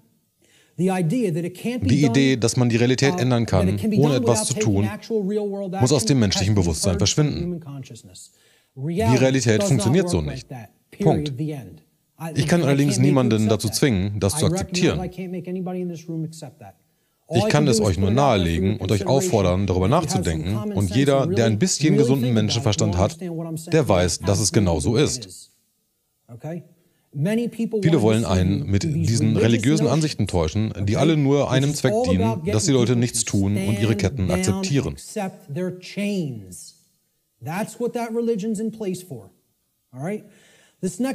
die Idee, dass man die Realität ändern kann, ohne etwas zu tun, muss aus dem menschlichen Bewusstsein verschwinden. Die Realität funktioniert so nicht. Punkt. Ich kann allerdings niemanden dazu zwingen, das zu akzeptieren. Ich kann es euch nur nahelegen und euch auffordern, darüber nachzudenken. Und jeder, der ein bisschen gesunden Menschenverstand hat, der weiß, dass es genau so ist. Viele wollen einen mit diesen religiösen Ansichten täuschen, die alle nur einem Zweck dienen, dass die Leute nichts tun und ihre Ketten akzeptieren.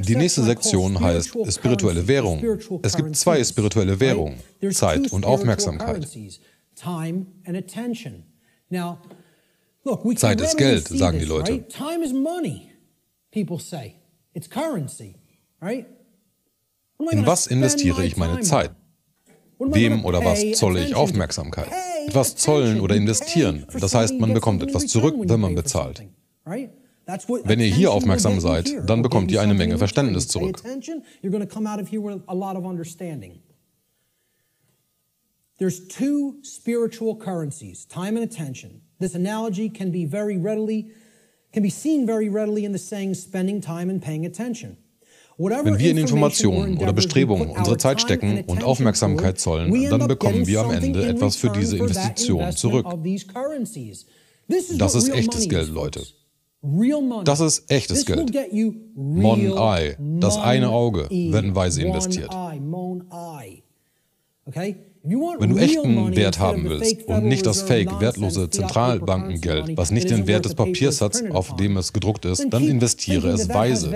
Die nächste Sektion heißt spirituelle Währung. Es gibt 2 spirituelle Währungen, Zeit und Aufmerksamkeit. Zeit ist Geld, sagen die Leute. In was investiere ich meine Zeit? Wem oder was zolle ich Aufmerksamkeit? Etwas zollen oder investieren, das heißt, man bekommt etwas zurück, wenn man bezahlt. Wenn ihr hier aufmerksam seid, dann bekommt ihr eine Menge Verständnis zurück. There's 2 spiritual currencies, time and attention. This analogy can be seen very readily in the saying spending time and paying attention. Wenn wir in Informationen oder Bestrebungen unsere Zeit stecken und Aufmerksamkeit zollen, dann bekommen wir am Ende etwas für diese Investition zurück. Das ist echtes Geld, Leute. Das ist echtes Geld. Mon Eye, das eine Auge, wenn weise investiert. Wenn du echten Wert haben willst und nicht das fake, wertlose Zentralbankengeld, was nicht den Wert des Papiers hat, auf dem es gedruckt ist, dann investiere es weise.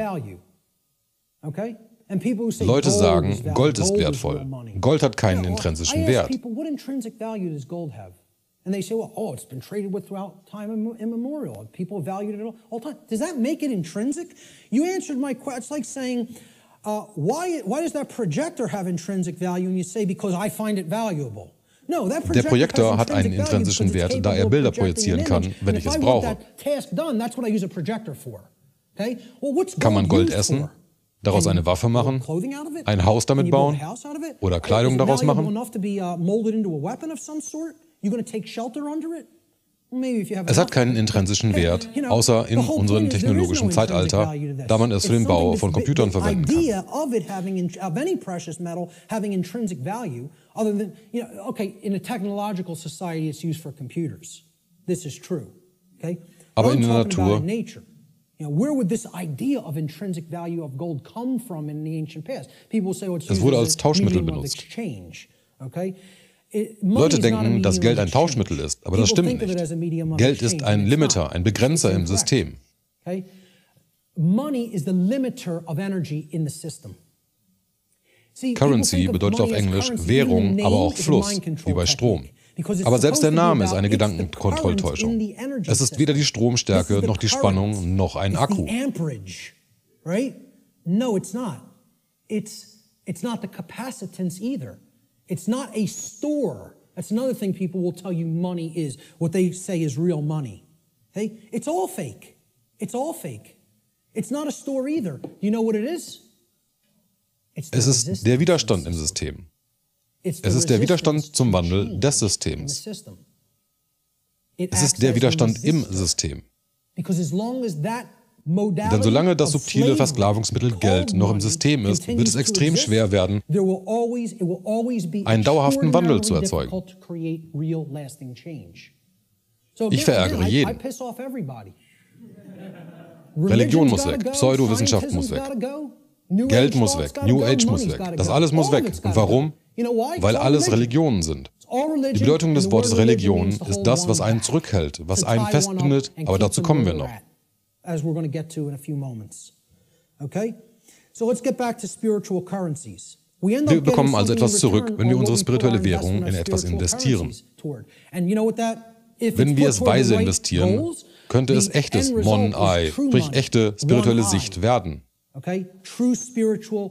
Leute sagen, Gold ist wertvoll. Gold hat keinen intrinsischen Wert. And they say, well, oh, it's been traded with throughout time immemorial. People valued it all time. Does that make it intrinsic? You answered my question. It's like saying, why does that projector have intrinsic value? And you say, because I find it valuable. No, that Der Projektor hat einen intrinsischen Wert, da er Bilder projizieren kann, wenn ich es brauche. Kann man Gold essen? Daraus eine Waffe machen? Ein Haus damit bauen? Oder Kleidung daraus machen? Es hat keinen intrinsischen Wert, außer in unserem technologischen Zeitalter, da man es für den Bau von Computern verwenden kann. Aber in der Natur, es wurde als Tauschmittel benutzt. Leute denken, dass Geld ein Tauschmittel ist, aber das stimmt nicht. Geld ist ein Limiter, ein Begrenzer im System. Currency bedeutet auf Englisch Währung, aber auch Fluss, wie bei Strom. Aber selbst der Name ist eine Gedankenkontrolltäuschung. Es ist weder die Stromstärke, noch die Spannung, noch ein Akku. No, it's not. It's not the capacitance either. It's not a store. That's another thing people will tell you money is, what they say is real money. Okay? It's all fake. It's all fake. It's not a store either. You know what it is? Es ist der Widerstand im System. Es ist der Widerstand zum Wandel des Systems. Es ist der Widerstand im System. Denn solange das subtile Versklavungsmittel Geld noch im System ist, wird es extrem schwer werden, einen dauerhaften Wandel zu erzeugen. Ich verärgere jeden. Religion muss weg, Pseudowissenschaft muss weg, Geld muss weg, New Age muss weg, das alles muss weg. Und warum? Weil alles Religionen sind. Die Bedeutung des Wortes Religion ist das, was einen zurückhält, was einen festbindet, aber dazu kommen wir noch. As we're going to get to in a few moments. Okay? So let's get back to spiritual currencies. Wir bekommen also etwas zurück, wenn wir unsere spirituelle Währung in etwas investieren. Wenn wir es weise investieren, könnte es echtes Mon-Ai, sprich echte spirituelle Sicht werden. Okay? True spiritual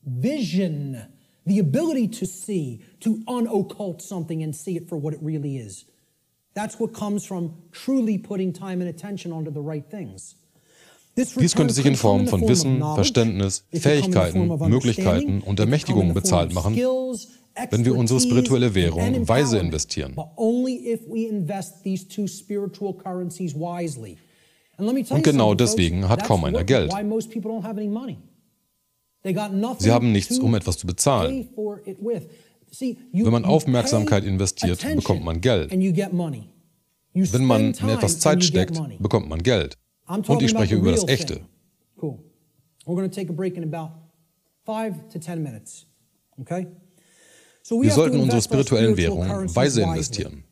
vision. The ability to see, to unoccult something and see it for what it really is. That's what comes from truly putting time and attention onto the right things. Dies könnte sich in Form von Wissen, Verständnis, Fähigkeiten, Möglichkeiten und Ermächtigungen bezahlt machen, wenn wir unsere spirituelle Währung weise investieren. Und genau deswegen hat kaum einer Geld. Sie haben nichts, um etwas zu bezahlen. Wenn man Aufmerksamkeit investiert, bekommt man Geld. Wenn man in etwas Zeit steckt, bekommt man Geld. Und ich spreche über das Echte. Wir sollten unsere spirituellen Währungen weise investieren.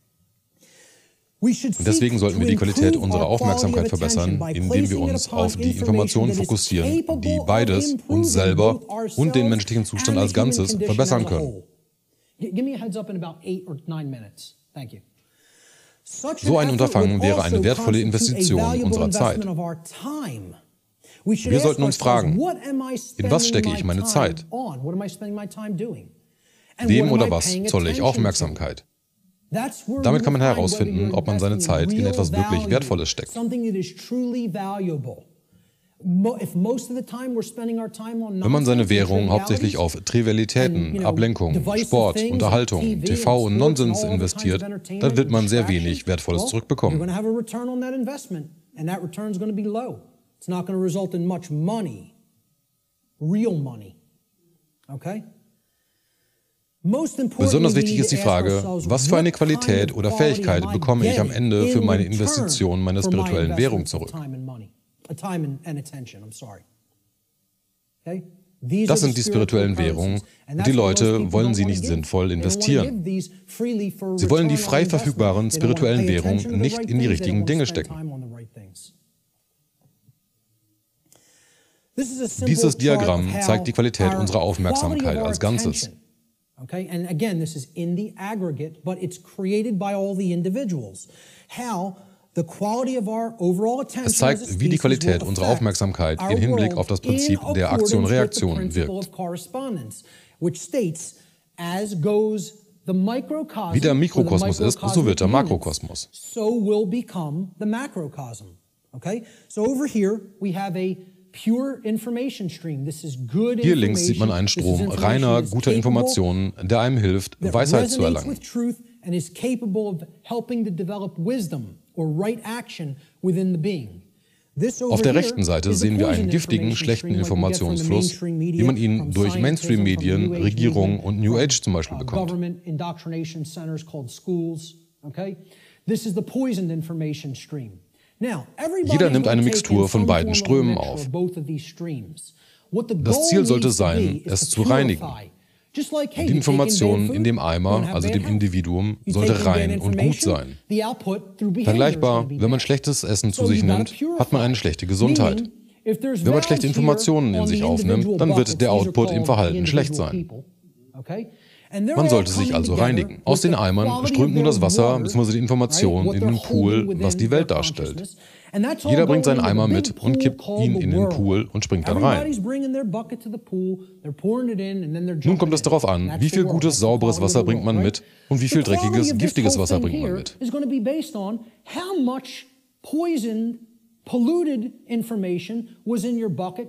Und deswegen sollten wir die Qualität unserer Aufmerksamkeit verbessern, indem wir uns auf die Informationen fokussieren, die beides, uns selber und den menschlichen Zustand als Ganzes, verbessern können. So ein Unterfangen wäre eine wertvolle Investition unserer Zeit. Wir sollten uns fragen, in was stecke ich meine Zeit? Wem oder was zolle ich Aufmerksamkeit? Damit kann man herausfinden, ob man seine Zeit in etwas wirklich Wertvolles steckt. Wenn man seine Währung hauptsächlich auf Trivialitäten, Ablenkung, Sport, Unterhaltung, TV und Nonsens investiert, dann wird man sehr wenig Wertvolles zurückbekommen. Besonders wichtig ist die Frage, was für eine Qualität oder Fähigkeit bekomme ich am Ende für meine Investition meiner spirituellen Währung zurück? Das sind die spirituellen Währungen und die Leute wollen sie nicht sinnvoll investieren. Sie wollen die frei verfügbaren spirituellen Währungen nicht in die richtigen Dinge stecken. Dieses Diagramm zeigt die Qualität unserer Aufmerksamkeit als Ganzes. Okay, and again, this is in the aggregate, but it's created by all the individuals. How the quality of our overall attention Es zeigt, wie die Qualität unserer Aufmerksamkeit im Hinblick auf das Prinzip der Aktion-Reaktion wirkt. Wie der Mikrokosmos ist, so wird der Makrokosmos. So will become the macrocosm. Okay, so over here we have a pure information stream. This is good information. Hier links sieht man einen Strom reiner, guter Informationen, der einem hilft, Weisheit zu erlangen. And is capable of helping to develop wisdom or right action within the being. Auf der rechten Seite sehen wir einen giftigen, schlechten Informationsfluss, wie man ihn durch Mainstream-Medien, Regierungen und New Age zum Beispiel bekommt. Jeder nimmt eine Mixtur von beiden Strömen auf. Das Ziel sollte sein, es zu reinigen. Die Information in dem Eimer, also dem Individuum, sollte rein und gut sein. Vergleichbar, wenn man schlechtes Essen zu sich nimmt, hat man eine schlechte Gesundheit. Wenn man schlechte Informationen in sich aufnimmt, dann wird der Output im Verhalten schlecht sein. Man sollte sich also reinigen. Aus den Eimern strömt nun das Wasser bzw. die Information in den Pool, was die Welt darstellt. Jeder bringt seinen Eimer mit und kippt ihn in den Pool und springt dann rein. Nun kommt es darauf an, wie viel gutes, sauberes Wasser bringt man mit und wie viel dreckiges, giftiges Wasser bringt man mit.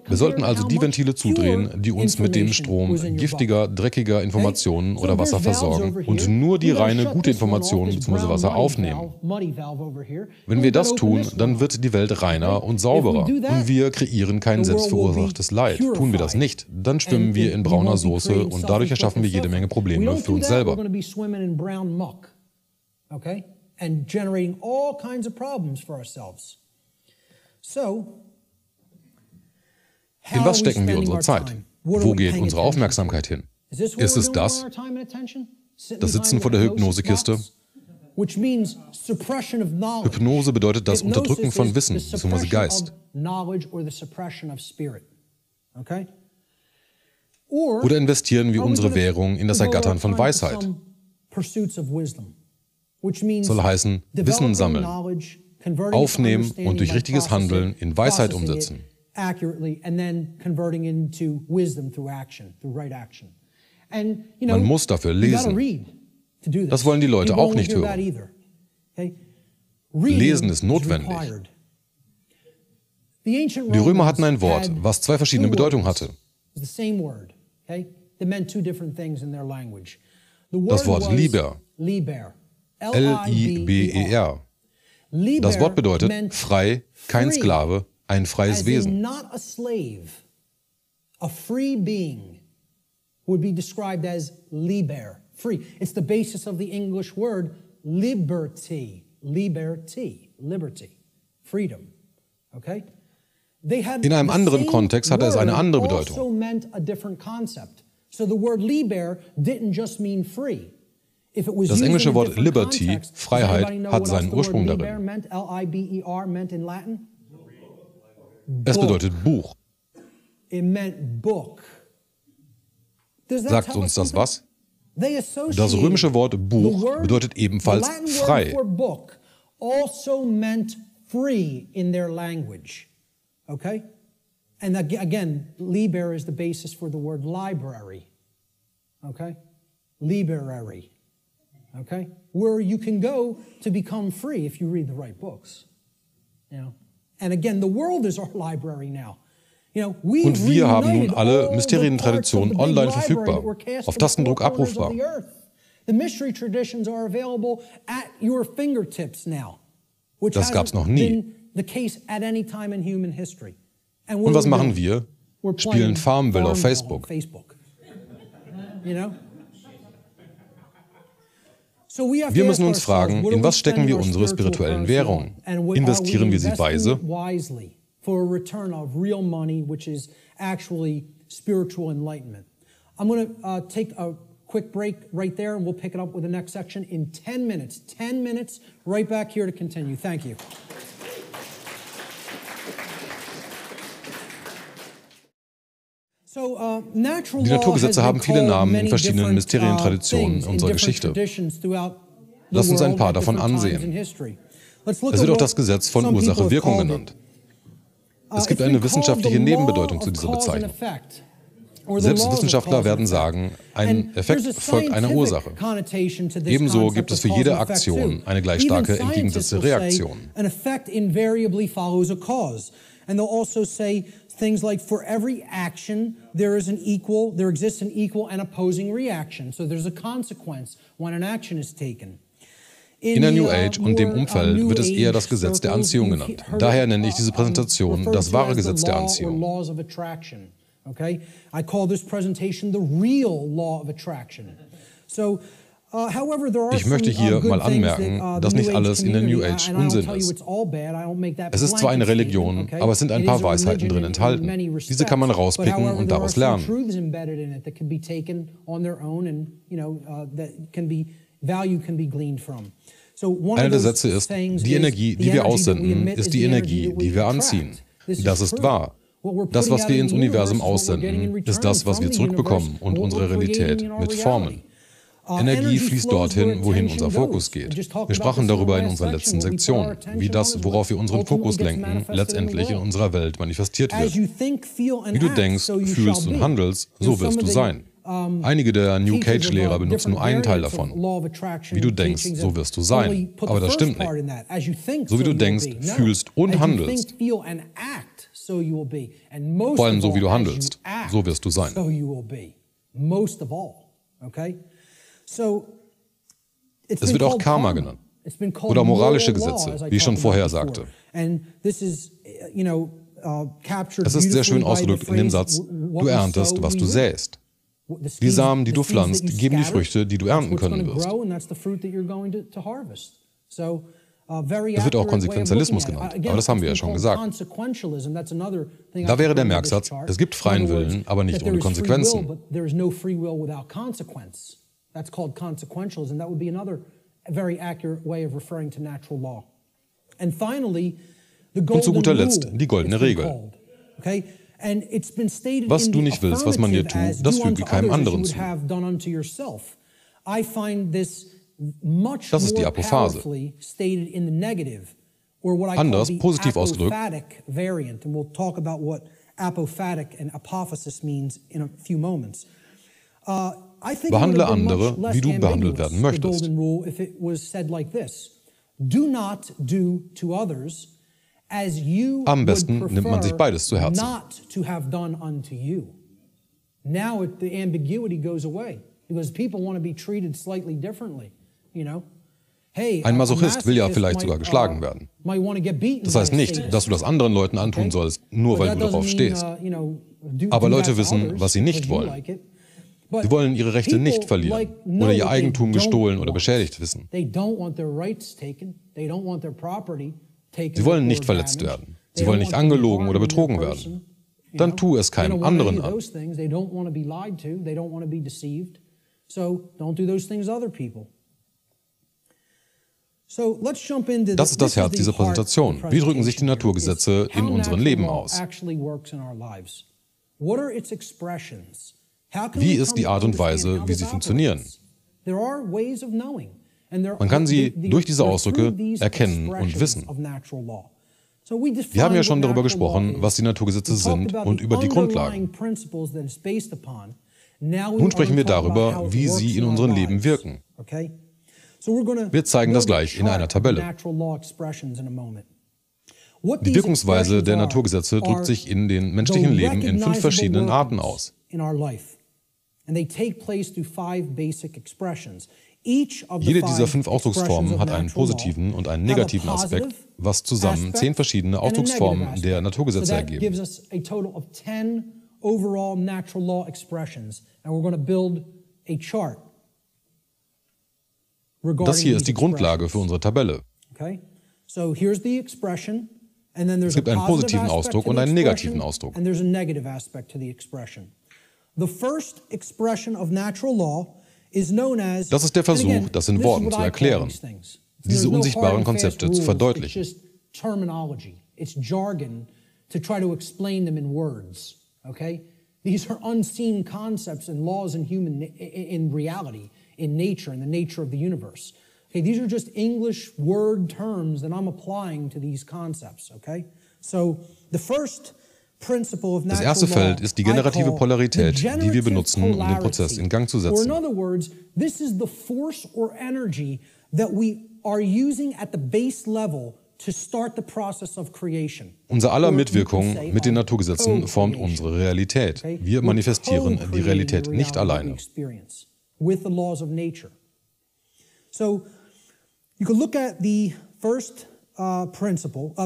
Wir sollten also die Ventile zudrehen, die uns mit dem Strom giftiger, dreckiger Informationen oder Wasser versorgen und nur die reine, gute Information bzw. Wasser aufnehmen. Wenn wir das tun, dann wird die Welt reiner und sauberer und wir kreieren kein selbstverursachtes Leid. Tun wir das nicht, dann schwimmen wir in brauner Soße und dadurch erschaffen wir jede Menge Probleme für uns selber. In was stecken wir unsere Zeit? Wo geht unsere Aufmerksamkeit hin? Ist es das Sitzen vor der Hypnosekiste? Hypnose bedeutet das Unterdrücken von Wissen bzw. Geist. Oder investieren wir unsere Währung in das Ergattern von Weisheit? Soll heißen, Wissen sammeln, aufnehmen und durch richtiges Handeln in Weisheit umsetzen. Man muss dafür lesen. Das wollen die Leute auch nicht hören. Lesen ist notwendig. Die Römer hatten ein Wort, was zwei verschiedene Bedeutungen hatte. Das Wort Liber, L-I-B-E-R. Das Wort bedeutet frei, kein Sklave, ein freies Wesen. A free being would be described as liber, free. It's the basis of the English word liberty, liberty, liberty, freedom. Okay? In einem anderen Kontext hatte es eine andere Bedeutung. So the word liber didn't just mean free. Das englische Wort Liberty, Freiheit, hat seinen Ursprung darin. Es bedeutet Buch. Sagt uns das was? Das römische Wort Buch bedeutet ebenfalls frei. Okay? And again, liber is the basis for the word library. Okay? Library. Okay? Where you can go to become free if you read the right books. You know? And again, the world is our library now. You know, und wir haben nun alle Mysterientraditionen online verfügbar, auf Tastendruck abrufbar. Das gab es noch nie. Und was machen wir? Spielen Farmville auf Facebook. Wir müssen uns fragen, in was stecken wir unsere spirituellen Währungen? Investieren wir sie weise? For a return of real money, which is actually spiritual enlightenment. I'm going to take a quick break right there, and we'll pick it up with the next section in 10 minutes. 10 minutes, right back here to continue. Thank you. Die Naturgesetze haben viele Namen in verschiedenen Mysterientraditionen unserer Geschichte. Lass uns ein paar davon ansehen. Es wird auch das Gesetz von Ursache-Wirkung genannt. Es gibt eine wissenschaftliche Nebenbedeutung zu dieser Bezeichnung. Selbst Wissenschaftler werden sagen, ein Effekt folgt einer Ursache. Ebenso gibt es für jede Aktion eine gleich starke entgegengesetzte Reaktion. Things like for every action there exists an equal and opposing reaction. So there's a consequence when an action is taken. In der New Age und dem Umfeld wird es eher das Gesetz der Anziehung genannt. Daher nenne ich diese Präsentation das wahre Gesetz der Anziehung. Okay? I call this presentation the real law of attraction. So, however, there are Ich möchte hier mal anmerken, dass nicht alles in der New Age Unsinn ist. Es ist zwar eine Religion, aber es sind ein paar Weisheiten drin enthalten. Diese kann man rauspicken und daraus lernen. Einer der Sätze ist, die Energie, die wir aussenden, ist die Energie, die wir anziehen. Das ist wahr. Das, was wir ins Universum aussenden, ist das, was wir zurückbekommen und unsere Realität mit formen. Energie fließt dorthin, wohin unser Fokus geht. Wir sprachen darüber in unserer letzten Sektion, wie das, worauf wir unseren Fokus lenken, letztendlich in unserer Welt manifestiert wird. Wie du denkst, fühlst und handelst, so wirst du sein. Einige der New Cage-Lehrer benutzen nur einen Teil davon. Wie du denkst, so wirst du sein. Aber das stimmt nicht. So wie du denkst, fühlst und handelst, vor allem so wie du handelst, so wirst du sein. Es wird auch Karma genannt oder moralische Gesetze, wie ich schon vorher sagte. Es ist sehr schön ausgedrückt in dem Satz, du erntest, was du säst. Die Samen, die du pflanzt, geben die Früchte, die du ernten können wirst. Es wird auch Konsequenzialismus genannt, aber das haben wir ja schon gesagt. Da wäre der Merksatz, es gibt freien Willen, aber nicht ohne Konsequenzen. That's called consequentialism. That would be another very accurate way of referring to natural law. And finally, the golden Und zu guter rule, Letzt die goldene Regel. Okay? And it's been stated Was in du the nicht willst, was man dir affirmative tut, das as, do füge unto keinem others as anderen you zu. would have done unto yourself. I find this much Das ist die more Apophase. powerfully stated in the negative, or what I Anders, call the positiv ausgedrückt, apophatic variant. And we'll talk about what apophatic and apophasis means in a few moments. Behandle andere, wie du behandelt werden möchtest. Am besten nimmt man sich beides zu Herzen. Now the ambiguity goes away because people want to be treated slightly differently, you know. Hey, Ein Masochist will ja vielleicht sogar geschlagen werden. Das heißt nicht, dass du das anderen Leuten antun sollst, nur weil du darauf stehst. Aber Leute wissen, was sie nicht wollen. Sie wollen ihre Rechte nicht verlieren oder ihr Eigentum gestohlen oder beschädigt wissen. Sie wollen nicht verletzt werden. Sie wollen nicht angelogen oder betrogen werden. Dann tu es keinem anderen an. Das ist das Herz dieser Präsentation. Wie drücken sich die Naturgesetze in unserem Leben aus? Wie ist die Art und Weise, wie sie funktionieren? Man kann sie durch diese Ausdrücke erkennen und wissen. Wir haben ja schon darüber gesprochen, was die Naturgesetze sind und über die Grundlagen. Nun sprechen wir darüber, wie sie in unserem Leben wirken. Wir zeigen das gleich in einer Tabelle. Die Wirkungsweise der Naturgesetze drückt sich in den menschlichen Leben in 5 verschiedenen Arten aus. Jede dieser 5 Ausdrucksformen hat einen positiven und einen negativen Aspekt, was zusammen 10 verschiedene Ausdrucksformen der Naturgesetze ergeben. Das hier ist die Grundlage für unsere Tabelle. Es gibt einen positiven Ausdruck und einen negativen Ausdruck. Das ist der Versuch, das in Worten zu erklären, diese unsichtbaren Konzepte zu verdeutlichen. These are unseen concepts and laws in reality, in nature, in the nature of the universe. Okay, these are just English word terms that I'm applying to these concepts, okay? So the first principle of Das natural erste law, Feld ist die generative I call Polarität, the die wir generative benutzen, um den Prozess in Gang zu Or in setzen. other words, this is the force or energy that we are using at the base level to start the process of creation. Unser aller Or you Mitwirkung could say mit den of Naturgesetzen formt co-creation. unsere Realität. Okay? Wir We're manifestieren die co-creating Realität the nicht reality that we alleine. experience with the laws of nature. So you could look at the first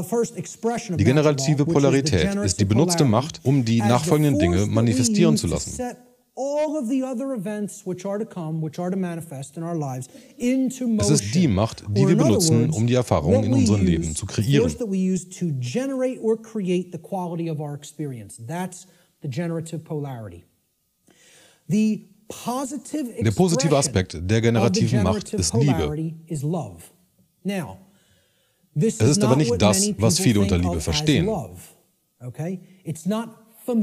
first expression of Die natural law, generative which is the Polarität generative ist die benutzte polarity, Macht, um die as the nachfolgenden Dinge force that we manifestieren use zu to lassen. set all of the other events which are to come, which are to manifest in our lives, into motion. Es ist die Macht, die Or wir in other benutzen, words, um die Erfahrungen what in we unserem use, Leben zu the kreieren. force that we use to generate or create the quality of our experience. That's the generative polarity. The positive Der positive Aspekt der generativen Macht ist Liebe. is love. Now, this Es is ist aber not nicht what das, many was people viele unter think Liebe of verstehen. as love. Okay? It's not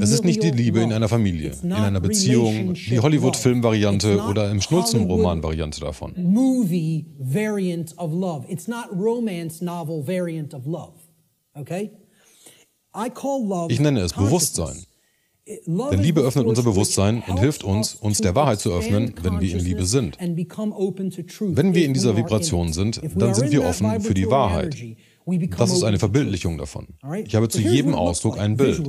Es ist nicht die Liebe in einer Familie, in einer Beziehung, die Hollywood-Film-Variante oder im Schnulzenroman-Variante davon. Movie variant of love. It's not romance novel variant of love. Okay? I call love Ich nenne es Bewusstsein. Denn Liebe öffnet unser Bewusstsein und hilft uns, uns der Wahrheit zu öffnen, wenn wir in Liebe sind. Wenn wir in dieser Vibration sind, dann sind wir offen für die Wahrheit. Das ist eine Verbildlichung davon. Ich habe zu jedem Ausdruck ein Bild.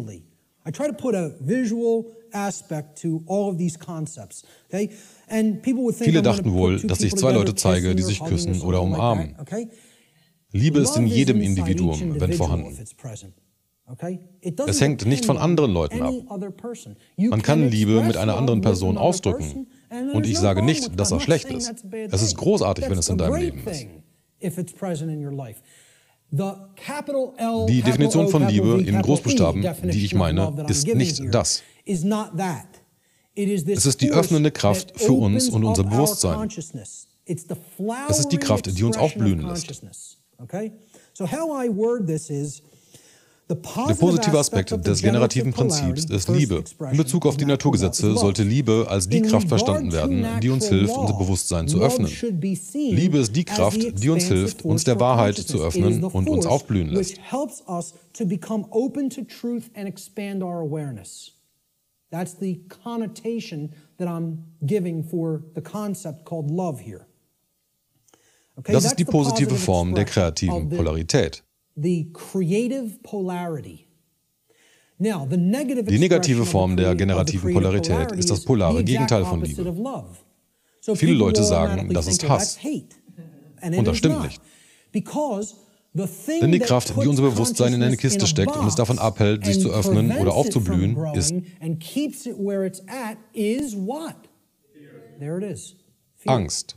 I try to put a visual aspect to all of these concepts. Okay? And people would think Viele I'm gonna dachten wohl, put two dass ich people zwei Leute together zeige, kissing die or sich hugging or küssen something oder like umarmen. that, okay? Liebe ist in Love jedem inside Individuum, each wenn individual vorhanden. if it's present. Okay? It doesn't Es hängt nicht von depend anderen on Leuten ab. any other person. You Man kann Liebe mit express einer anderen love with Person another ausdrücken. person, and Und there's ich no sage wrong nicht, with dass that. I'm das not schlecht saying ist. that's a bad Es ist thing. großartig, wenn That's es in a deinem great Leben ist. thing if it's present in your life. The capital L, Die Definition von capital Liebe V, in capital E Großbuchstaben, definition die ich of meine, love that I'm ist giving nicht here das. is not that. It is this Es ist die force öffnende Kraft that für uns und opens unser up our Bewusstsein. consciousness. It's the Es ist die Kraft, die uns flowering aufblühen expression of lässt. consciousness. Okay? So how I word this is Der positive Aspekt des generativen Prinzips ist Liebe. In Bezug auf die Naturgesetze sollte Liebe als die Kraft verstanden werden, die uns hilft, unser Bewusstsein zu öffnen. Liebe ist die Kraft, die uns hilft, uns der Wahrheit zu öffnen und uns aufblühen lässt. That's the connotation that I'm giving for the concept called love here. Okay, Das ist die positive Form der kreativen Polarität. The creative polarity. Now, the negative Die negative expression Form der of the generativen creative Polarität polarity ist das is polare the exact Gegenteil von opposite Liebe. of love. So Viele people Leute will sagen, automatically das ist think, oh, Hass. that's hate. And it Und das is stimmt not. nicht. Because the thing Denn die that Kraft, die puts unser Bewusstsein in eine consciousness Kiste steckt und es a davon box abhält, sich zu and öffnen oder prevents it aufzublühen, from ist growing and keeps it where it's at is what? There it is. Fear. Angst.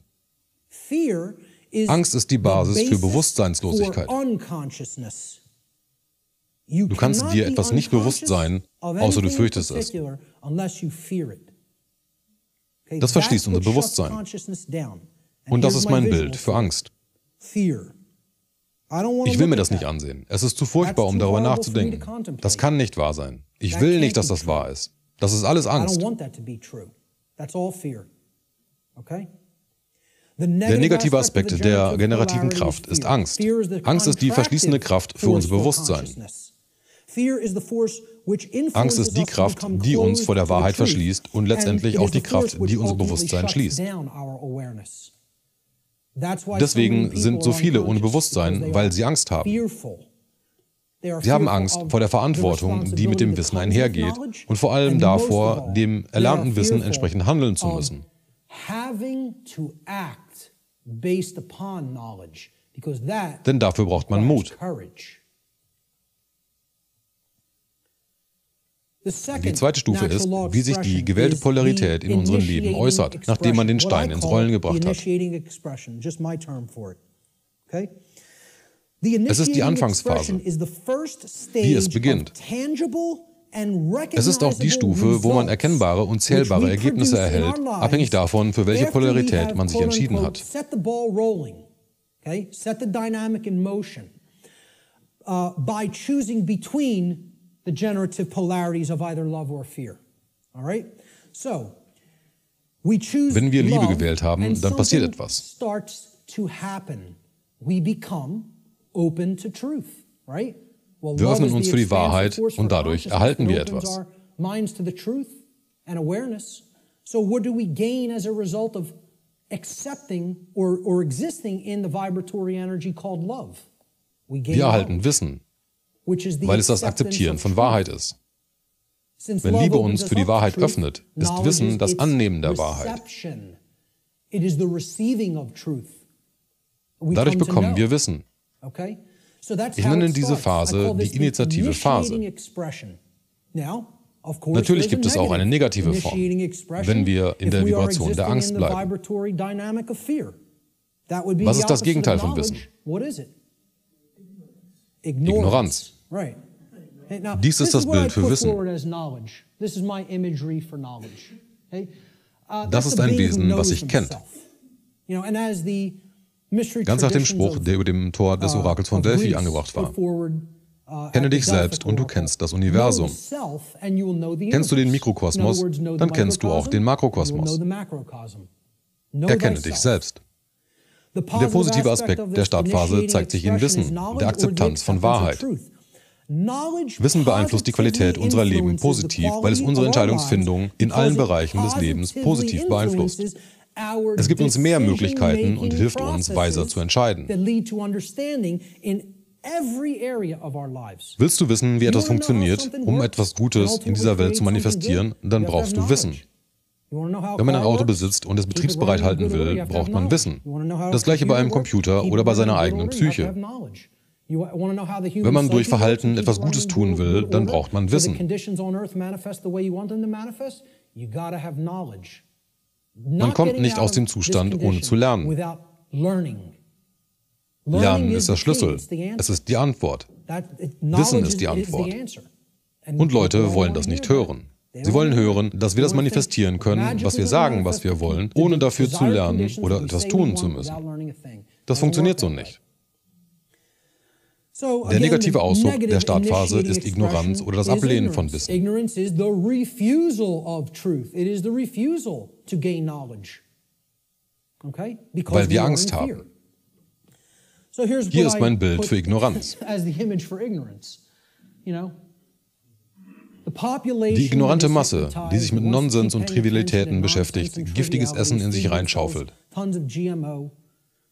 Fear is Angst ist die Basis the für basis Bewusstseinslosigkeit. for unconsciousness. Du kannst dir etwas nicht bewusst sein, außer du fürchtest es. Das verschließt unser Bewusstsein. Und das ist mein Bild für Angst. Ich will mir das nicht ansehen. Es ist zu furchtbar, um darüber nachzudenken. Das kann nicht wahr sein. Ich will nicht, dass das wahr ist. Das ist alles Angst. Der negative Aspekt der generativen Kraft ist Angst. Angst ist die verschließende Kraft für unser Bewusstsein. Angst ist die Kraft, die uns vor der Wahrheit verschließt und letztendlich auch die Kraft, die unser Bewusstsein schließt. Deswegen sind so viele ohne Bewusstsein, weil sie Angst haben. Sie haben Angst vor der Verantwortung, die mit dem Wissen einhergeht und vor allem davor, dem erlernten Wissen entsprechend handeln zu müssen. Denn dafür braucht man Mut. Die zweite Stufe ist, wie sich die gewählte Polarität in unserem Leben äußert, nachdem man den Stein ins Rollen gebracht hat. Es ist die Anfangsphase, wie es beginnt. Es ist auch die Stufe, wo man erkennbare und zählbare Ergebnisse erhält, abhängig davon, für welche Polarität man sich entschieden hat. Set the dynamic in motion by choosing between the generative polarities of either love or fear. All right? So, we choose Wenn wir Liebe love, gewählt haben, and dann passiert something etwas. starts to happen. We become open to truth, right? Well, Wir love öffnen is uns the für die expansive Wahrheit force und for dadurch consciousness erhalten wir that opens etwas. our minds to the truth and awareness. So what do we gain as a result of accepting or existing in the vibratory energy called love? We gain Wir erhalten knowledge, Wissen, which is the weil es das acceptance Akzeptieren of von truth. Wahrheit ist. Since Wenn love Liebe opens uns us für die up to Wahrheit truth, öffnet, ist knowledge Wissen is das its Annehmen der Wahrheit. reception. It is the receiving of truth. We Dadurch come to bekommen know. wir Wissen. Okay? So that's Ich how nenne it diese starts. Phase I call this die initiative the Phase. initiating expression. Now, of course, Natürlich there's a gibt es auch eine negative Form, initiating expression wenn wir in if der we are Vibration der existing Angst in the bleiben. vibratory dynamic of fear. That would be Was the ist das opposite Gegenteil of von knowledge. Wissen? What is it? Ignoranz. Right. Hey, now, Dies ist this das is what I Bild für put Wissen. forward as knowledge. This is my imagery for knowledge. Okay? Das That's ist a ein being who Wesen, was knows sich kennt. himself. You know, and as the mystery Ganz nach dem traditions Spruch, of der über dem Tor des Orakels von of Delphi Greece angebracht put war. forward, Kenne at the dich selbst Delphic und du Oracle. kennst das Know Universum. thyself and you will know the Kennst du den universe. Mikrokosmos, In other words, know the dann kennst du auch den microcosm, Makrokosmos. you will know the macrocosm. Know Erkenne thyself. dich selbst. The Der positive aspect of Aspekt der this Startphase initiating zeigt sich in expression is Wissen, knowledge der or the Akzeptanz von acceptance of Wahrheit. truth. Knowledge Wissen beeinflusst die Qualität positively unserer Leben influences the positiv, weil es quality unsere of our Entscheidungsfindung lives in allen because it Bereichen des Lebens positively positiv beeinflusst. influences our Es gibt uns mehr Möglichkeiten und decision-making hilft uns, weiser zu entscheiden. that lead to understanding in every area of our lives. Willst du wissen, wie etwas You wanna know how funktioniert, something um works etwas and Gutes ultimately in dieser Welt create zu something manifestieren, good? dann You have to brauchst have du Wissen. knowledge. You wanna know how a Wenn man ein car Auto works? besitzt und es Keep it betriebsbereit running in halten good order, will, you have to have braucht man knowledge. Wissen. You wanna know how a Das gleiche bei einem computer Computer works? Keep oder it bei seiner running in eigenen good order, you have to Psyche. have knowledge. You wanna know how the human Wenn man durch psyche works Verhalten and keep etwas it Gutes running in tun good will, dann order braucht man so the Wissen. conditions on earth manifest the way you want them to manifest? You gotta have knowledge. Man kommt nicht aus dem Zustand, ohne zu lernen. Without learning. Lernen ist der Schlüssel. Es ist die Antwort. Wissen ist die Antwort. Und Leute wollen das nicht hören. Sie wollen hören, dass wir das manifestieren können, was wir sagen, was wir wollen, ohne dafür zu lernen oder etwas tun zu müssen. Das funktioniert so nicht. Der negative Ausdruck der Startphase ist Ignoranz oder das Ablehnen von Wissen. Ignorance is the refusal of truth. It is the refusal to gain knowledge. Okay? Because Weil wir we are Angst in fear. haben. So here's Hier what ist I mein Bild put für Ignoranz. as the image for ignorance. You know? The population Die ignorante that is Masse, die sich mit hypnotized, wants to Nonsens keep und paying attention Trivialitäten to beschäftigt, nonsense and giftiges Essen in sich trivialities, reinschaufelt. tons of GMO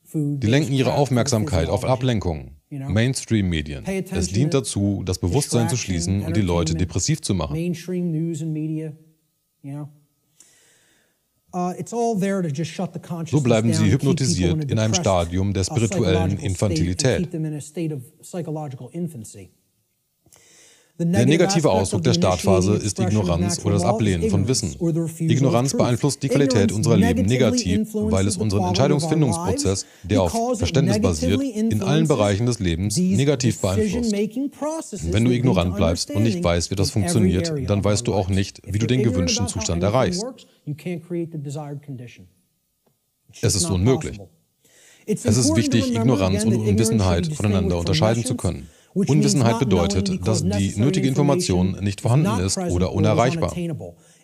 food, Die lenken ihre crap to the Aufmerksamkeit auf physiology. Ablenkung. Mainstream-Medien. Pay attention Es dient to dazu, das Bewusstsein zu schließen und die Leute depressiv zu machen. Mainstream news and media, you know. It's all there to just shut the consciousness So bleiben down sie and keep people hypnotisiert in einem depressed, Stadium der spirituellen psychological state, Infantilität. and keep them in a state of psychological infancy. Der negative Ausdruck der Startphase ist Ignoranz oder das Ablehnen von Wissen. Ignoranz beeinflusst die Qualität unserer Leben negativ, weil es unseren Entscheidungsfindungsprozess, der auf Verständnis basiert, in allen Bereichen des Lebens negativ beeinflusst. Wenn du ignorant bleibst und nicht weißt, wie das funktioniert, dann weißt du auch nicht, wie du den gewünschten Zustand erreichst. Es ist unmöglich. Es ist wichtig, Ignoranz und Unwissenheit voneinander unterscheiden zu können. Unwissenheit bedeutet, dass die nötige Information nicht vorhanden ist oder unerreichbar.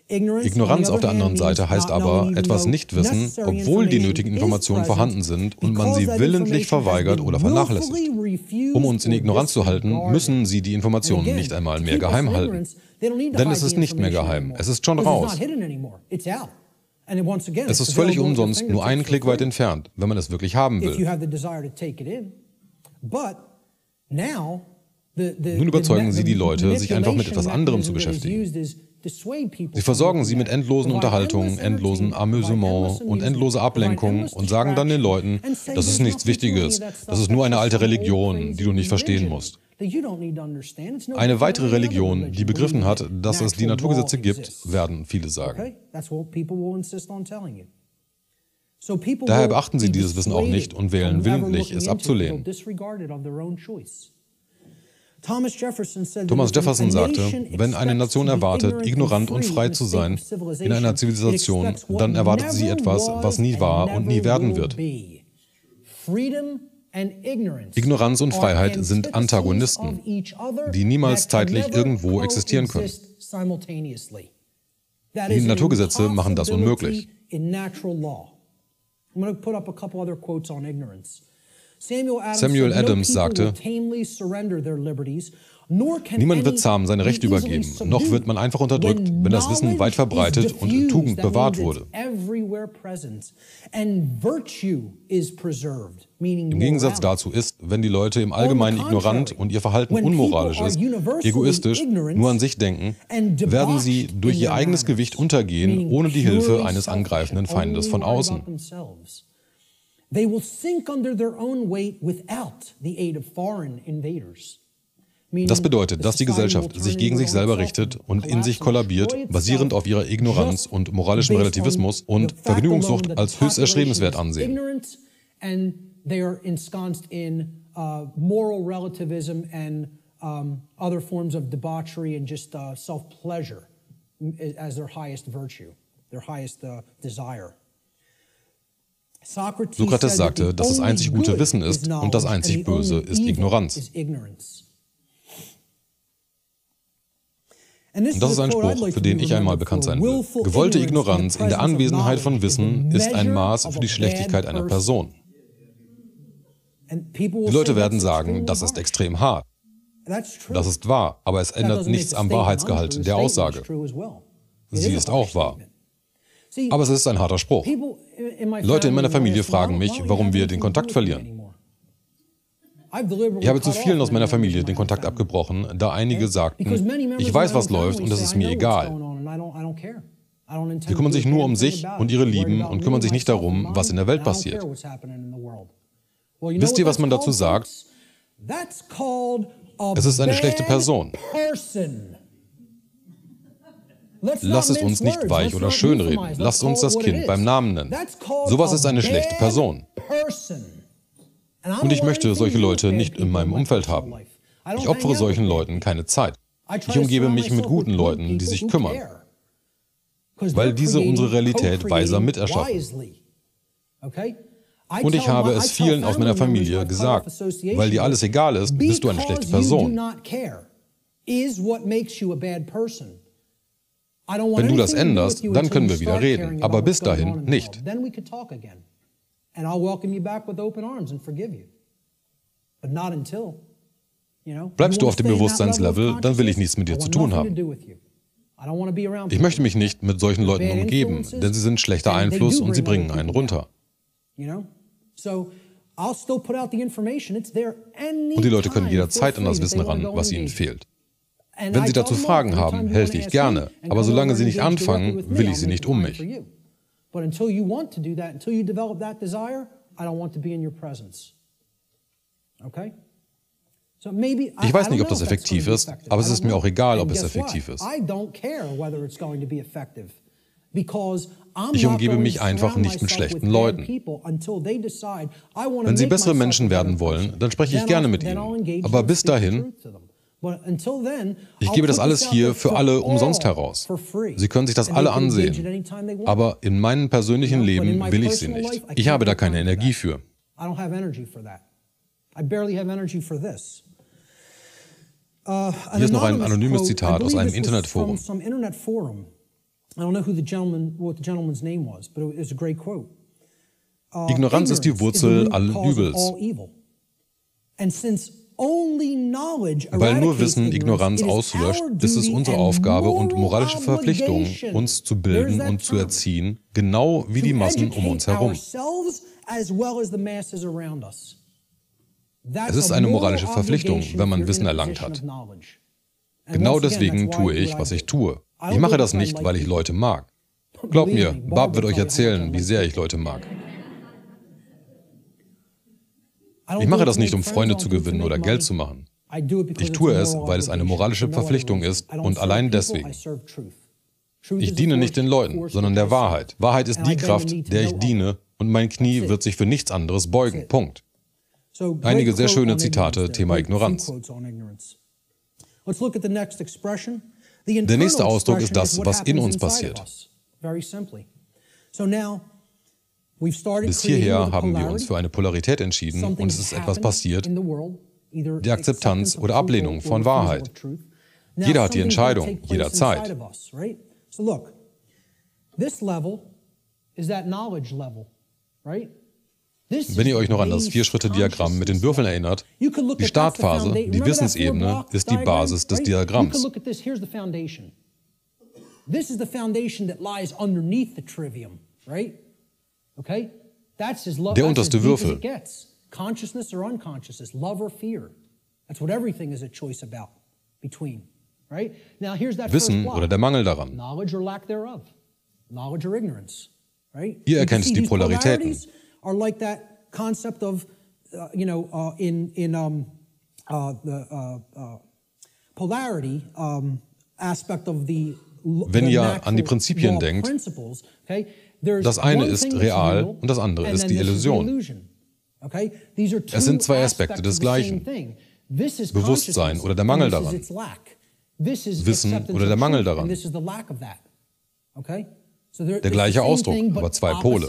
Ignoranz auf der anderen Seite heißt aber, etwas nicht wissen, obwohl die nötigen Informationen vorhanden sind und man sie willentlich verweigert oder vernachlässigt. Um uns in Ignoranz zu halten, müssen sie die Informationen nicht einmal mehr geheim halten. Denn es ist nicht mehr geheim, es ist schon raus. Es ist völlig umsonst nur einen Klick weit entfernt, wenn man es wirklich haben will. Nun überzeugen sie die Leute, sich einfach mit etwas anderem zu beschäftigen. Sie versorgen sie mit endlosen Unterhaltungen, endlosen Amüsement und endlose Ablenkung und sagen dann den Leuten, das ist nichts Wichtiges, das ist nur eine alte Religion, die du nicht verstehen musst. Eine weitere Religion, die begriffen hat, dass es die Naturgesetze gibt, werden viele sagen. Daher beachten sie dieses Wissen auch nicht und wählen willentlich, es abzulehnen. Thomas Jefferson sagte, wenn eine Nation erwartet, ignorant und frei zu sein in einer Zivilisation, dann erwartet sie etwas, was nie war und nie werden wird. Ignoranz und Freiheit sind Antagonisten, die niemals zeitlich irgendwo existieren können. Die Naturgesetze machen das unmöglich. Samuel Adams sagte, niemand wird zahm seine Rechte übergeben, noch wird man einfach unterdrückt, wenn das Wissen weit verbreitet und Tugend bewahrt wurde. Im Gegensatz dazu ist, wenn die Leute im Allgemeinen ignorant und ihr Verhalten unmoralisch ist, egoistisch, nur an sich denken, werden sie durch ihr eigenes Gewicht untergehen, ohne die Hilfe eines angreifenden Feindes von außen. They will sink under their own weight without the aid of foreign invaders. Das bedeutet, dass die Gesellschaft sich gegen sich selber richtet und in sich kollabiert, basierend auf ihrer Ignoranz und moralischem Relativismus und Vergnügungssucht als höchst erstrebenswert ansehen. They are ensconced in moral relativism and other forms of debauchery and just self-pleasure as their highest virtue, their highest desire. Sokrates sagte, dass das einzig gute Wissen ist und das einzig Böse ist Ignoranz. Und das ist ein Spruch, für den ich einmal bekannt sein will. Gewollte Ignoranz in der Anwesenheit von Wissen ist ein Maß für die Schlechtigkeit einer Person. Die Leute werden sagen, das ist extrem hart. Das ist wahr, aber es ändert nichts am Wahrheitsgehalt der Aussage. Sie ist auch wahr. Aber es ist ein harter Spruch. Leute in meiner Familie fragen mich, warum wir den Kontakt verlieren. Ich habe zu vielen aus meiner Familie den Kontakt abgebrochen, da einige sagten, ich weiß, was läuft und es ist mir egal. Sie kümmern sich nur um sich und ihre Lieben und kümmern sich nicht darum, was in der Welt passiert. Wisst ihr, was man dazu sagt? Es ist eine schlechte Person. Lasst es uns nicht weich oder schönreden. Lasst uns das Kind beim Namen nennen. Sowas ist eine schlechte Person. Und ich möchte solche Leute nicht in meinem Umfeld haben. Ich opfere solchen Leuten keine Zeit. Ich umgebe mich mit guten Leuten, die sich kümmern, weil diese unsere Realität weiser miterschaffen. Und ich habe es vielen aus meiner Familie gesagt, weil dir alles egal ist, bist du eine schlechte Person. Wenn du das änderst, dann können wir wieder reden, aber bis dahin nicht. Bleibst du auf dem Bewusstseinslevel, dann will ich nichts mit dir zu tun haben. Ich möchte mich nicht mit solchen Leuten umgeben, denn sie sind schlechter Einfluss und sie bringen einen runter. Und die Leute können jederzeit an das Wissen ran, was ihnen fehlt. Wenn sie dazu Fragen haben, helfe ich gerne, aber solange sie nicht anfangen, will ich sie nicht um mich. Ich weiß nicht, ob das effektiv ist, aber es ist mir auch egal, ob es effektiv ist. Ich umgebe mich einfach nicht mit schlechten Leuten. Wenn sie bessere Menschen werden wollen, dann spreche ich gerne mit ihnen. Aber bis dahin, ich gebe das alles hier für alle umsonst heraus. Sie können sich das alle ansehen. Aber in meinem persönlichen Leben will ich sie nicht. Ich habe da keine Energie für. Hier ist noch ein anonymes Zitat aus einem Internetforum. Ignoranz ist die Wurzel allen Übels. Weil nur Wissen Ignoranz auslöscht, ist es unsere Aufgabe und moralische Verpflichtung, uns zu bilden und zu erziehen, genau wie die Massen um uns herum. Es ist eine moralische Verpflichtung, wenn man Wissen erlangt hat. Genau deswegen tue ich, was ich tue. Ich mache das nicht, weil ich Leute mag. Glaubt mir, Barb wird euch erzählen, wie sehr ich Leute mag. Ich mache das nicht, um Freunde zu gewinnen oder Geld zu machen. Ich tue es, weil es eine moralische Verpflichtung ist und allein deswegen. Ich diene nicht den Leuten, sondern der Wahrheit. Wahrheit ist die Kraft, der ich diene, und mein Knie wird sich für nichts anderes beugen. Punkt. Einige sehr schöne Zitate, Thema Ignoranz. Der nächste Ausdruck ist das, was in uns passiert. Bis hierher haben wir uns für eine Polarität entschieden und es ist etwas passiert, die Akzeptanz oder Ablehnung von Wahrheit. Jeder hat die Entscheidung, jederzeit. this level is that knowledge level, right? Wenn ihr euch noch an das 4-Schritte-Diagramm mit den Würfeln erinnert, die Startphase, die Wissensebene, ist die Basis des Diagramms. This is the foundation that lies underneath the trivium, right? Okay? Der unterste Würfel. Consciousness or unconsciousness, love or fear. That's what everything is a choice about, between, right? Now here's that Wissen oder der Mangel daran. Knowledge or lack thereof. Knowledge or ignorance, right? Ihr erkennt die Polaritäten. Are like that concept of, polarity aspect of the. Wenn ihr an die Prinzipien denkt, das eine ist real und das andere ist die Illusion. Es sind zwei Aspekte des Gleichen. Bewusstsein oder der Mangel daran. Wissen oder der Mangel daran. Der gleiche Ausdruck, aber zwei Pole.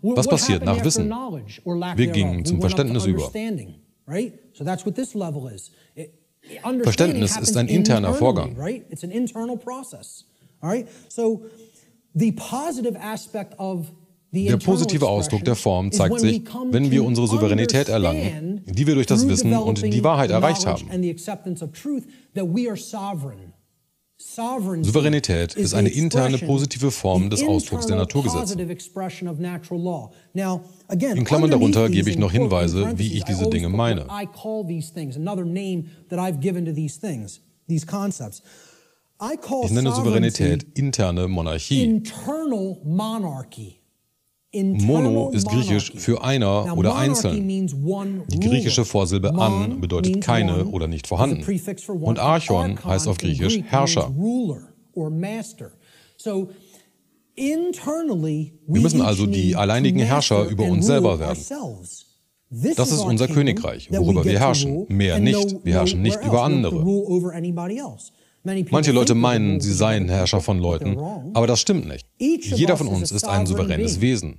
Was passiert nach Wissen? Wir gingen zum Verständnis über. Verständnis ist ein interner Vorgang. Der positive Ausdruck der Form zeigt sich, wenn wir unsere Souveränität erlangen, die wir durch das Wissen und die Wahrheit erreicht haben. Souveränität ist eine interne positive Form des Ausdrucks der Naturgesetze. In Klammern darunter gebe ich noch Hinweise, wie ich diese Dinge meine. Ich nenne Souveränität interne Monarchie. Mono ist griechisch für einer oder einzeln. Die griechische Vorsilbe an bedeutet keine oder nicht vorhanden. Und Archon heißt auf Griechisch Herrscher. Wir müssen also die alleinigen Herrscher über uns selber werden. Das ist unser Königreich, worüber wir herrschen. Mehr nicht. Wir herrschen nicht über andere. Manche Leute meinen, sie seien Herrscher von Leuten, aber das stimmt nicht. Jeder von uns ist ein souveränes Wesen.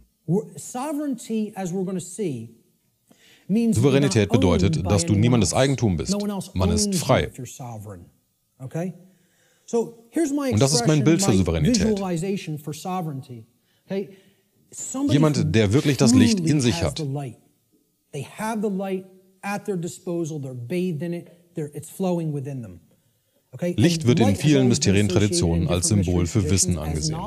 Souveränität bedeutet, dass du niemandes Eigentum bist. Man ist frei. Und das ist mein Bild für Souveränität. Jemand, der wirklich das Licht in sich hat. Licht wird in vielen Mysterientraditionen als Symbol für Wissen angesehen.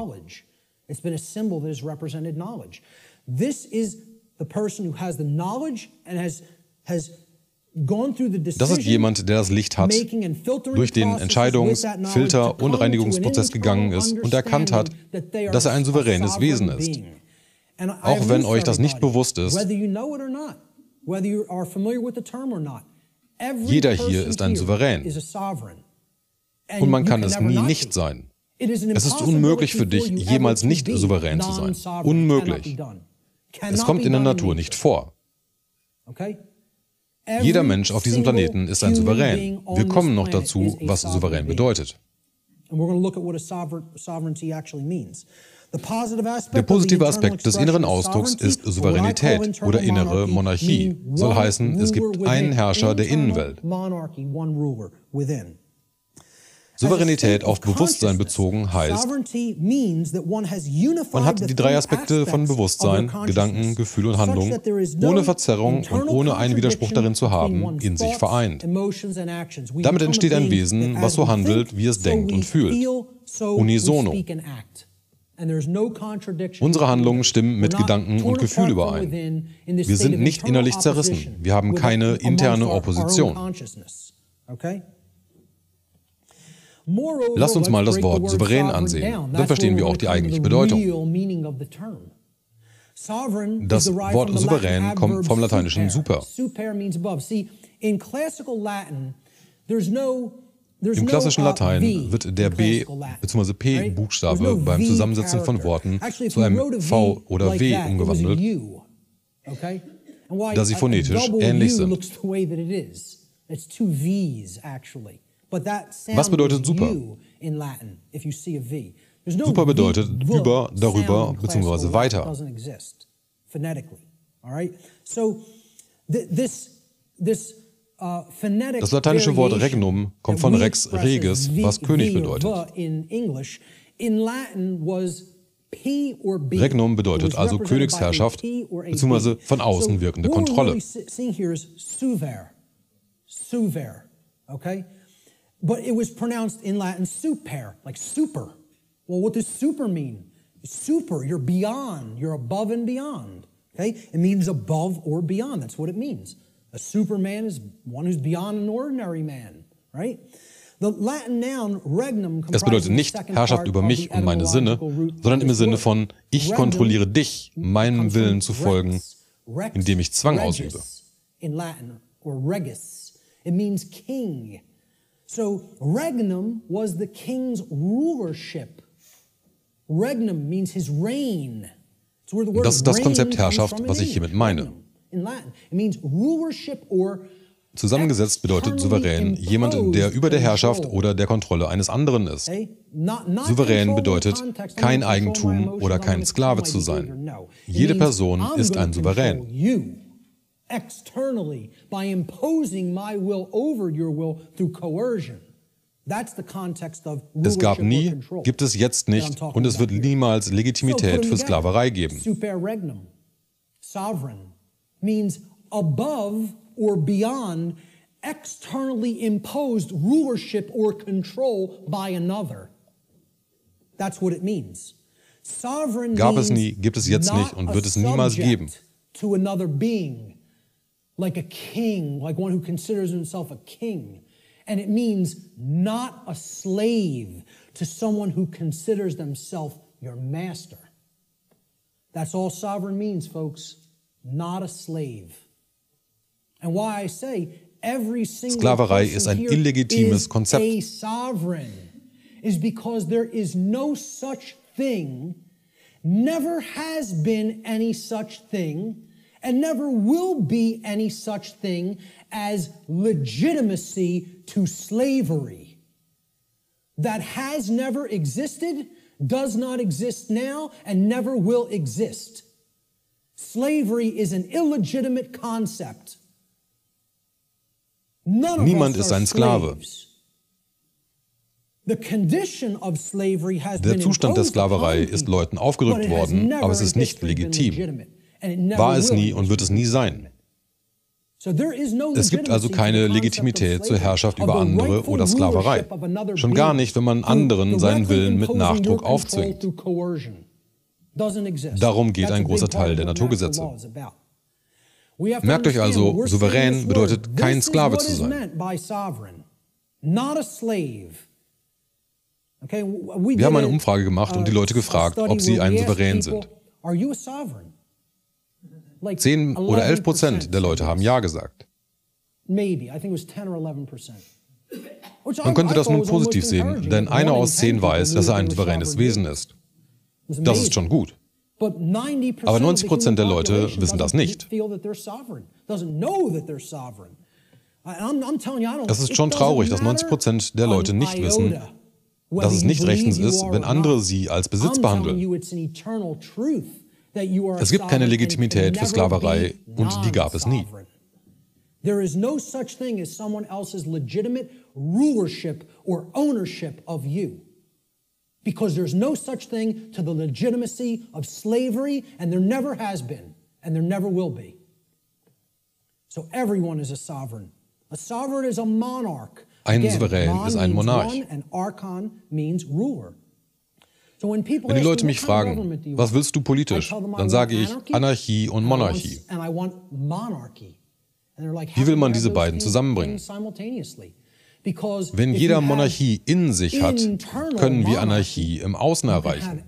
Das ist jemand, der das Licht hat, durch den Entscheidungs-, Filter- und Reinigungsprozess gegangen ist und erkannt hat, dass er ein souveränes Wesen ist. Auch wenn euch das nicht bewusst ist, jeder hier ist ein Souverän. Und man kann es nie nicht sein. Es ist unmöglich für dich, jemals nicht souverän zu sein. Unmöglich. Es kommt in der Natur nicht vor. Jeder Mensch auf diesem Planeten ist ein Souverän. Wir kommen noch dazu, was souverän bedeutet. Der positive Aspekt des inneren Ausdrucks ist Souveränität oder innere Monarchie. Soll heißen, es gibt einen Herrscher der Innenwelt. Souveränität auf Bewusstsein bezogen heißt, man hat die drei Aspekte von Bewusstsein, Gedanken, Gefühl und Handlung, ohne Verzerrung und ohne einen Widerspruch darin zu haben, in sich vereint. Damit entsteht ein Wesen, was so handelt, wie es denkt und fühlt. Unisono. Unsere Handlungen stimmen mit Gedanken und Gefühl überein. Wir sind nicht innerlich zerrissen. Wir haben keine interne Opposition. Lasst uns mal das Wort souverän ansehen, dann verstehen wir auch die eigentliche Bedeutung. Das Wort souverän kommt vom lateinischen super. Im klassischen Latein wird der B- bzw. P-Buchstabe beim Zusammensetzen von Worten zu einem V oder W umgewandelt, da sie phonetisch ähnlich sind. Was bedeutet super? Super bedeutet über, darüber bzw. weiter. Das lateinische Wort regnum kommt von rex regis, was König bedeutet. Regnum bedeutet also Königsherrschaft bzw. von außen wirkende Kontrolle. Okay? But it was pronounced in Latin super, like super. Well, what does super mean? Super, you're beyond, you're above and beyond. Okay? It means above or beyond. That's what it means. A superman is one who's beyond an ordinary man, right? The Latin noun regnum Es bedeutet nicht Herrschaft über mich und meine Sinne, sondern im Sinne von ich kontrolliere dich, meinem Willen zu folgen, indem ich Zwang ausübe. In Latin, or regis. It means king. So regnum was the king's rulership. Regnum means his reign. Das ist das Konzept Herrschaft, was ich hiermit meine. Zusammengesetzt bedeutet souverän jemand, der über der Herrschaft oder der Kontrolle eines anderen ist. Souverän bedeutet, kein Eigentum oder kein Sklave zu sein. Jede Person ist ein Souverän. Externally, by imposing my will over your will through coercion. That's the context of rulership. Es gab nie, gibt es jetzt nicht und es wird niemals Legitimität für Sklaverei geben. Super regnum, sovereign, means above or beyond externally imposed rulership or control by another. That's what it means. Sovereign gab es nie, gibt es jetzt nicht und wird es niemals geben. To another being. Like a king, like one who considers himself a king. And it means not a slave to someone who considers themselves your master. That's all sovereign means, folks. Not a slave. And why I say every single Sklaverei ist ein illegitimes Konzept. A sovereign is because there is no such thing, never has been any such thing, and never will be any such thing as legitimacy to slavery. That has never existed, does not exist now, and never will exist. Slavery is an illegitimate concept. Niemand ist ein Sklave. Der Zustand der Sklaverei ist Leuten aufgedrückt worden, aber es ist nicht legitim. War es nie und wird es nie sein. Es gibt also keine Legitimität zur Herrschaft über andere oder Sklaverei. Schon gar nicht, wenn man anderen seinen Willen mit Nachdruck aufzwingt. Darum geht ein großer Teil der Naturgesetze. Merkt euch also, souverän bedeutet, kein Sklave zu sein. Wir haben eine Umfrage gemacht und die Leute gefragt, ob sie ein Souverän sind. 10 oder 11% der Leute haben Ja gesagt. Man könnte das nun positiv sehen, denn einer aus 10 weiß, dass er ein souveränes Wesen ist. Das ist schon gut. Aber 90% der Leute wissen das nicht. Es ist schon traurig, dass 90% der Leute nicht wissen, dass es nicht rechtens ist, wenn andere sie als Besitz behandeln. Es gibt keine Legitimität für Sklaverei und die gab es nie. There is no such thing as someone else's legitimate rulership or ownership of you. Because there's no such thing to the legitimacy of slavery, and there never has been, and there never will be. So everyone is a sovereign. A sovereign is a monarch. Ein Souverän ist ein Monarch. And archon means ruler. Wenn die Leute mich fragen, was willst du politisch, dann sage ich Anarchie und Monarchie. Wie will man diese beiden zusammenbringen? Wenn jeder Monarchie in sich hat, können wir Anarchie im Außen erreichen.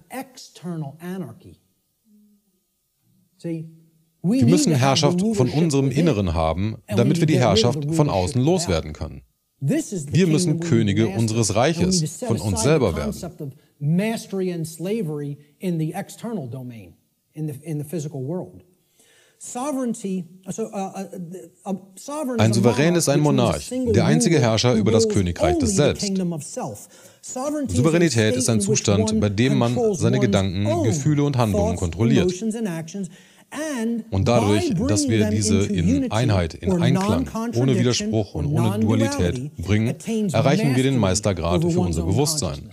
Wir müssen Herrschaft von unserem Inneren haben, damit wir die Herrschaft von außen loswerden können. Wir müssen Könige unseres Reiches, von uns selber werden. Ein Souverän ist ein Monarch, der einzige Herrscher über das Königreich des Selbst. Souveränität ist ein Zustand, bei dem man seine Gedanken, Gefühle und Handlungen kontrolliert. Und dadurch, dass wir diese in Einheit, in Einklang, ohne Widerspruch und ohne Dualität bringen, erreichen wir den Meistergrad für unser Bewusstsein.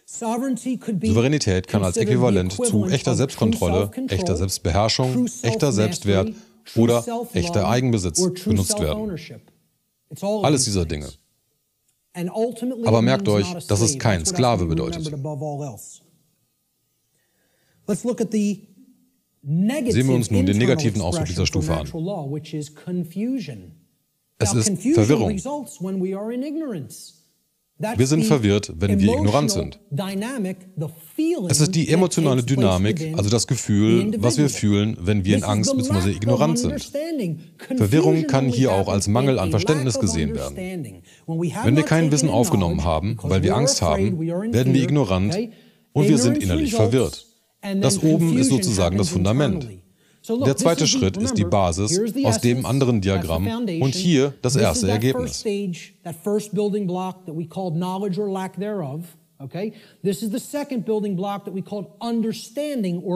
Souveränität kann als Äquivalent zu echter Selbstkontrolle, echter Selbstbeherrschung, echter Selbstwert oder echter Eigenbesitz benutzt werden. Alles dieser Dinge. Aber merkt euch, dass es kein Sklave bedeutet. Sehen wir uns nun den negativen Ausdruck dieser Stufe an. Es ist Verwirrung. Wir sind verwirrt, wenn wir ignorant sind. Es ist die emotionale Dynamik, also das Gefühl, was wir fühlen, wenn wir in Angst bzw. ignorant sind. Verwirrung kann hier auch als Mangel an Verständnis gesehen werden. Wenn wir kein Wissen aufgenommen haben, weil wir Angst haben, werden wir ignorant und wir sind innerlich verwirrt. Das oben ist sozusagen das Fundament. Der zweite Schritt ist die Basis aus dem anderen Diagramm und hier das erste Ergebnis.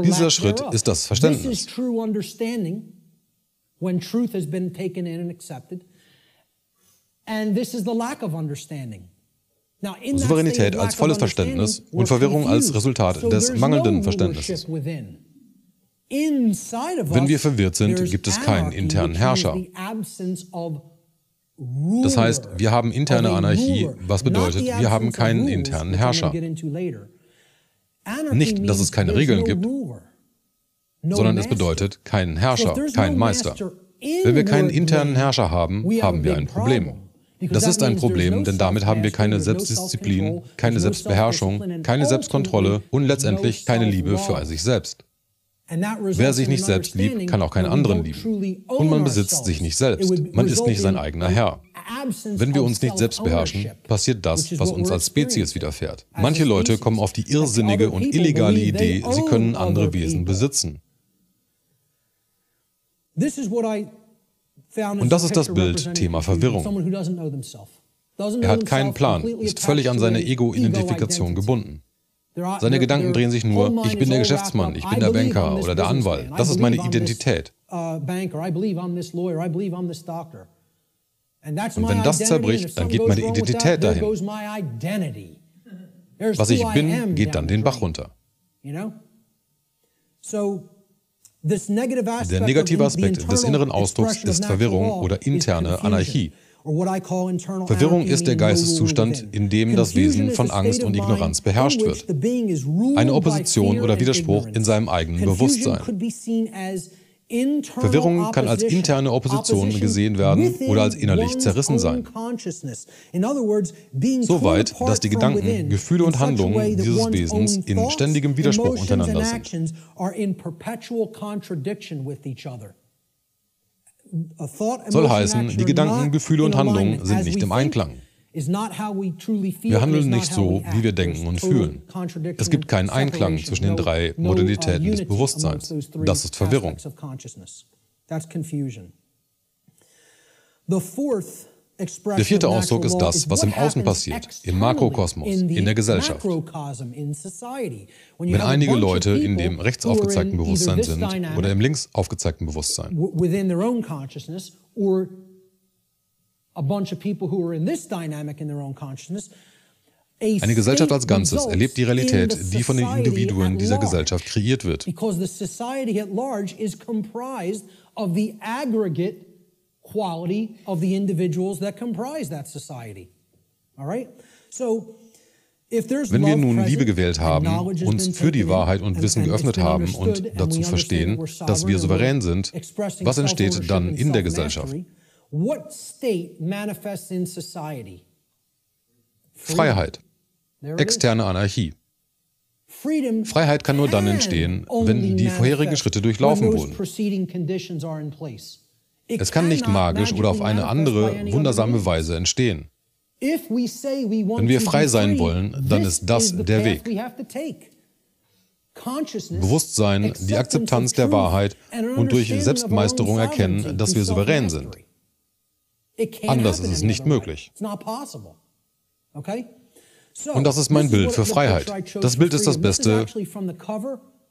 Dieser Schritt ist das Verständnis. Souveränität als volles Verständnis und Verwirrung als Resultat des mangelnden Verständnisses. Wenn wir verwirrt sind, gibt es keinen internen Herrscher. Das heißt, wir haben interne Anarchie, was bedeutet, wir haben keinen internen Herrscher. Nicht, dass es keine Regeln gibt, sondern es bedeutet keinen Herrscher, keinen Meister. Wenn wir keinen internen Herrscher haben, haben wir ein Problem. Das ist ein Problem, denn damit haben wir keine Selbstdisziplin, keine Selbstbeherrschung, keine Selbstkontrolle und letztendlich keine Liebe für sich selbst. Wer sich nicht selbst liebt, kann auch keinen anderen lieben. Und man besitzt sich nicht selbst. Man ist nicht sein eigener Herr. Wenn wir uns nicht selbst beherrschen, passiert das, was uns als Spezies widerfährt. Manche Leute kommen auf die irrsinnige und illegale Idee, sie können andere Wesen besitzen. Und das ist das Bild, Thema Verwirrung. Er hat keinen Plan, ist völlig an seine Ego-Identifikation gebunden. Seine Gedanken drehen sich nur, ich bin der Geschäftsmann, ich bin der Banker oder der Anwalt. Das ist meine Identität. Und wenn das zerbricht, dann geht meine Identität dahin. Was ich bin, geht dann den Bach runter. Der negative Aspekt des inneren Ausdrucks ist Verwirrung oder interne Anarchie. Verwirrung ist der Geisteszustand, in dem das Wesen von Angst und Ignoranz beherrscht wird. Eine Opposition oder Widerspruch in seinem eigenen Bewusstsein. Verwirrung kann als interne Opposition gesehen werden oder als innerlich zerrissen sein. Soweit, dass die Gedanken, Gefühle und Handlungen dieses Wesens in ständigem Widerspruch untereinander sind. Soll heißen, die Gedanken, Gefühle und Handlungen sind nicht im Einklang. Wir handeln nicht so, wie wir denken und fühlen. Es gibt keinen Einklang zwischen den drei Modalitäten des Bewusstseins. Das ist Verwirrung. Der vierte Ausdruck ist das, was im Außen passiert, im Makrokosmos, in der Gesellschaft. Wenn einige Leute in dem rechts aufgezeigten Bewusstsein sind oder im links aufgezeigten Bewusstsein. Eine Gesellschaft als Ganzes erlebt die Realität, die von den Individuen dieser Gesellschaft kreiert wird. Quality of the individuals that comprise that society. All right? So, wenn wir nun Liebe gewählt haben, uns für die Wahrheit und Wissen geöffnet haben und dazu verstehen, dass wir souverän sind, was entsteht dann in der Gesellschaft? Freiheit. Externe Anarchie. Freiheit kann nur dann entstehen, wenn die vorherigen Schritte durchlaufen wurden. Es kann nicht magisch oder auf eine andere, wundersame Weise entstehen. Wenn wir frei sein wollen, dann ist das der Weg. Bewusstsein, die Akzeptanz der Wahrheit und durch Selbstmeisterung erkennen, dass wir souverän sind. Anders ist es nicht möglich. Und das ist mein Bild für Freiheit. Das Bild ist das Beste,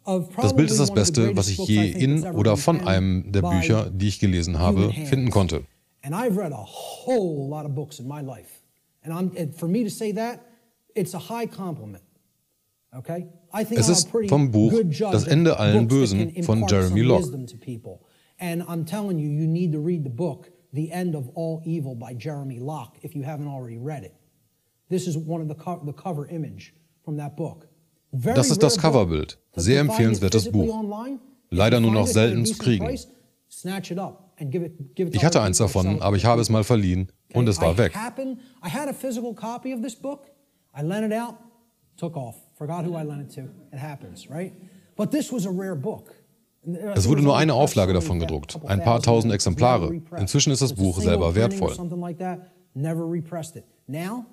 Das Bild ist das Beste, was ich je in oder von einem der Bücher, die ich gelesen habe, finden konnte. And I've read a whole lot of books in my life. And for me to say that, it's a high compliment. Okay? I think Es ist vom Buch Das Ende allen Bösen von Jeremy Locke. And I'm telling you, you need to read the book The End of All Evil by Jeremy Locke if you haven't already read it. This is one of the cover image from that book. Das ist das Coverbild. Sehr empfehlenswertes Buch. Leider nur noch selten zu kriegen. Ich hatte eins davon, aber ich habe es mal verliehen und es war weg. I had a physical copy of this book. I lent it out, took off. Forgot who I lent it to. It happens, right? But this was a rare book. Es wurde nur eine Auflage davon gedruckt, ein paar tausend Exemplare. Inzwischen ist das Buch selber wertvoll. Never repressed it. Now,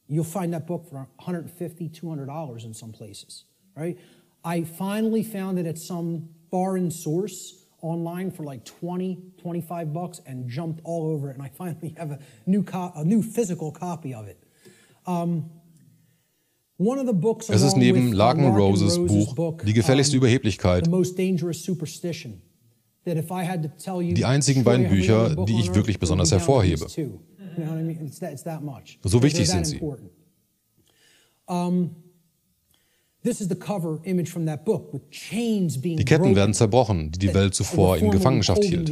you'll find that book for $150, $200 in some places, right? I finally found it at some foreign source online for like $20, $25 and jumped all over it, and I finally have a new physical copy of it. Es ist neben Larkin Roses Buch Die gefälligste Überheblichkeit die einzigen beiden Bücher, die ich wirklich besonders hervorhebe. So wichtig sind sie. Die Ketten werden zerbrochen, die die Welt zuvor in Gefangenschaft hielt.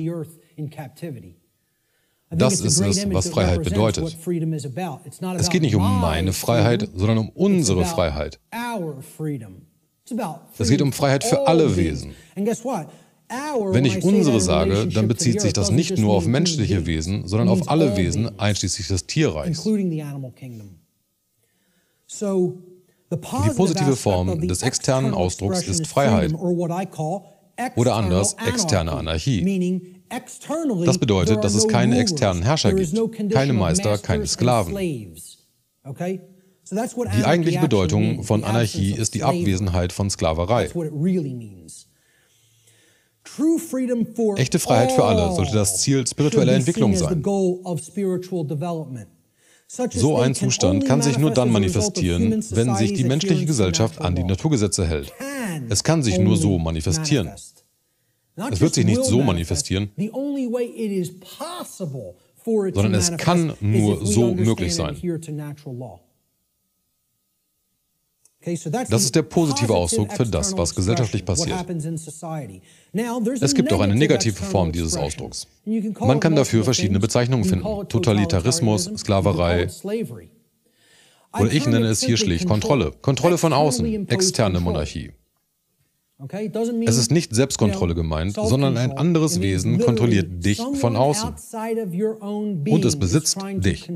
Das ist es, was Freiheit bedeutet. Es geht nicht um meine Freiheit, sondern um unsere Freiheit. Es geht um Freiheit für alle Wesen. Wenn ich unsere sage, dann bezieht sich das nicht nur auf menschliche Wesen, sondern auf alle Wesen, einschließlich des Tierreichs. Die positive Form des externen Ausdrucks ist Freiheit oder anders externe Anarchie. Das bedeutet, dass es keine externen Herrscher gibt, keine Meister, keine Sklaven. Die eigentliche Bedeutung von Anarchie ist die Abwesenheit von Sklaverei. Echte Freiheit für alle sollte das Ziel spiritueller Entwicklung sein. So ein Zustand kann sich nur dann manifestieren, wenn sich die menschliche Gesellschaft an die Naturgesetze hält. Es kann sich nur so manifestieren. Es wird sich nicht so manifestieren, sondern es kann nur so möglich sein. Das ist der positive Ausdruck für das, was gesellschaftlich passiert. Es gibt auch eine negative Form dieses Ausdrucks. Man kann dafür verschiedene Bezeichnungen finden: Totalitarismus, Sklaverei. Oder ich nenne es hier schlicht Kontrolle. Kontrolle von außen, externe Monarchie. Es ist nicht Selbstkontrolle gemeint, sondern ein anderes Wesen kontrolliert dich von außen. Und es besitzt dich.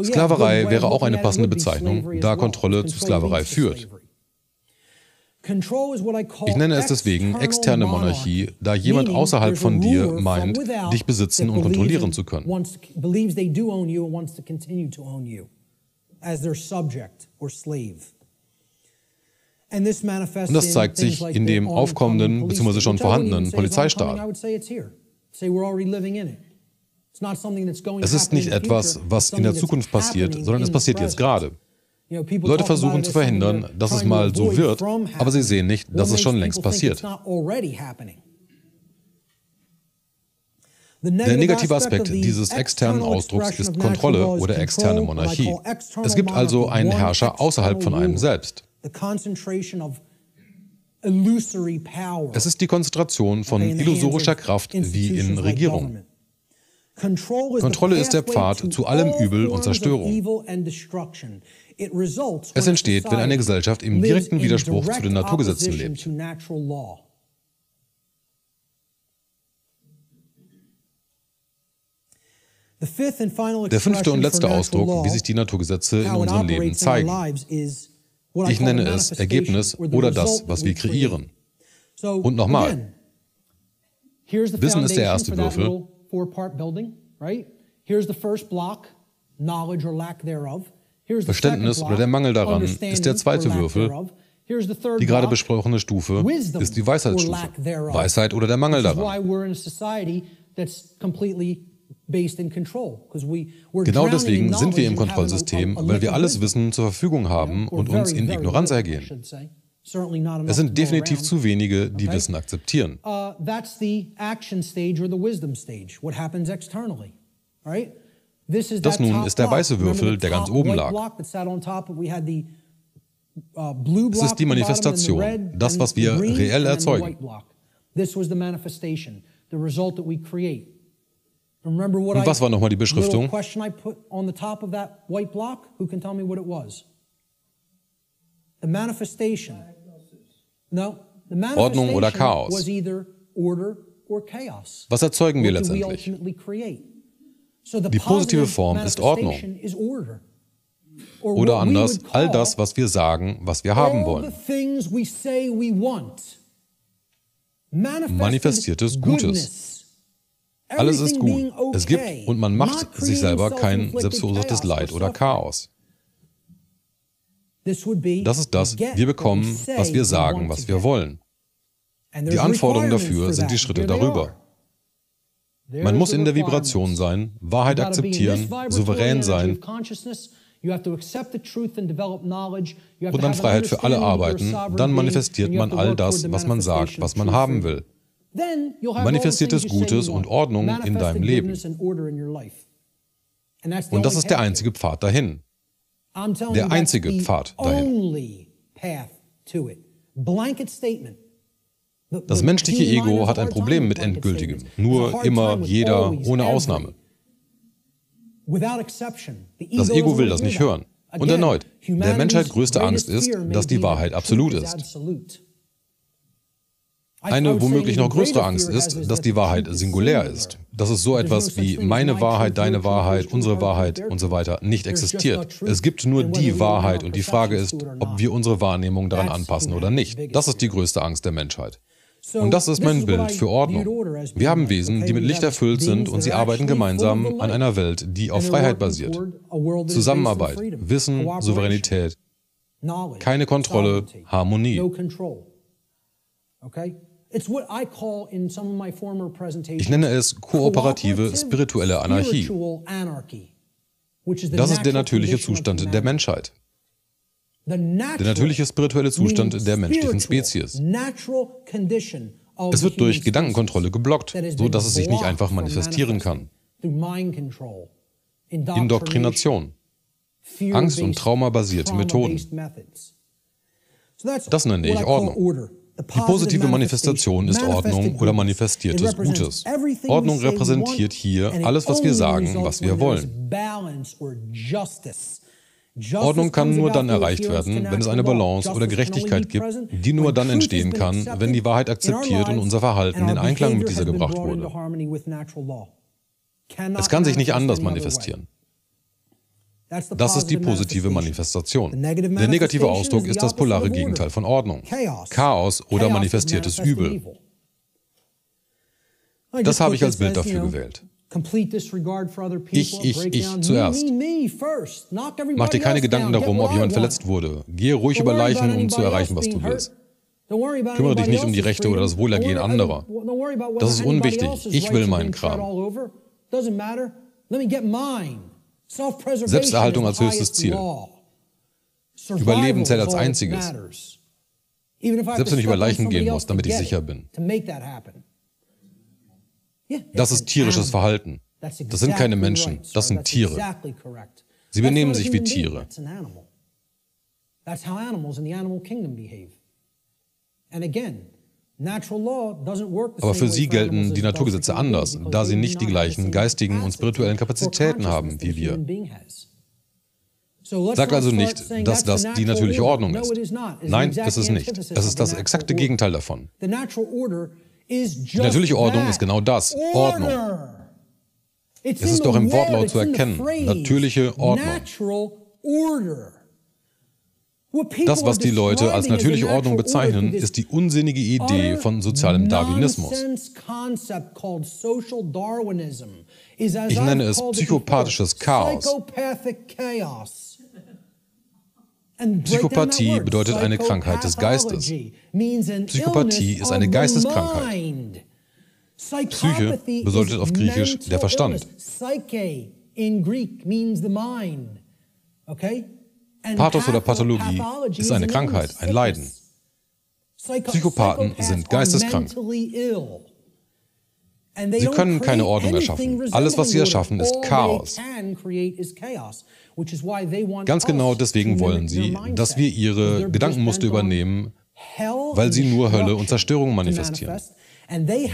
Sklaverei wäre auch eine passende Bezeichnung, da Kontrolle zu Sklaverei führt. Ich nenne es deswegen externe Monarchie, da jemand außerhalb von dir meint, dich besitzen und kontrollieren zu können. Und das zeigt sich in dem aufkommenden bzw. schon vorhandenen Polizeistaat. Es ist nicht etwas, was in der Zukunft passiert, sondern es passiert jetzt gerade. Leute versuchen zu verhindern, dass es mal so wird, aber sie sehen nicht, dass es schon längst passiert. Der negative Aspekt dieses externen Ausdrucks ist Kontrolle oder externe Monarchie. Es gibt also einen Herrscher außerhalb von einem selbst. Es ist die Konzentration von illusorischer Kraft wie in Regierungen. Kontrolle ist der Pfad zu allem Übel und Zerstörung. Es entsteht, wenn eine Gesellschaft im direkten Widerspruch zu den Naturgesetzen lebt. Der fünfte und letzte Ausdruck, wie sich die Naturgesetze in unserem Leben zeigen. Ich nenne es Ergebnis oder das, was wir kreieren. Und nochmal, Wissen ist der erste Würfel. Verständnis oder der Mangel daran ist der zweite Würfel. Die gerade besprochene Stufe ist die Weisheitsstufe. Weisheit oder der Mangel daran. Genau deswegen sind wir im Kontrollsystem, weil wir alles Wissen zur Verfügung haben und uns in Ignoranz ergehen. Es sind definitiv zu wenige, die Wissen akzeptieren. Das nun ist der weiße Würfel, der ganz oben lag. Es ist die Manifestation, das, was wir reell erzeugen. Und was war nochmal die Beschriftung? Ordnung oder Chaos. Was erzeugen wir letztendlich? Die positive Form ist Ordnung. Oder anders, all das, was wir sagen, was wir haben wollen. Manifestiertes Gutes. Alles ist gut. Es gibt und man macht sich selber kein selbstverursachtes Leid oder Chaos. Das ist das, wir bekommen, was wir sagen, was wir wollen. Die Anforderungen dafür sind die Schritte darüber. Man muss in der Vibration sein, Wahrheit akzeptieren, souverän sein und an Freiheit für alle arbeiten. Dann manifestiert man all das, was man sagt, was man haben will. Manifestiertes Gutes und Ordnung in deinem Leben. Und das ist der einzige Pfad dahin. Der einzige Pfad dahin. Das menschliche Ego hat ein Problem mit Endgültigem. Nur, immer, jeder, ohne Ausnahme. Das Ego will das nicht hören. Und erneut, der Menschheit größte Angst ist, dass die Wahrheit absolut ist. Eine womöglich noch größere Angst ist, dass die Wahrheit singulär ist. Dass es so etwas wie meine Wahrheit, deine Wahrheit, unsere Wahrheit und so weiter nicht existiert. Es gibt nur die Wahrheit und die Frage ist, ob wir unsere Wahrnehmung daran anpassen oder nicht. Das ist die größte Angst der Menschheit. Und das ist mein Bild für Ordnung. Wir haben Wesen, die mit Licht erfüllt sind und sie arbeiten gemeinsam an einer Welt, die auf Freiheit basiert. Zusammenarbeit, Wissen, Souveränität, keine Kontrolle, Harmonie. Ich nenne es kooperative spirituelle Anarchie. Das ist der natürliche Zustand der Menschheit. Der natürliche spirituelle Zustand der menschlichen Spezies. Es wird durch Gedankenkontrolle geblockt, so dass es sich nicht einfach manifestieren kann. Indoktrination. Angst- und traumabasierte Methoden. Das nenne ich Ordnung. Die positive Manifestation ist Ordnung oder manifestiertes Gutes. Ordnung repräsentiert hier alles, was wir sagen, was wir wollen. Ordnung kann nur dann erreicht werden, wenn es eine Balance oder Gerechtigkeit gibt, die nur dann entstehen kann, wenn die Wahrheit akzeptiert und unser Verhalten in Einklang mit dieser gebracht wurde. Es kann sich nicht anders manifestieren. Das ist die positive Manifestation. Der negative Ausdruck ist das polare Gegenteil von Ordnung. Chaos oder manifestiertes Übel. Das habe ich als Bild dafür gewählt. Ich zuerst. Mach dir keine Gedanken darum, ob jemand verletzt wurde. Gehe ruhig über Leichen, um zu erreichen, was du willst. Kümmere dich nicht um die Rechte oder das Wohlergehen anderer. Das ist unwichtig. Ich will meinen Kram. Selbsterhaltung als höchstes Ziel. Überleben zählt als einziges. Selbst wenn ich über Leichen gehen muss, damit ich sicher bin. Das ist tierisches Verhalten. Das sind keine Menschen, das sind Tiere. Sie benehmen sich wie Tiere. Aber für sie gelten die Naturgesetze anders, da sie nicht die gleichen geistigen und spirituellen Kapazitäten haben wie wir. Sag also nicht, dass das die natürliche Ordnung ist. Nein, es ist nicht. Es ist das exakte Gegenteil davon. Die natürliche Ordnung ist genau das, Ordnung. Es ist doch im Wortlaut zu erkennen, natürliche Ordnung. Das, was die Leute als natürliche Ordnung bezeichnen, ist die unsinnige Idee von sozialem Darwinismus. Ich nenne es psychopathisches Chaos. Psychopathie bedeutet eine Krankheit des Geistes. Psychopathie ist eine Geisteskrankheit. Psyche bedeutet auf Griechisch der Verstand. Psyche in Greek means the mind. Okay? Pathos oder Pathologie ist eine Krankheit, ein Leiden. Psychopathen sind geisteskrank. Sie können keine Ordnung erschaffen. Alles, was sie erschaffen, ist Chaos. Ganz genau deswegen wollen sie, dass wir ihre Gedankenmuster übernehmen, weil sie nur Hölle und Zerstörung manifestieren.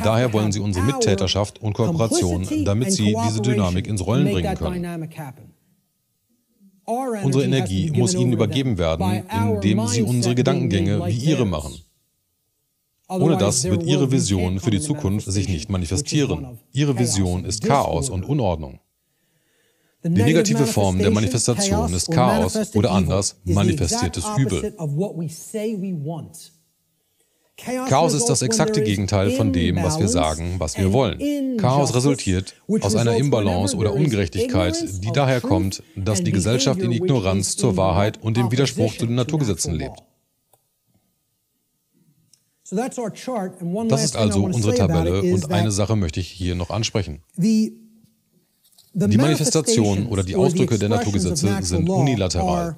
Daher wollen sie unsere Mittäterschaft und Kooperation, damit sie diese Dynamik ins Rollen bringen können. Unsere Energie muss ihnen übergeben werden, indem sie unsere Gedankengänge wie ihre machen. Ohne das wird ihre Vision für die Zukunft sich nicht manifestieren. Ihre Vision ist Chaos und Unordnung. Die negative Form der Manifestation ist Chaos oder anders manifestiertes Übel. Chaos ist das exakte Gegenteil von dem, was wir sagen, was wir wollen. Chaos resultiert aus einer Imbalance oder Ungerechtigkeit, die daher kommt, dass die Gesellschaft in Ignoranz zur Wahrheit und im Widerspruch zu den Naturgesetzen lebt. Das ist also unsere Tabelle und eine Sache möchte ich hier noch ansprechen. Die Manifestation oder die Ausdrücke der Naturgesetze sind unilateral.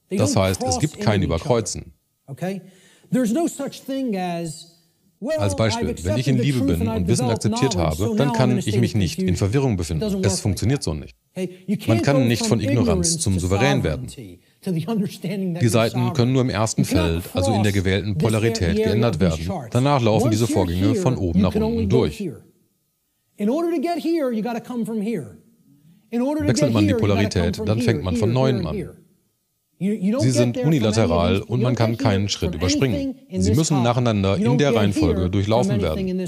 Das heißt, es gibt kein Überkreuzen. Als Beispiel, wenn ich in Liebe bin und Wissen akzeptiert habe, dann kann ich mich nicht in Verwirrung befinden. Es funktioniert so nicht. Man kann nicht von Ignoranz zum Souverän werden. Die Seiten können nur im ersten Feld, also in der gewählten Polarität, geändert werden. Danach laufen diese Vorgänge von oben nach unten durch. Wechselt man die Polarität, dann fängt man von neuem an. Sie sind unilateral und man kann keinen Schritt überspringen. Sie müssen nacheinander in der Reihenfolge durchlaufen werden.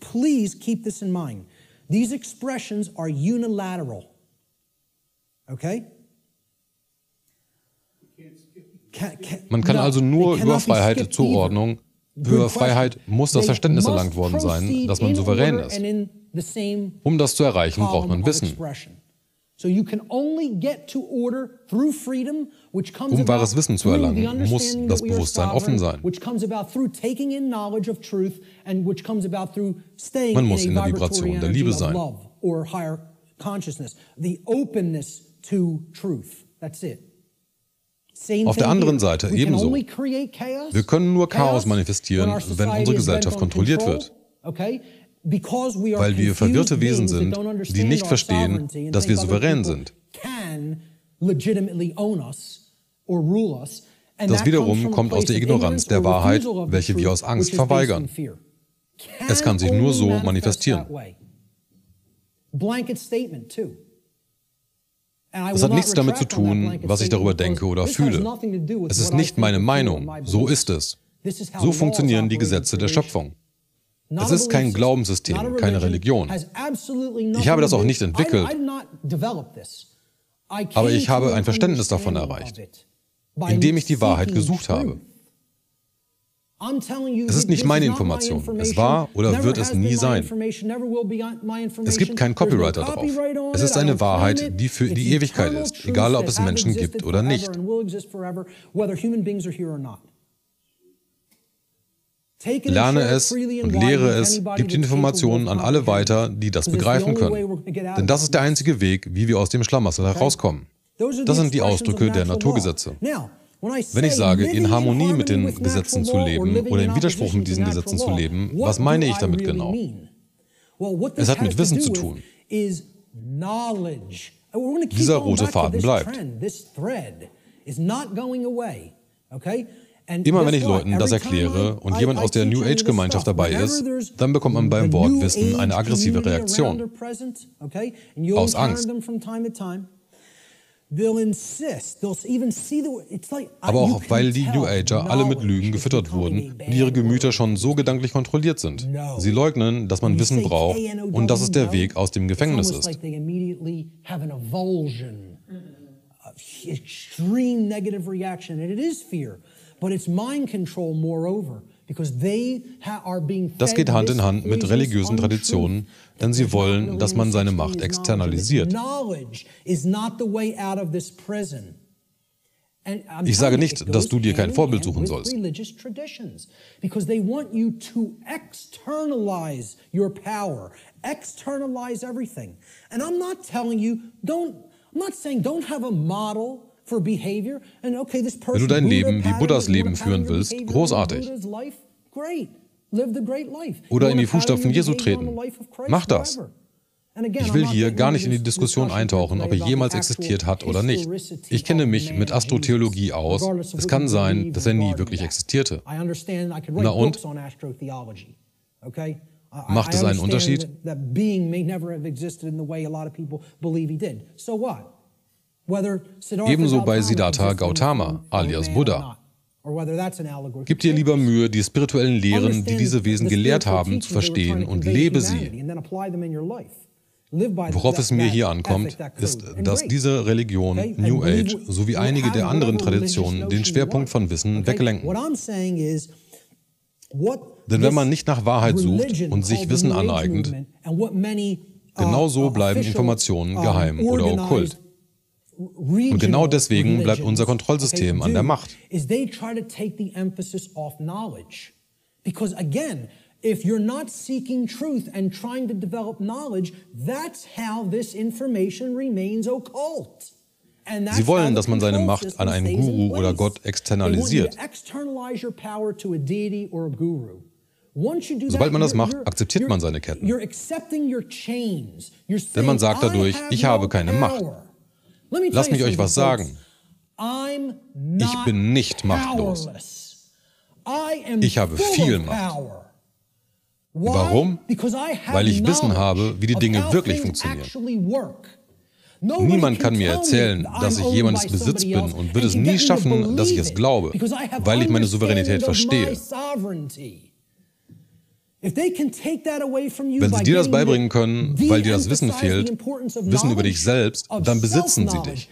Please keep this in mind. These expressions are unilateral. Okay? Man kann also nur über Freiheit zur Ordnung, für Freiheit muss das Verständnis erlangt worden sein, dass man souverän ist. Um das zu erreichen, braucht man Wissen. Um wahres Wissen zu erlangen, muss das Bewusstsein offen sein. Man muss in der Vibration der Liebe sein. Auf der anderen Seite ebenso. Wir können nur Chaos manifestieren, wenn unsere Gesellschaft kontrolliert wird. Weil wir verwirrte Wesen sind, die nicht verstehen, dass wir souverän sind. Das wiederum kommt aus der Ignoranz der Wahrheit, welche wir aus Angst verweigern. Es kann sich nur so manifestieren. Es hat nichts damit zu tun, was ich darüber denke oder fühle. Es ist nicht meine Meinung, so ist es. So funktionieren die Gesetze der Schöpfung. Es ist kein Glaubenssystem, keine Religion. Ich habe das auch nicht entwickelt, aber ich habe ein Verständnis davon erreicht, indem ich die Wahrheit gesucht habe. Es ist nicht meine Information. Es war oder wird es nie sein. Es gibt kein Copyright darauf. Es ist eine Wahrheit, die für die Ewigkeit ist, egal ob es Menschen gibt oder nicht. Lerne es und lehre es, gib die Informationen an alle weiter, die das begreifen können. Denn das ist der einzige Weg, wie wir aus dem Schlamassel herauskommen. Das sind die Ausdrücke der Naturgesetze. Wenn ich sage, in Harmonie mit den Gesetzen zu leben oder im Widerspruch mit diesen Gesetzen zu leben, was meine ich damit genau? Es hat mit Wissen zu tun. Dieser rote Faden bleibt. Immer wenn ich Leuten das erkläre und jemand aus der New Age-Gemeinschaft dabei ist, dann bekommt man beim Wort Wissen eine aggressive Reaktion. Aus Angst. Aber auch weil die New Ager alle mit Lügen gefüttert wurden, die ihre Gemüter schon so gedanklich kontrolliert sind. Sie leugnen, dass man Wissen braucht und dass es der Weg aus dem Gefängnis ist. Das geht Hand in Hand mit religiösen Traditionen, denn sie wollen, dass man seine Macht externalisiert. Ich sage nicht, dass du dir kein Vorbild suchen sollst. Because they want you to externalize your power, externalize everything. And I'm not telling you, I'm not saying don't have a model for behavior. And okay, this person, wenn du dein Leben wie Buddhas Leben führen willst, großartig. Oder in die Fußstapfen Jesu treten. Mach das. Ich will hier gar nicht in die Diskussion eintauchen, ob er jemals existiert hat oder nicht. Ich kenne mich mit Astrotheologie aus. Es kann sein, dass er nie wirklich existierte. Na und? Macht es einen Unterschied? Ebenso bei Siddhartha Gautama, alias Buddha. Gib dir lieber Mühe, die spirituellen Lehren, die diese Wesen gelehrt haben, zu verstehen und lebe sie. Worauf es mir hier ankommt, ist, dass diese Religion, New Age, sowie einige der anderen Traditionen den Schwerpunkt von Wissen weglenken. Denn wenn man nicht nach Wahrheit sucht und sich Wissen aneignet, genau so bleiben Informationen geheim oder okkult. Und genau deswegen bleibt unser Kontrollsystem an der Macht. If you're not seeking truth and trying to develop knowledge, that's how this information remains occult. Sie wollen, dass man seine Macht an einen Guru oder Gott externalisiert. Sobald man das macht, akzeptiert man seine Ketten. Denn man sagt dadurch, ich habe keine Macht. Lasst mich euch was sagen. Ich bin nicht machtlos. Ich habe viel Macht. Warum? Weil ich Wissen habe, wie die Dinge wirklich funktionieren. Niemand kann mir erzählen, dass ich jemandes Besitz bin und wird es nie schaffen, dass ich es glaube, weil ich meine Souveränität verstehe. Wenn sie dir das beibringen können, weil dir das Wissen fehlt, Wissen über dich selbst, dann besitzen sie dich.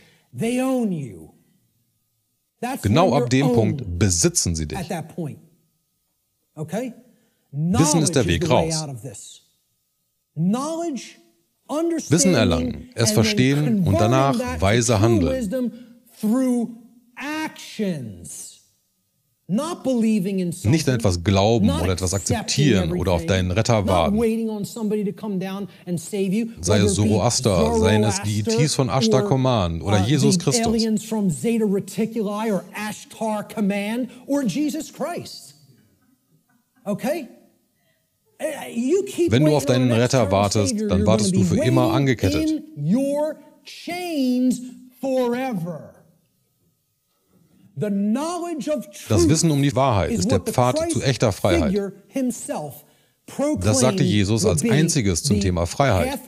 Genau ab dem Punkt besitzen sie dich. Wissen ist der Weg raus. Wissen erlangen, es verstehen und danach weise handeln. Nicht an etwas glauben oder etwas akzeptieren oder auf deinen Retter warten. Sei es Zoroaster, seien es die ETs von Ashtar Command oder Jesus Christus. Wenn du auf deinen Retter wartest, dann wartest du für immer angekettet. Das Wissen um die Wahrheit ist der Pfad zu echter Freiheit. Das sagte Jesus als einziges zum Thema Freiheit.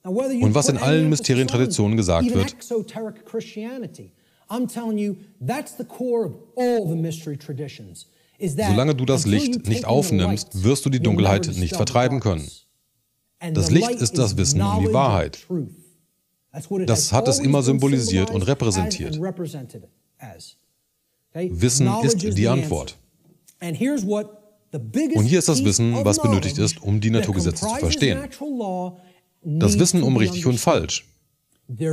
Und was in allen Mysterientraditionen gesagt wird, solange du das Licht nicht aufnimmst, wirst du die Dunkelheit nicht vertreiben können. Das Licht ist das Wissen um die Wahrheit. Das hat es immer symbolisiert und repräsentiert. Wissen ist die Antwort. Und hier ist das Wissen, was benötigt ist, um die Naturgesetze zu verstehen. Das Wissen um richtig und falsch. Das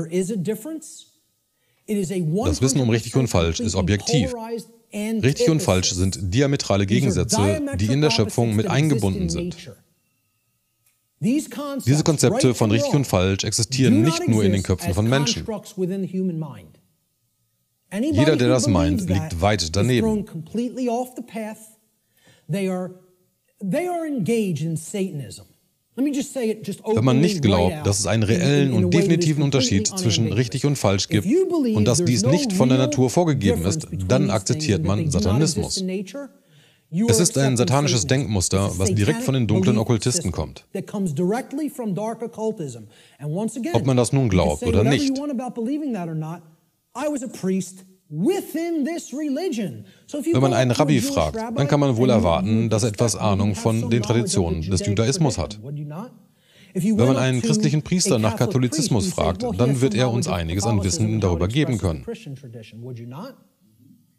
Wissen um richtig und falsch ist objektiv. Richtig und falsch sind diametrale Gegensätze, die in der Schöpfung mit eingebunden sind. Diese Konzepte von richtig und falsch existieren nicht nur in den Köpfen von Menschen. Jeder, der das meint, liegt weit daneben. Wenn man nicht glaubt, dass es einen reellen und definitiven Unterschied zwischen richtig und falsch gibt und dass dies nicht von der Natur vorgegeben ist, dann akzeptiert man Satanismus. Es ist ein satanisches Denkmuster, was direkt von den dunklen Okkultisten kommt. Ob man das nun glaubt oder nicht. Wenn man einen Rabbi fragt, dann kann man wohl erwarten, dass er etwas Ahnung von den Traditionen des Judaismus hat. Wenn man einen christlichen Priester nach Katholizismus fragt, dann wird er uns einiges an Wissen darüber geben können.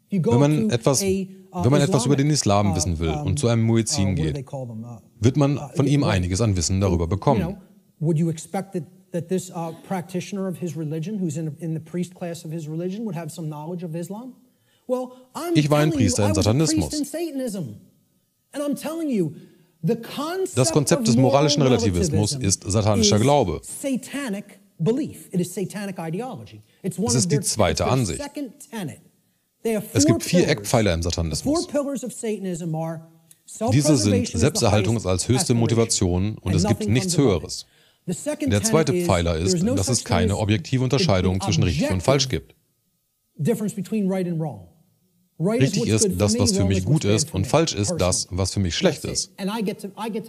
Wenn man etwas über den Islam wissen will und zu einem Muezzin geht, wird man von ihm einiges an Wissen darüber bekommen. that this practitioner of his religion, who's in the priest class of his religion, would have some knowledge of Islam? Well, Ich war ein Priester im Satanismus. Das Konzept des moralischen Relativismus ist satanischer Glaube. Es ist die zweite Ansicht. Es gibt 4 Eckpfeiler im Satanismus. Diese sind Selbsterhaltung als höchste Motivation und es gibt nichts Höheres. Der zweite Pfeiler ist, dass es keine objektive Unterscheidung zwischen richtig und falsch gibt. Richtig ist das, was für mich gut ist, und falsch ist das, was für mich schlecht ist.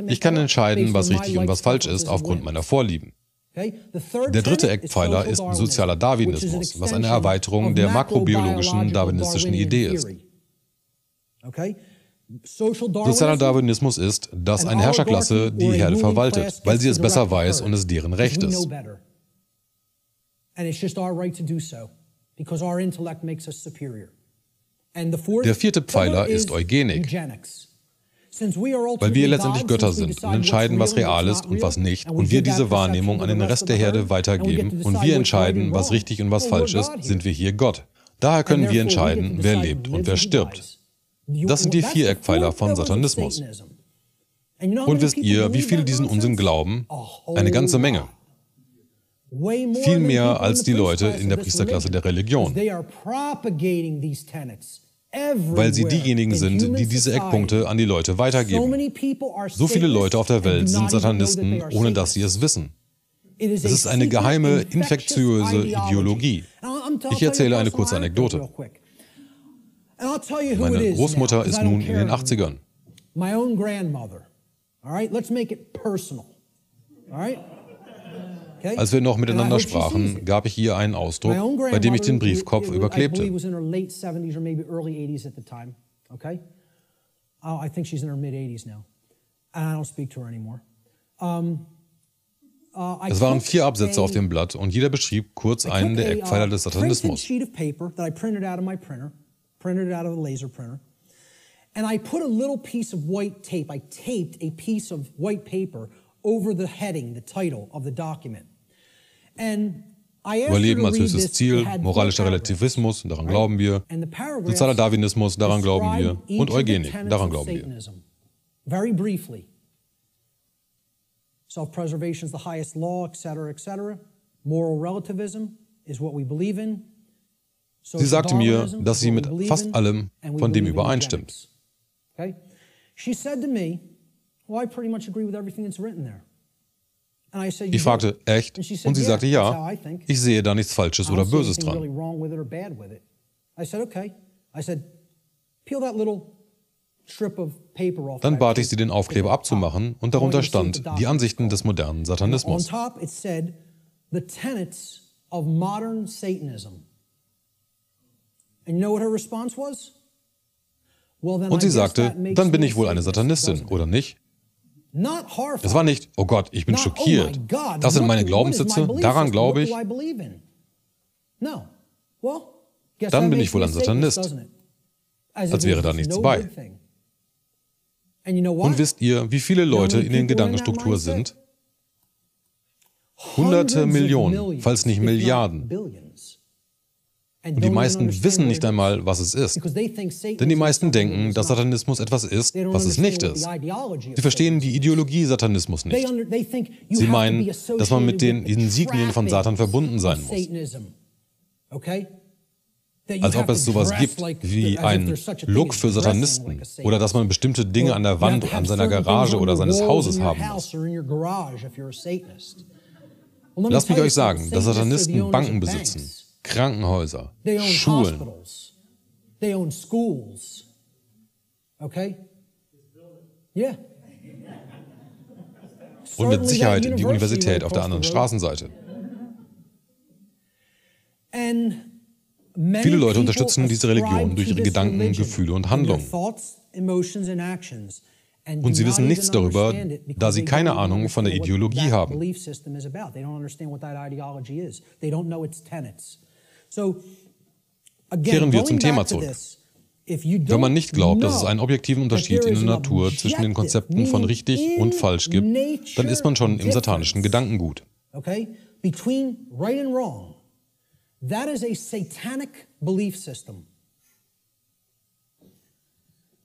Ich kann entscheiden, was richtig und was falsch ist, aufgrund meiner Vorlieben. Der dritte Eckpfeiler ist sozialer Darwinismus, was eine Erweiterung der makrobiologischen darwinistischen Idee ist. Sozialer Darwinismus ist, dass eine Herrscherklasse die Herde verwaltet, weil sie es besser weiß und es deren Recht ist. Der vierte Pfeiler ist Eugenik. Weil wir letztendlich Götter sind und entscheiden, was real ist und was nicht, und wir diese Wahrnehmung an den Rest der Herde weitergeben und wir entscheiden, was richtig und was falsch ist, sind wir hier Gott. Daher können wir entscheiden, wer lebt und wer stirbt. Das sind die 4 Eckpfeiler von Satanismus. Und wisst ihr, wie viele diesen Unsinn glauben? Eine ganze Menge. Viel mehr als die Leute in der Priesterklasse der Religion. Weil sie diejenigen sind, die diese Eckpunkte an die Leute weitergeben. So viele Leute auf der Welt sind Satanisten, ohne dass sie es wissen. Es ist eine geheime, infektiöse Ideologie. Ich erzähle eine kurze Anekdote. Meine Großmutter ist nun in den 80ern. Als wir noch miteinander sprachen, gab ich ihr einen Ausdruck, bei dem ich den Briefkopf überklebte. Es waren 4 Absätze auf dem Blatt und jeder beschrieb kurz einen der Eckpfeiler des Satanismus. Printed it out of a laser printer, and I put a little piece of white tape. I taped a piece of white paper over the heading, the title of the document. And I asked her Überleben to als read höchstes this. Ziel, It had 4 moralischer paragraphs. Relativismus, daran glauben wir, And the paragraphs sozialer Darwinismus, daran glauben wir, describe each und of the Eugenik, tenets daran of glauben wir. Satanism. Very briefly. Self-preservation is the highest law, etc., etc. Moral relativism is what we believe in. Sie sagte mir, dass sie mit fast allem von dem übereinstimmt. Ich fragte, echt? Und sie sagte, ja, ich sehe da nichts Falsches oder Böses dran. Dann bat ich sie, den Aufkleber abzumachen, und darunter stand die Ansichten des modernen Satanismus. Und sie sagte, dann bin ich wohl eine Satanistin, oder nicht? Es war nicht, oh Gott, ich bin schockiert. Das sind meine Glaubenssitze, daran glaube ich. Dann bin ich wohl ein Satanist. Als wäre da nichts bei. Und wisst ihr, wie viele Leute in den Gedankenstrukturen sind? Hunderte Millionen, falls nicht Milliarden. Und die meisten wissen nicht einmal, was es ist. Denn die meisten denken, dass Satanismus etwas ist, was es nicht ist. Sie verstehen die Ideologie Satanismus nicht. Sie meinen, dass man mit den Insignien von Satan verbunden sein muss. Als ob es sowas gibt wie einen Look für Satanisten oder dass man bestimmte Dinge an der Wand an seiner Garage oder seines Hauses haben muss. Lasst mich euch sagen, dass Satanisten Banken besitzen, Krankenhäuser, Schulen. Und mit Sicherheit die Universität auf der anderen Straßenseite. Viele Leute unterstützen diese Religion durch ihre Gedanken, Gefühle und Handlungen. Und sie wissen nichts darüber, da sie keine Ahnung von der Ideologie haben. Kehren wir zum Thema zurück. Wenn man nicht glaubt, dass es einen objektiven Unterschied in der Natur zwischen den Konzepten von richtig und falsch gibt, dann ist man schon im satanischen Gedankengut. between right and wrong, that is a satanic belief system.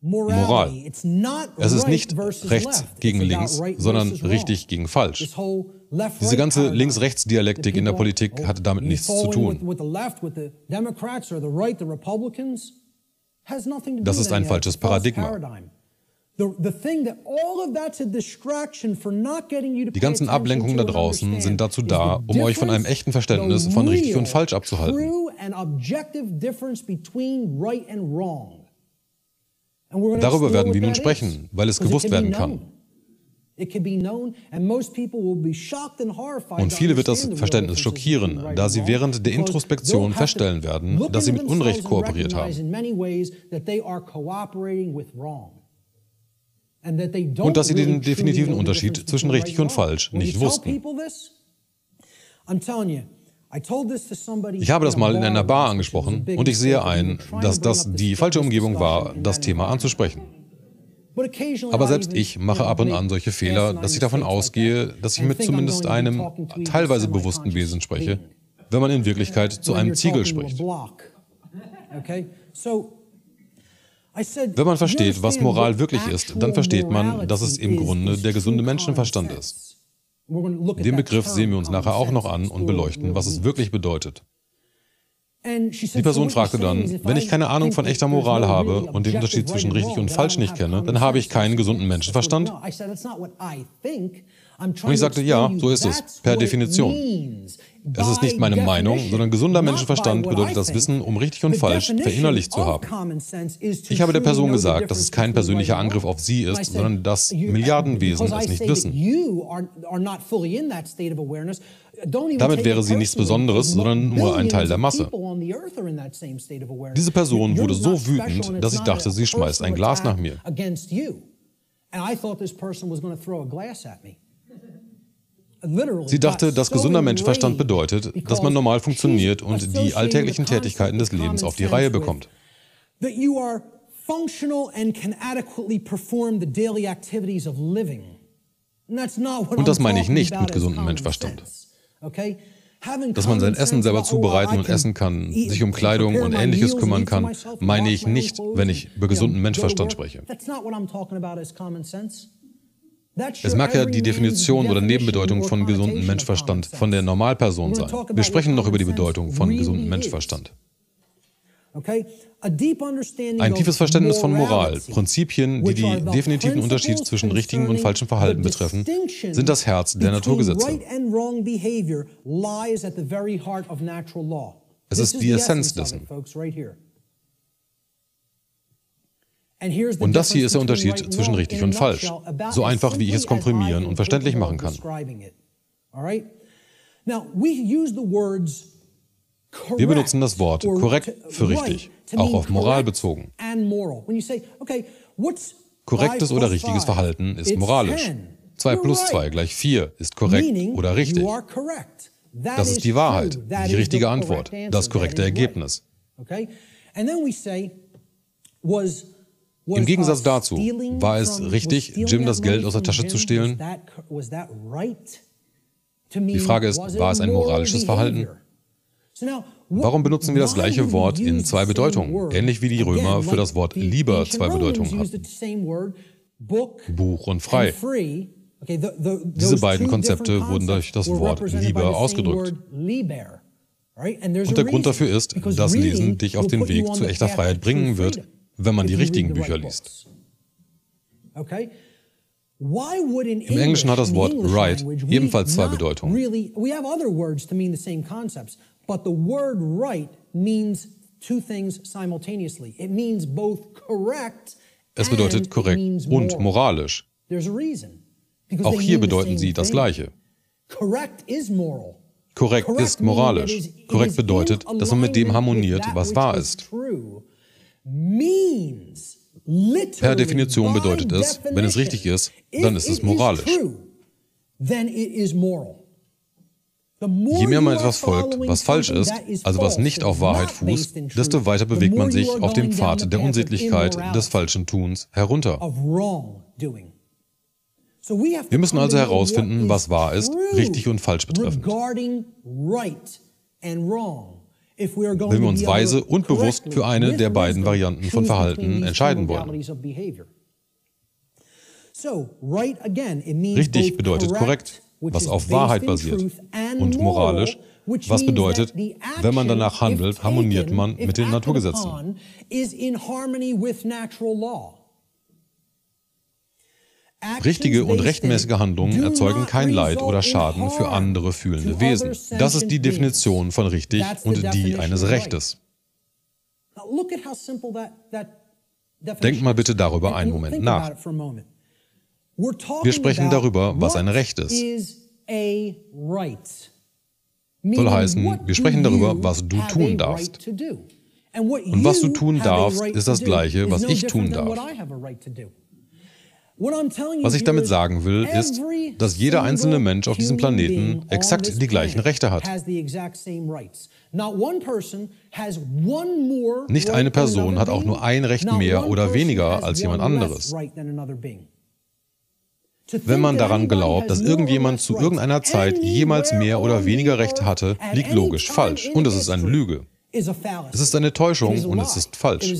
Moral. Es ist nicht rechts gegen links, sondern richtig gegen falsch. Diese ganze Links-Rechts-Dialektik in der Politik hatte damit nichts zu tun. Das ist ein falsches Paradigma. Die ganzen Ablenkungen da draußen sind dazu da, um euch von einem echten Verständnis von richtig und falsch abzuhalten. Darüber werden wir nun sprechen, weil es gewusst werden kann. Und viele wird das Verständnis schockieren, da sie während der Introspektion feststellen werden, dass sie mit Unrecht kooperiert haben. Und dass sie den definitiven Unterschied zwischen richtig und falsch nicht wussten. Ich habe das mal in einer Bar angesprochen und ich sehe ein, dass das die falsche Umgebung war, das Thema anzusprechen. Aber selbst ich mache ab und an solche Fehler, dass ich davon ausgehe, dass ich mit zumindest einem teilweise bewussten Wesen spreche, wenn man in Wirklichkeit zu einem Ziegel spricht. Wenn man versteht, was Moral wirklich ist, dann versteht man, dass es im Grunde der gesunde Menschenverstand ist. Den Begriff sehen wir uns nachher auch noch an und beleuchten, was es wirklich bedeutet. Die Person fragte dann, wenn ich keine Ahnung von echter Moral habe und den Unterschied zwischen richtig und falsch nicht kenne, dann habe ich keinen gesunden Menschenverstand? Und ich sagte, ja, so ist es, per Definition. Es ist nicht meine Meinung, sondern gesunder Menschenverstand bedeutet das Wissen, um richtig und falsch verinnerlicht zu haben. Ich habe der Person gesagt, dass es kein persönlicher Angriff auf sie ist, sondern dass Milliardenwesen es nicht wissen. Damit wäre sie nichts Besonderes, sondern nur ein Teil der Masse. Diese Person wurde so wütend, dass ich dachte, sie schmeißt ein Glas nach mir. Sie dachte, dass gesunder Menschenverstand bedeutet, dass man normal funktioniert und die alltäglichen Tätigkeiten des Lebens auf die Reihe bekommt. Und das meine ich nicht mit gesundem Menschenverstand. Dass man sein Essen selber zubereiten und essen kann, sich um Kleidung und Ähnliches kümmern kann, meine ich nicht, wenn ich über gesunden Menschenverstand spreche. Es mag ja die Definition oder Nebenbedeutung von gesundem Menschenverstand von der Normalperson sein. Wir sprechen noch über die Bedeutung von gesundem Menschenverstand. Ein tiefes Verständnis von Moral, Prinzipien, die den definitiven Unterschied zwischen richtigem und falschem Verhalten betreffen, sind das Herz der Naturgesetze. Es ist die Essenz dessen. Und das hier ist der Unterschied zwischen richtig und falsch. So einfach, wie ich es komprimieren und verständlich machen kann. Wir benutzen das Wort korrekt für richtig, auch auf Moral bezogen. Korrektes oder richtiges Verhalten ist moralisch. 2 plus 2 gleich 4 ist korrekt oder richtig. Das ist die Wahrheit, die richtige Antwort, das korrekte Ergebnis. Im Gegensatz dazu, war es richtig, Jim das Geld aus der Tasche zu stehlen? Die Frage ist, war es ein moralisches Verhalten? Warum benutzen wir das gleiche Wort in 2 Bedeutungen, ähnlich wie die Römer für das Wort lieber 2 Bedeutungen hatten? Buch und frei. Diese beiden Konzepte wurden durch das Wort lieber ausgedrückt. Und der Grund dafür ist, dass Lesen dich auf den Weg zu echter Freiheit bringen wird, wenn man die richtigen Bücher liest. Im Englischen hat das Wort right ebenfalls 2 Bedeutungen. But the word right means 2 things simultaneously. It means both correct. Es bedeutet korrekt und moralisch. Auch hier bedeuten sie das Gleiche. Korrekt ist moralisch. Korrekt bedeutet, dass man mit dem harmoniert, was wahr ist. Per Definition bedeutet es, wenn es richtig ist, dann ist es moralisch. Je mehr man etwas folgt, was falsch ist, also was nicht auf Wahrheit fußt, desto weiter bewegt man sich auf dem Pfad der Unsittlichkeit, des falschen Tuns herunter. Wir müssen also herausfinden, was wahr ist, richtig und falsch betreffend. Wenn wir uns weise und bewusst für eine der beiden Varianten von Verhalten entscheiden wollen. Richtig bedeutet korrekt, was auf Wahrheit basiert, und moralisch, was bedeutet, wenn man danach handelt, harmoniert man mit den Naturgesetzen. Richtige und rechtmäßige Handlungen erzeugen kein Leid oder Schaden für andere fühlende Wesen. Das ist die Definition von richtig und die eines Rechtes. Denkt mal bitte darüber einen Moment nach. Wir sprechen darüber, was ein Recht ist. Soll heißen, wir sprechen darüber, was du tun darfst. Und was du tun darfst, ist das Gleiche, was ich tun darf. Was ich damit sagen will, ist, dass jeder einzelne Mensch auf diesem Planeten exakt die gleichen Rechte hat. Nicht eine Person hat auch nur ein Recht mehr oder weniger als jemand anderes. Wenn man daran glaubt, dass irgendjemand zu irgendeiner Zeit jemals mehr oder weniger Rechte hatte, liegt logisch falsch. Und es ist eine Lüge. Es ist eine Täuschung und es ist falsch.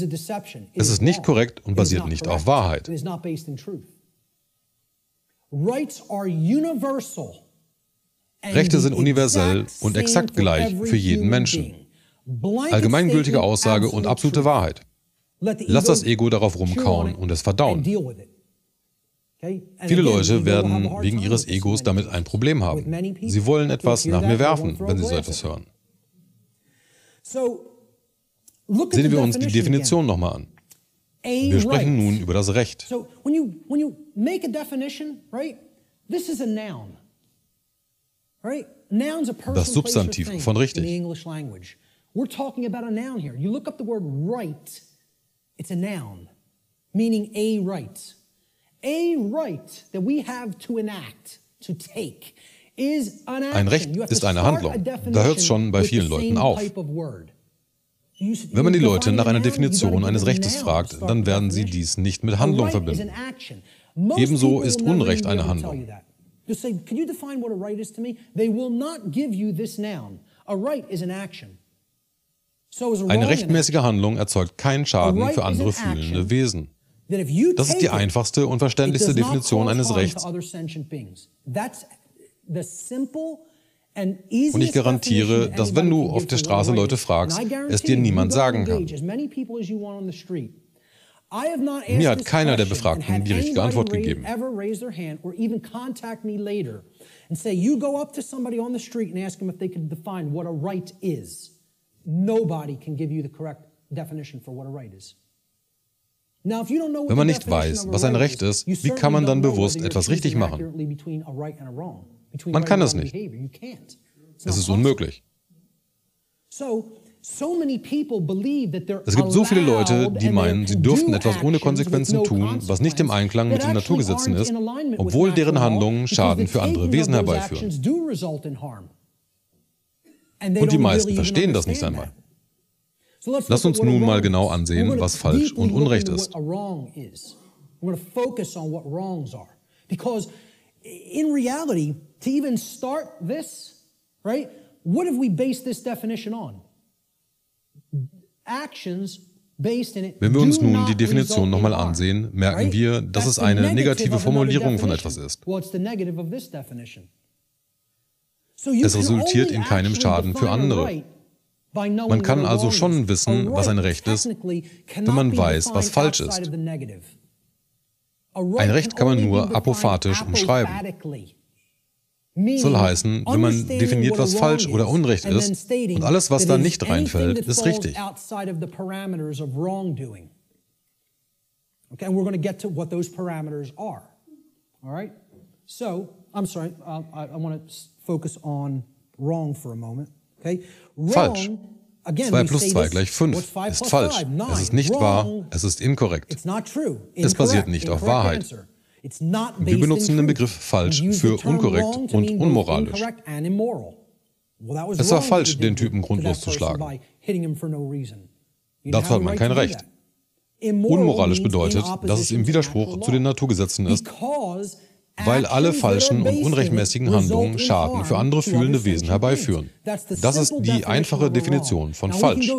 Es ist nicht korrekt und basiert nicht auf Wahrheit. Rechte sind universell und exakt gleich für jeden Menschen. Allgemeingültige Aussage und absolute Wahrheit. Lass das Ego darauf rumkauen und es verdauen. Viele Leute werden wegen ihres Egos damit ein Problem haben. Sie wollen etwas nach mir werfen, wenn sie so etwas hören. Sehen wir uns die Definition nochmal an. Wir sprechen nun über das Recht. Das Substantiv von richtig. We're talking about a noun here. You look up the word right, it's a noun, meaning a right. A right that we have to enact, to take, is an action. Ein Recht ist eine Handlung. Da hört es schon bei vielen Leuten auf. Wenn man die Leute nach einer Definition eines Rechtes fragt, dann werden sie dies nicht mit Handlung verbinden. Ebenso ist Unrecht eine Handlung. Eine rechtmäßige Handlung erzeugt keinen Schaden für andere fühlende Wesen. Das ist die einfachste und verständlichste Definition eines Rechts. Und ich garantiere, dass wenn du auf der Straße Leute fragst, es dir niemand sagen kann. Mir hat keiner der Befragten die richtige Antwort gegeben. Wenn man nicht weiß, was ein Recht ist, wie kann man dann bewusst etwas richtig machen? Man kann es nicht. Es ist unmöglich. Es gibt so viele Leute, die meinen, sie dürften etwas ohne Konsequenzen tun, was nicht im Einklang mit den Naturgesetzen ist, obwohl deren Handlungen Schaden für andere Wesen herbeiführen. Und die meisten verstehen das nicht einmal. Lass uns nun mal genau ansehen, was falsch und Unrecht ist. In reality, to even start this, right? What have we based this definition on? Actions based in it. Wenn wir uns nun die Definition nochmal ansehen, merken wir, dass es eine negative Formulierung von etwas ist. Es resultiert in keinem Schaden für andere. Man kann also schon wissen, was ein Recht ist, wenn man weiß, was falsch ist. Ein Recht kann man nur apophatisch umschreiben. Soll heißen, wenn man definiert, was falsch oder Unrecht ist, und alles, was da nicht reinfällt, ist richtig. Okay, and we're going to get to what those parameters are. All right? So, I'm sorry, I want to focus on wrong for a moment. Okay? Falsch. 2 plus 2 gleich 5 ist falsch. Es ist nicht wahr, es ist inkorrekt. Es basiert nicht auf Wahrheit. Wir benutzen den Begriff falsch für unkorrekt und unmoralisch. Es war falsch, den Typen grundlos zu schlagen. Dazu hat man kein Recht. Unmoralisch bedeutet, dass es im Widerspruch zu den Naturgesetzen ist, weil alle falschen und unrechtmäßigen Handlungen Schaden für andere fühlende Wesen herbeiführen. Das ist die einfache Definition von falsch.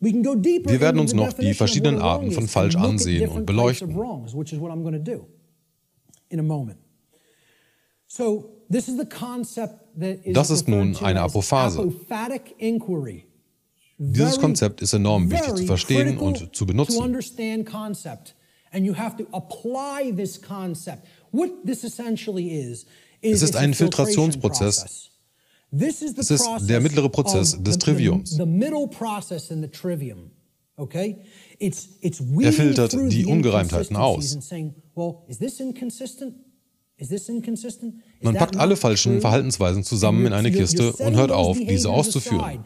Wir werden uns noch die verschiedenen Arten von falsch ansehen und beleuchten. Das ist nun eine Apophase. Dieses Konzept ist enorm wichtig zu verstehen und zu benutzen. Es ist ein Filtrationsprozess. Es ist der mittlere Prozess des Triviums. Er filtert die Ungereimtheiten aus. Man packt alle falschen Verhaltensweisen zusammen in eine Kiste und hört auf, diese auszuführen.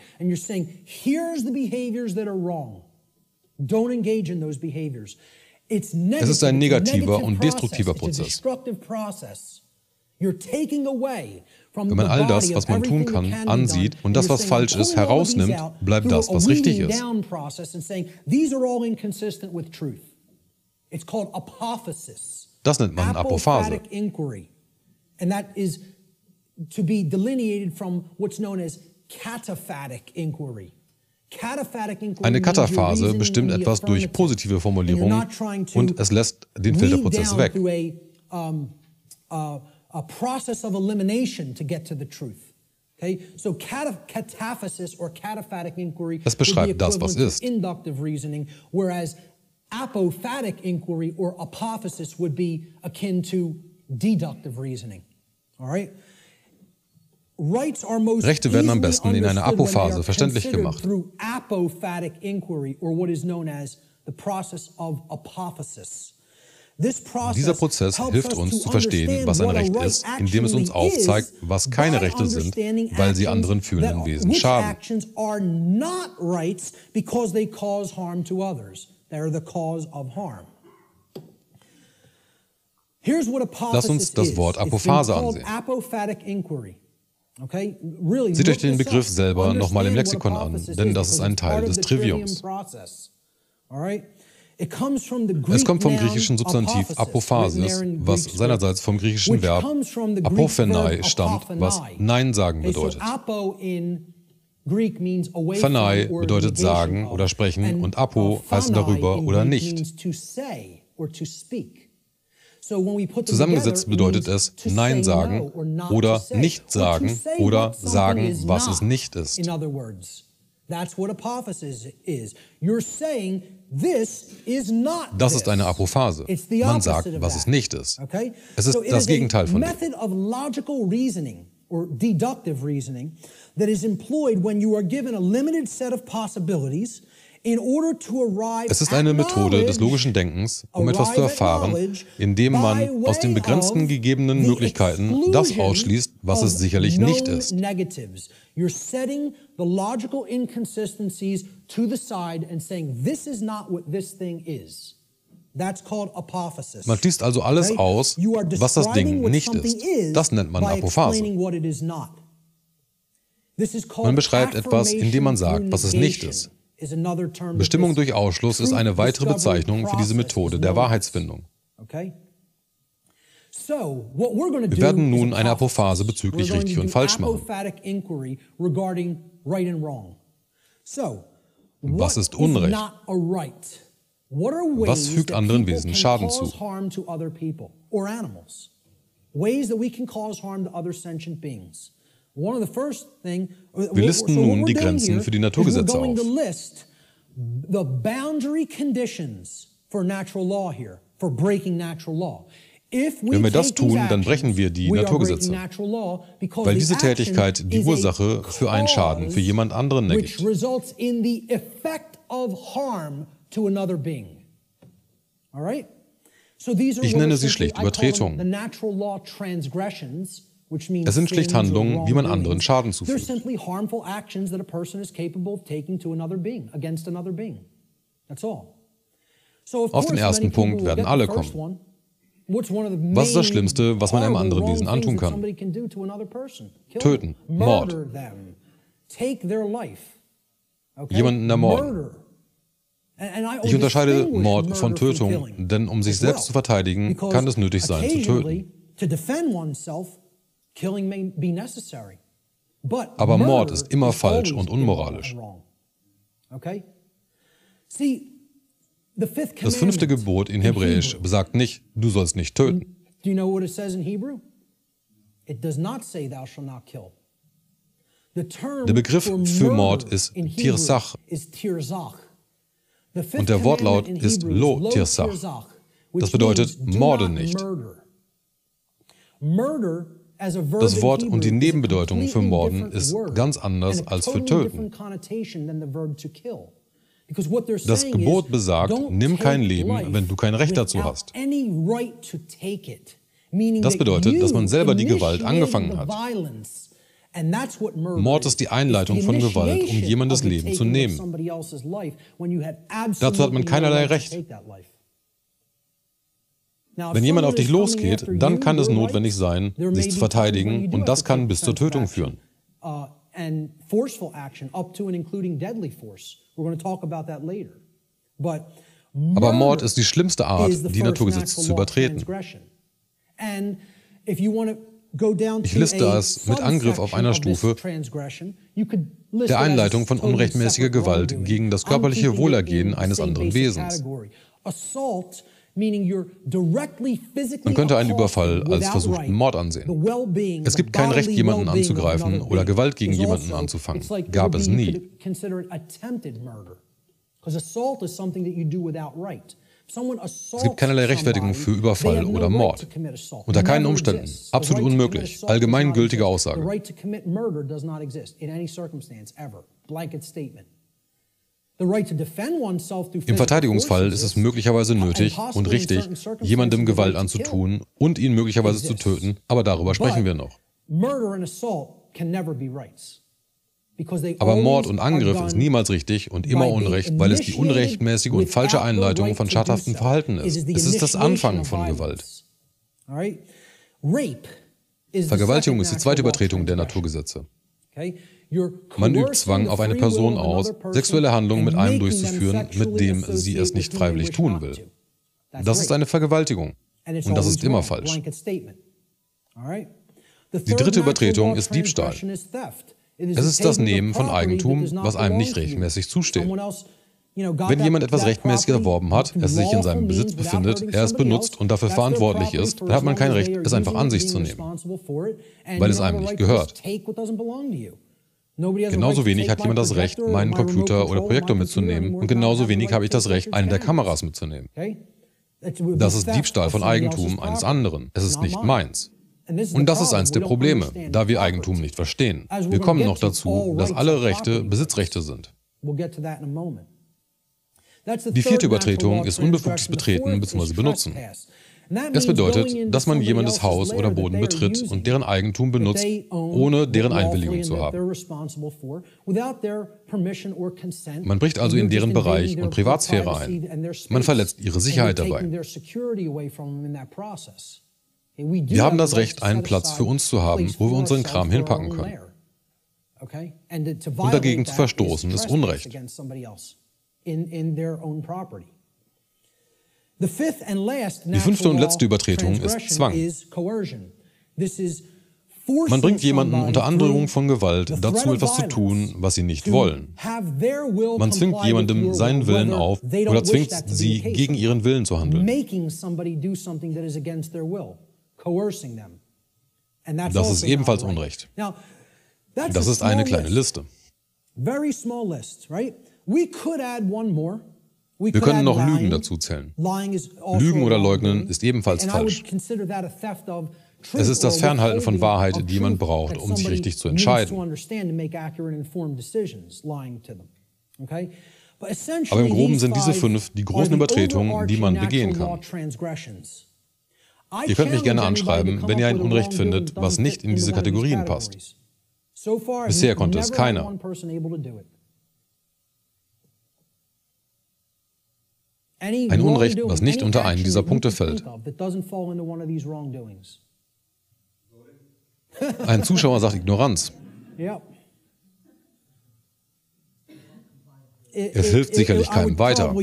Es ist ein negativer und destruktiver Prozess. Wenn man all das, was man tun kann, ansieht und das, was falsch ist, herausnimmt, bleibt das, was richtig ist. Das nennt man Apophase. And that is to be delineated from what's known as cataphatic inquiry. Eine Kataphase bestimmt etwas durch positive Formulierungen und es lässt den Filterprozess weg. A process of elimination to get to the truth. Okay? So cataphasis or cataphatic inquiry das beschreibt das, was ist. Inductive reasoning, whereas apophatic inquiry or apophasis would be akin to deductive reasoning. All right? Rechte werden am besten in einer Apophase verständlich gemacht. Dieser Prozess hilft uns zu verstehen, was ein Recht ist, indem es uns aufzeigt, was keine Rechte sind, weil sie anderen fühlenden Wesen schaden. Lass uns das Wort Apophase ansehen. Seht euch den Begriff selber nochmal im Lexikon an, denn das ist ein Teil des Triviums. Es kommt vom griechischen Substantiv Apophasis, was seinerseits vom griechischen Verb apophenai stammt, was Nein sagen bedeutet. Phanai bedeutet sagen oder sprechen und apo heißt darüber oder nicht. Zusammengesetzt bedeutet es Nein sagen oder nicht sagen oder sagen, was es nicht ist. Das ist eine Apophase. Man sagt, was es nicht ist. Es ist das Gegenteil von dem. Es ist eine Methode des logischen Denkens, um etwas zu erfahren, indem man aus den begrenzten gegebenen Möglichkeiten das ausschließt, was es sicherlich nicht ist. Man schließt also alles aus, was das Ding nicht ist. Das nennt man Apophase. Man beschreibt etwas, indem man sagt, was es nicht ist. Bestimmung durch Ausschluss ist eine weitere Bezeichnung für diese Methode der Wahrheitsfindung. Wir werden nun eine Apophase bezüglich richtig und falsch machen. Was ist Unrecht? Was fügt anderen Wesen Schaden zu? Wir listen nun die Grenzen für die Naturgesetze auf. Wenn wir das tun, dann brechen wir die Naturgesetze, weil diese Tätigkeit die Ursache für einen Schaden für jemand anderen ergibt. Ich nenne sie schlicht Übertretungen. Es sind schlicht Handlungen, wie man anderen Schaden zufügt. Auf den ersten Punkt werden alle kommen. Was ist das Schlimmste, was man einem anderen Wesen antun kann? Töten, Mord. Jemanden ermorden. Ich unterscheide Mord von Tötung, denn um sich selbst zu verteidigen, kann es nötig sein, zu töten. To defend oneself, killing may be necessary. But Aber Mord murder ist immer is falsch always und unmoralisch. immoral and wrong. Okay? See, the fifth Das 5. commandment Gebot in Hebräisch Hebrew. besagt nicht, du sollst nicht töten. Do you know what it says in Hebrew? It does not say thou shalt not kill. The term Der Begriff for für Mord murder ist in Hebrew Tirsach. is tirzach. The fifth Und der Wortlaut commandment in ist Hebrew is lo tirzach. tirzach, which Das bedeutet, means, do morde not nicht. murder. Murder as a verb Das in Wort Hebrew und die is a Nebenbedeutung für completely morden different ist word ganz anders and a als für totally töten. different connotation than the verb to kill. Because what they're Das saying Gebot is, besagt, don't nimm kein take Leben, life wenn du kein Recht dazu without hast. any right to take it. Meaning Das that bedeutet, dass man you selber die Gewalt initiated angefangen the hat. violence. And that's what murder Mord ist die Einleitung von Gewalt, um jemandes Leben zu nehmen. Dazu hat man keinerlei Recht. Wenn jemand auf dich losgeht, dann kann es notwendig sein, sich zu verteidigen, und das kann bis zur Tötung führen. Aber Mord ist die schlimmste Art, die Naturgesetze zu übertreten. Ich liste es mit Angriff auf einer Stufe der Einleitung von unrechtmäßiger Gewalt gegen das körperliche Wohlergehen eines anderen Wesens. Man könnte einen Überfall als versuchten Mord ansehen. Es gibt kein Recht, jemanden anzugreifen oder Gewalt gegen jemanden anzufangen. Gab es nie. Es gibt keinerlei Rechtfertigung für Überfall oder Mord. Unter keinen Umständen. Absolut unmöglich. Allgemeingültige Aussage. Im Verteidigungsfall ist es möglicherweise nötig und richtig, jemandem Gewalt anzutun und ihn möglicherweise zu töten, aber darüber sprechen wir noch. Aber Mord und Angriff ist niemals richtig und immer Unrecht, weil es die unrechtmäßige und falsche Einleitung von schadhaftem Verhalten ist. Es ist das Anfangen von Gewalt. Vergewaltigung ist die zweite Übertretung der Naturgesetze. Man übt Zwang auf eine Person aus, sexuelle Handlungen mit einem durchzuführen, mit dem sie es nicht freiwillig tun will. Das ist eine Vergewaltigung. Und das ist immer falsch. Die dritte Übertretung ist Diebstahl. Es ist das Nehmen von Eigentum, was einem nicht rechtmäßig zusteht. Wenn jemand etwas rechtmäßig erworben hat, es sich in seinem Besitz befindet, er es benutzt und dafür verantwortlich ist, dann hat man kein Recht, es einfach an sich zu nehmen, weil es einem nicht gehört. Genauso wenig hat jemand das Recht, meinen Computer oder Projektor mitzunehmen, und genauso wenig habe ich das Recht, eine der Kameras mitzunehmen. Das ist Diebstahl von Eigentum eines anderen. Es ist nicht meins. Und das ist eins der Probleme, da wir Eigentum nicht verstehen. Wir kommen noch dazu, dass alle Rechte Besitzrechte sind. Die vierte Übertretung ist unbefugtes Betreten bzw. Benutzen. Es bedeutet, dass man jemandes Haus oder Boden betritt und deren Eigentum benutzt, ohne deren Einwilligung zu haben. Man bricht also in deren Bereich und Privatsphäre ein. Man verletzt ihre Sicherheit dabei. Wir haben das Recht, einen Platz für uns zu haben, wo wir unseren Kram hinpacken können. Und dagegen zu verstoßen, ist Unrecht. Die fünfte und letzte Übertretung ist Zwang. Man bringt jemanden unter Androhung von Gewalt dazu, etwas zu tun, was sie nicht wollen. Man zwingt jemandem seinen Willen auf oder zwingt sie, gegen ihren Willen zu handeln. Das ist ebenfalls Unrecht. Das ist eine kleine Liste. Wir können noch Lügen dazu zählen. Lügen oder Leugnen ist ebenfalls falsch. Es ist das Fernhalten von Wahrheit, die man braucht, um sich richtig zu entscheiden. Aber im Groben sind diese 5 die großen Übertretungen, die man begehen kann. Ihr könnt mich gerne anschreiben, wenn ihr ein Unrecht findet, was nicht in diese Kategorien passt. Bisher konnte es keiner. Ein Unrecht, was nicht unter einen dieser Punkte fällt. Ein Zuschauer sagt Ignoranz. Es hilft sicherlich keinem weiter.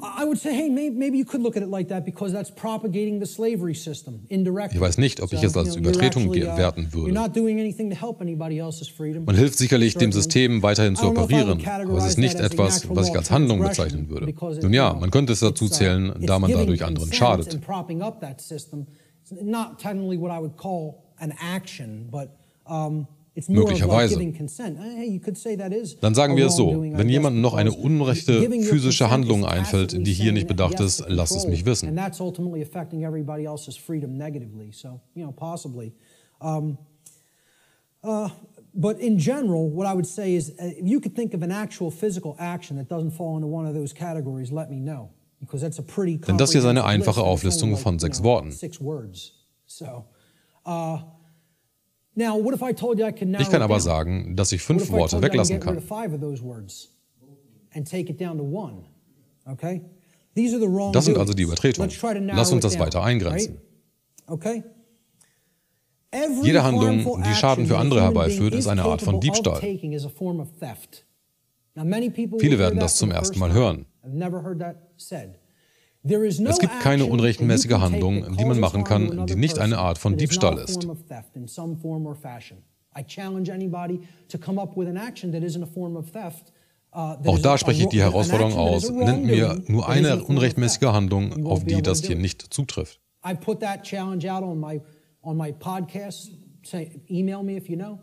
I would say, hey, maybe you could look at it like that because that's propagating the slavery system indirectly. Ich weiß nicht, ob ich es als Übertretung werten würde. You're not doing anything to help anybody else's freedom. Man hilft sicherlich, dem System weiterhin zu operieren, aber es ist nicht etwas, was ich als Handlung bezeichnen würde. Nun ja, man könnte es dazu zählen, da man dadurch anderen schadet. Möglicherweise. Dann sagen wir es so, wenn jemandem noch eine unrechte physische Handlung einfällt, die hier nicht bedacht ist, lasst es mich wissen. But in general, what I would say is, if you could think of an actual physical action that doesn't fall into one of those categories, let me know. Because that's a pretty Denn das hier ist eine einfache Auflistung von 6 Worten. Ich kann aber sagen, dass ich 5 Worte weglassen kann. Das sind also die Übertretungen. Lass uns das weiter eingrenzen. Jede Handlung, die Schaden für andere herbeiführt, ist eine Art von Diebstahl. Viele werden das zum ersten Mal hören. Es gibt keine unrechtmäßige Handlung, die man machen kann, die nicht eine Art von Diebstahl ist. Auch da spreche ich die Herausforderung aus. Nennt mir nur eine unrechtmäßige Handlung, auf die das hier nicht zutrifft. On my podcast, email me if you know,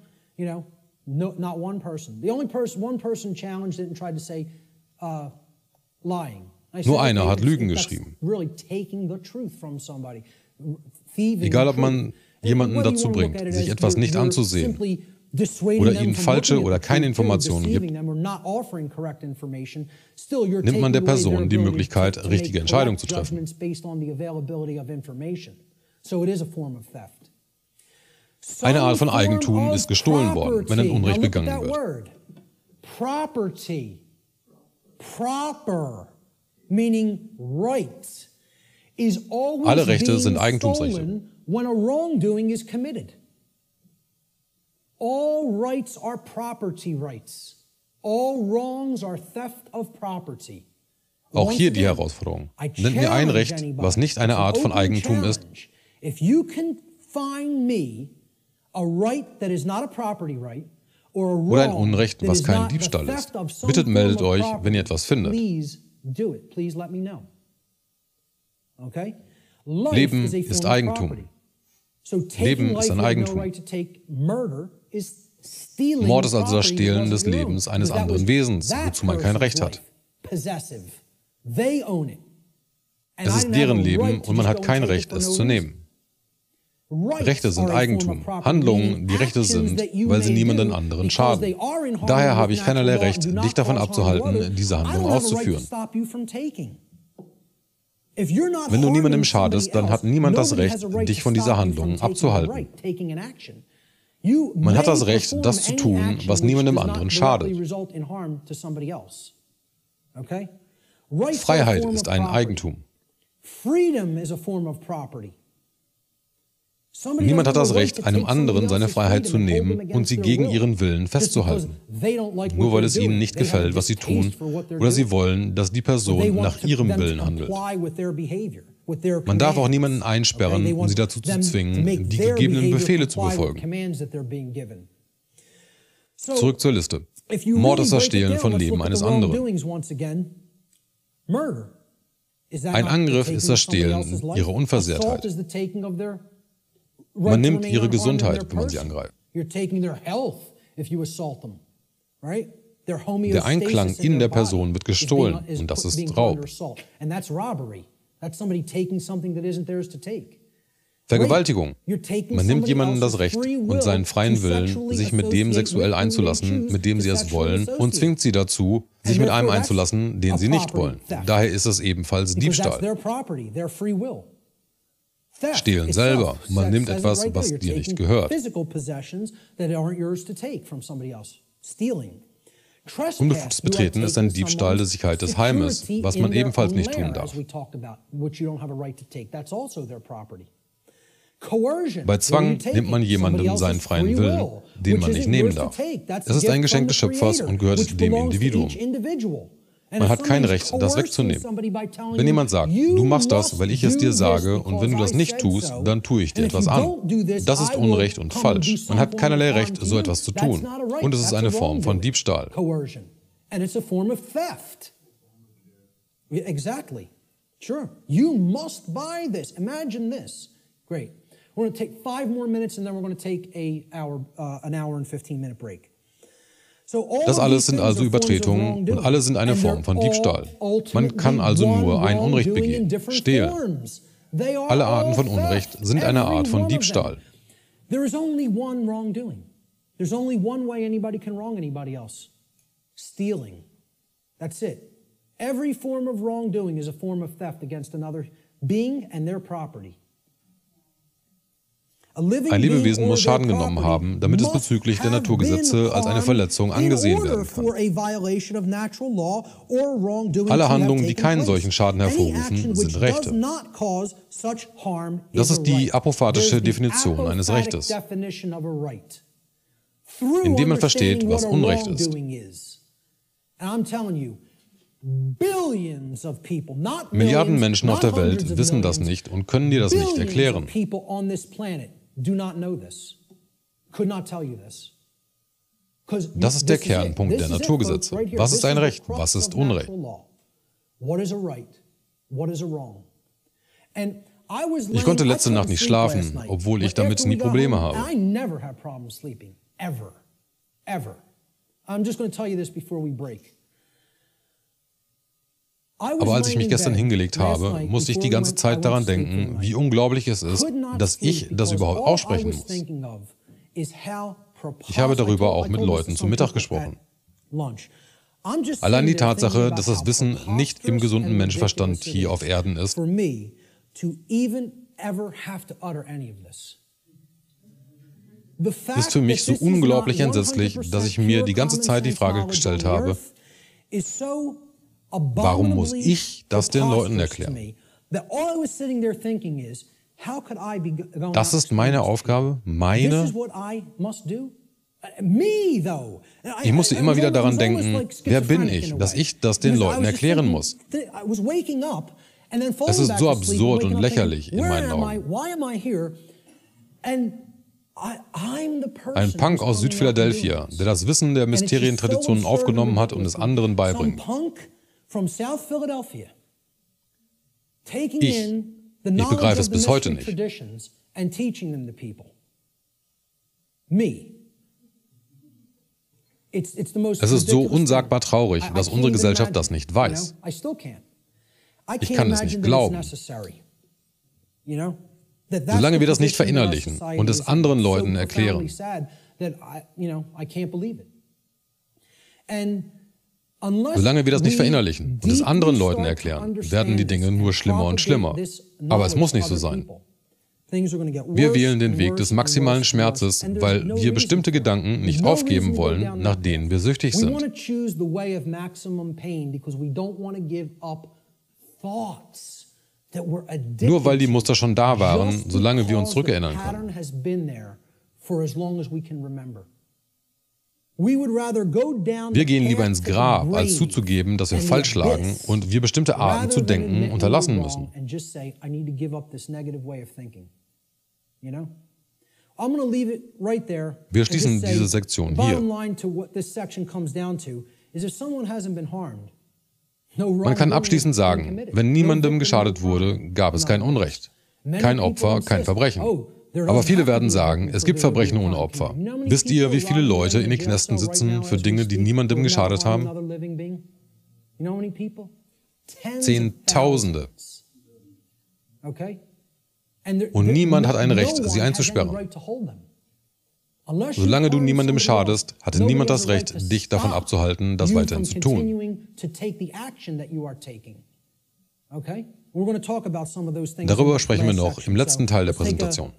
not one person. The only one person challenged it and tried to say lying. Nur einer hat Lügen geschrieben. Egal, ob man jemanden dazu bringt, sich etwas nicht anzusehen oder ihnen falsche oder keine Informationen gibt, nimmt man der Person die Möglichkeit, richtige Entscheidungen zu treffen. Eine Art von Eigentum ist gestohlen worden, wenn ein Unrecht begangen wird. Alle Rechte sind Eigentumsrechte. All rights are property rights. All wrongs are theft of property. Auch hier die Herausforderung. Nennt mir ein Recht, was nicht eine Art von Eigentum ist. If you can find me a right that is not a property right or a wrong oder ein Unrecht, was kein Diebstahl ist. Bitte meldet euch, wenn ihr etwas findet. Leben ist Eigentum. Leben ist ein Eigentum. Mord ist also das Stehlen des Lebens eines anderen Wesens, wozu man kein Recht hat. Es ist deren Leben und man hat kein Recht, es zu nehmen. Rechte sind Eigentum. Handlungen, die Rechte sind, weil sie niemanden anderen schaden. Daher habe ich keinerlei Recht, dich davon abzuhalten, diese Handlung auszuführen. Wenn du niemandem schadest, dann hat niemand das Recht, dich von dieser Handlung abzuhalten. Man hat das Recht, das zu tun, was niemandem anderen schadet. Freiheit ist ein Eigentum. Niemand hat das Recht, einem anderen seine Freiheit zu nehmen und sie gegen ihren Willen festzuhalten. Nur weil es ihnen nicht gefällt, was sie tun, oder sie wollen, dass die Person nach ihrem Willen handelt. Man darf auch niemanden einsperren, um sie dazu zu zwingen, die gegebenen Befehle zu befolgen. Zurück zur Liste. Mord ist das Stehlen von Leben eines anderen. Ein Angriff ist das Stehlen ihrer Unversehrtheit. Man nimmt ihre Gesundheit, wenn man sie angreift. Der Einklang in der Person wird gestohlen und das ist Raub. Vergewaltigung. Man nimmt jemandem das Recht und seinen freien Willen, sich mit dem sexuell einzulassen, mit dem sie es wollen, und zwingt sie dazu, sich mit einem einzulassen, den sie nicht wollen. Daher ist es ebenfalls Diebstahl. Stehlen selber. Man nimmt etwas, was dir nicht gehört. Unbefugtes Betreten ist ein Diebstahl der Sicherheit des Heimes, was man ebenfalls nicht tun darf. Bei Zwang nimmt man jemandem seinen freien Willen, den man nicht nehmen darf. Es ist ein Geschenk des Schöpfers und gehört dem Individuum. Man hat kein Recht, das wegzunehmen. Wenn jemand sagt, du machst das, weil ich es dir sage, und wenn du das nicht tust, dann tue ich dir etwas an. Das ist Unrecht und falsch. Man hat keinerlei Recht, so etwas zu tun. Und es ist eine Form von Diebstahl. And it's a form of theft. Exactly. Sure. You must buy this. Imagine this. Great. We're going to take 5 more minutes and then we're going to take an hour and 15-minute break. Das alles sind also Übertretungen und alle sind eine Form von Diebstahl. Man kann also nur ein Unrecht begehen, stehlen. Alle Arten von Unrecht sind eine Art von Diebstahl. There is only one wrongdoing. There's only one way anybody can wrong anybody else. Stealing. That's it. Every form of wrongdoing is a form of theft against another being and their property. Ein Lebewesen muss Schaden genommen haben, damit es bezüglich der Naturgesetze als eine Verletzung angesehen werden kann. Alle Handlungen, die keinen solchen Schaden hervorrufen, sind Rechte. Das ist die apophatische Definition eines Rechtes, indem man versteht, was Unrecht ist. Milliarden Menschen auf der Welt wissen das nicht und können dir das nicht erklären. Das ist der Kernpunkt der Naturgesetze. Was ist ein Recht? Was ist Unrecht? Ich konnte letzte Nacht nicht schlafen, obwohl ich damit nie Probleme habe. Aber als ich mich gestern hingelegt habe, musste ich die ganze Zeit daran denken, wie unglaublich es ist, dass ich das überhaupt aussprechen muss. Ich habe darüber auch mit Leuten zu Mittag gesprochen. Allein die Tatsache, dass das Wissen nicht im gesunden Menschenverstand hier auf Erden ist, ist für mich so unglaublich entsetzlich, dass ich mir die ganze Zeit die Frage gestellt habe, warum muss ich das den Leuten erklären? Das ist meine Aufgabe, meine. Ich musste immer wieder daran denken, wer bin ich, dass ich das den Leuten erklären muss. Es ist so absurd und lächerlich in meinen Augen. Ein Punk aus Südphiladelphia, der das Wissen der Mysterientraditionen aufgenommen hat und es anderen beibringt. Ich begreife es bis heute nicht. Es ist so unsagbar traurig, dass unsere Gesellschaft das nicht weiß. Ich kann es nicht glauben. Solange wir das nicht verinnerlichen und es anderen Leuten erklären. Solange wir das nicht verinnerlichen und es anderen Leuten erklären, werden die Dinge nur schlimmer und schlimmer. Aber es muss nicht so sein. Wir wählen den Weg des maximalen Schmerzes, weil wir bestimmte Gedanken nicht aufgeben wollen, nach denen wir süchtig sind. Nur weil die Muster schon da waren, solange wir uns zurückerinnern können. Wir gehen lieber ins Grab, als zuzugeben, dass wir falsch lagen und wir bestimmte Arten zu denken unterlassen müssen. Wir schließen diese Sektion hier. Man kann abschließend sagen, wenn niemandem geschadet wurde, gab es kein Unrecht. Kein Opfer, kein Verbrechen. Aber viele werden sagen, es gibt Verbrechen ohne Opfer. Wisst ihr, wie viele Leute in den Knästen sitzen für Dinge, die niemandem geschadet haben? Zehntausende. Und niemand hat ein Recht, sie einzusperren. Solange du niemandem schadest, hatte niemand das Recht, dich davon abzuhalten, das weiterhin zu tun. Darüber sprechen wir noch im letzten Teil der Präsentation.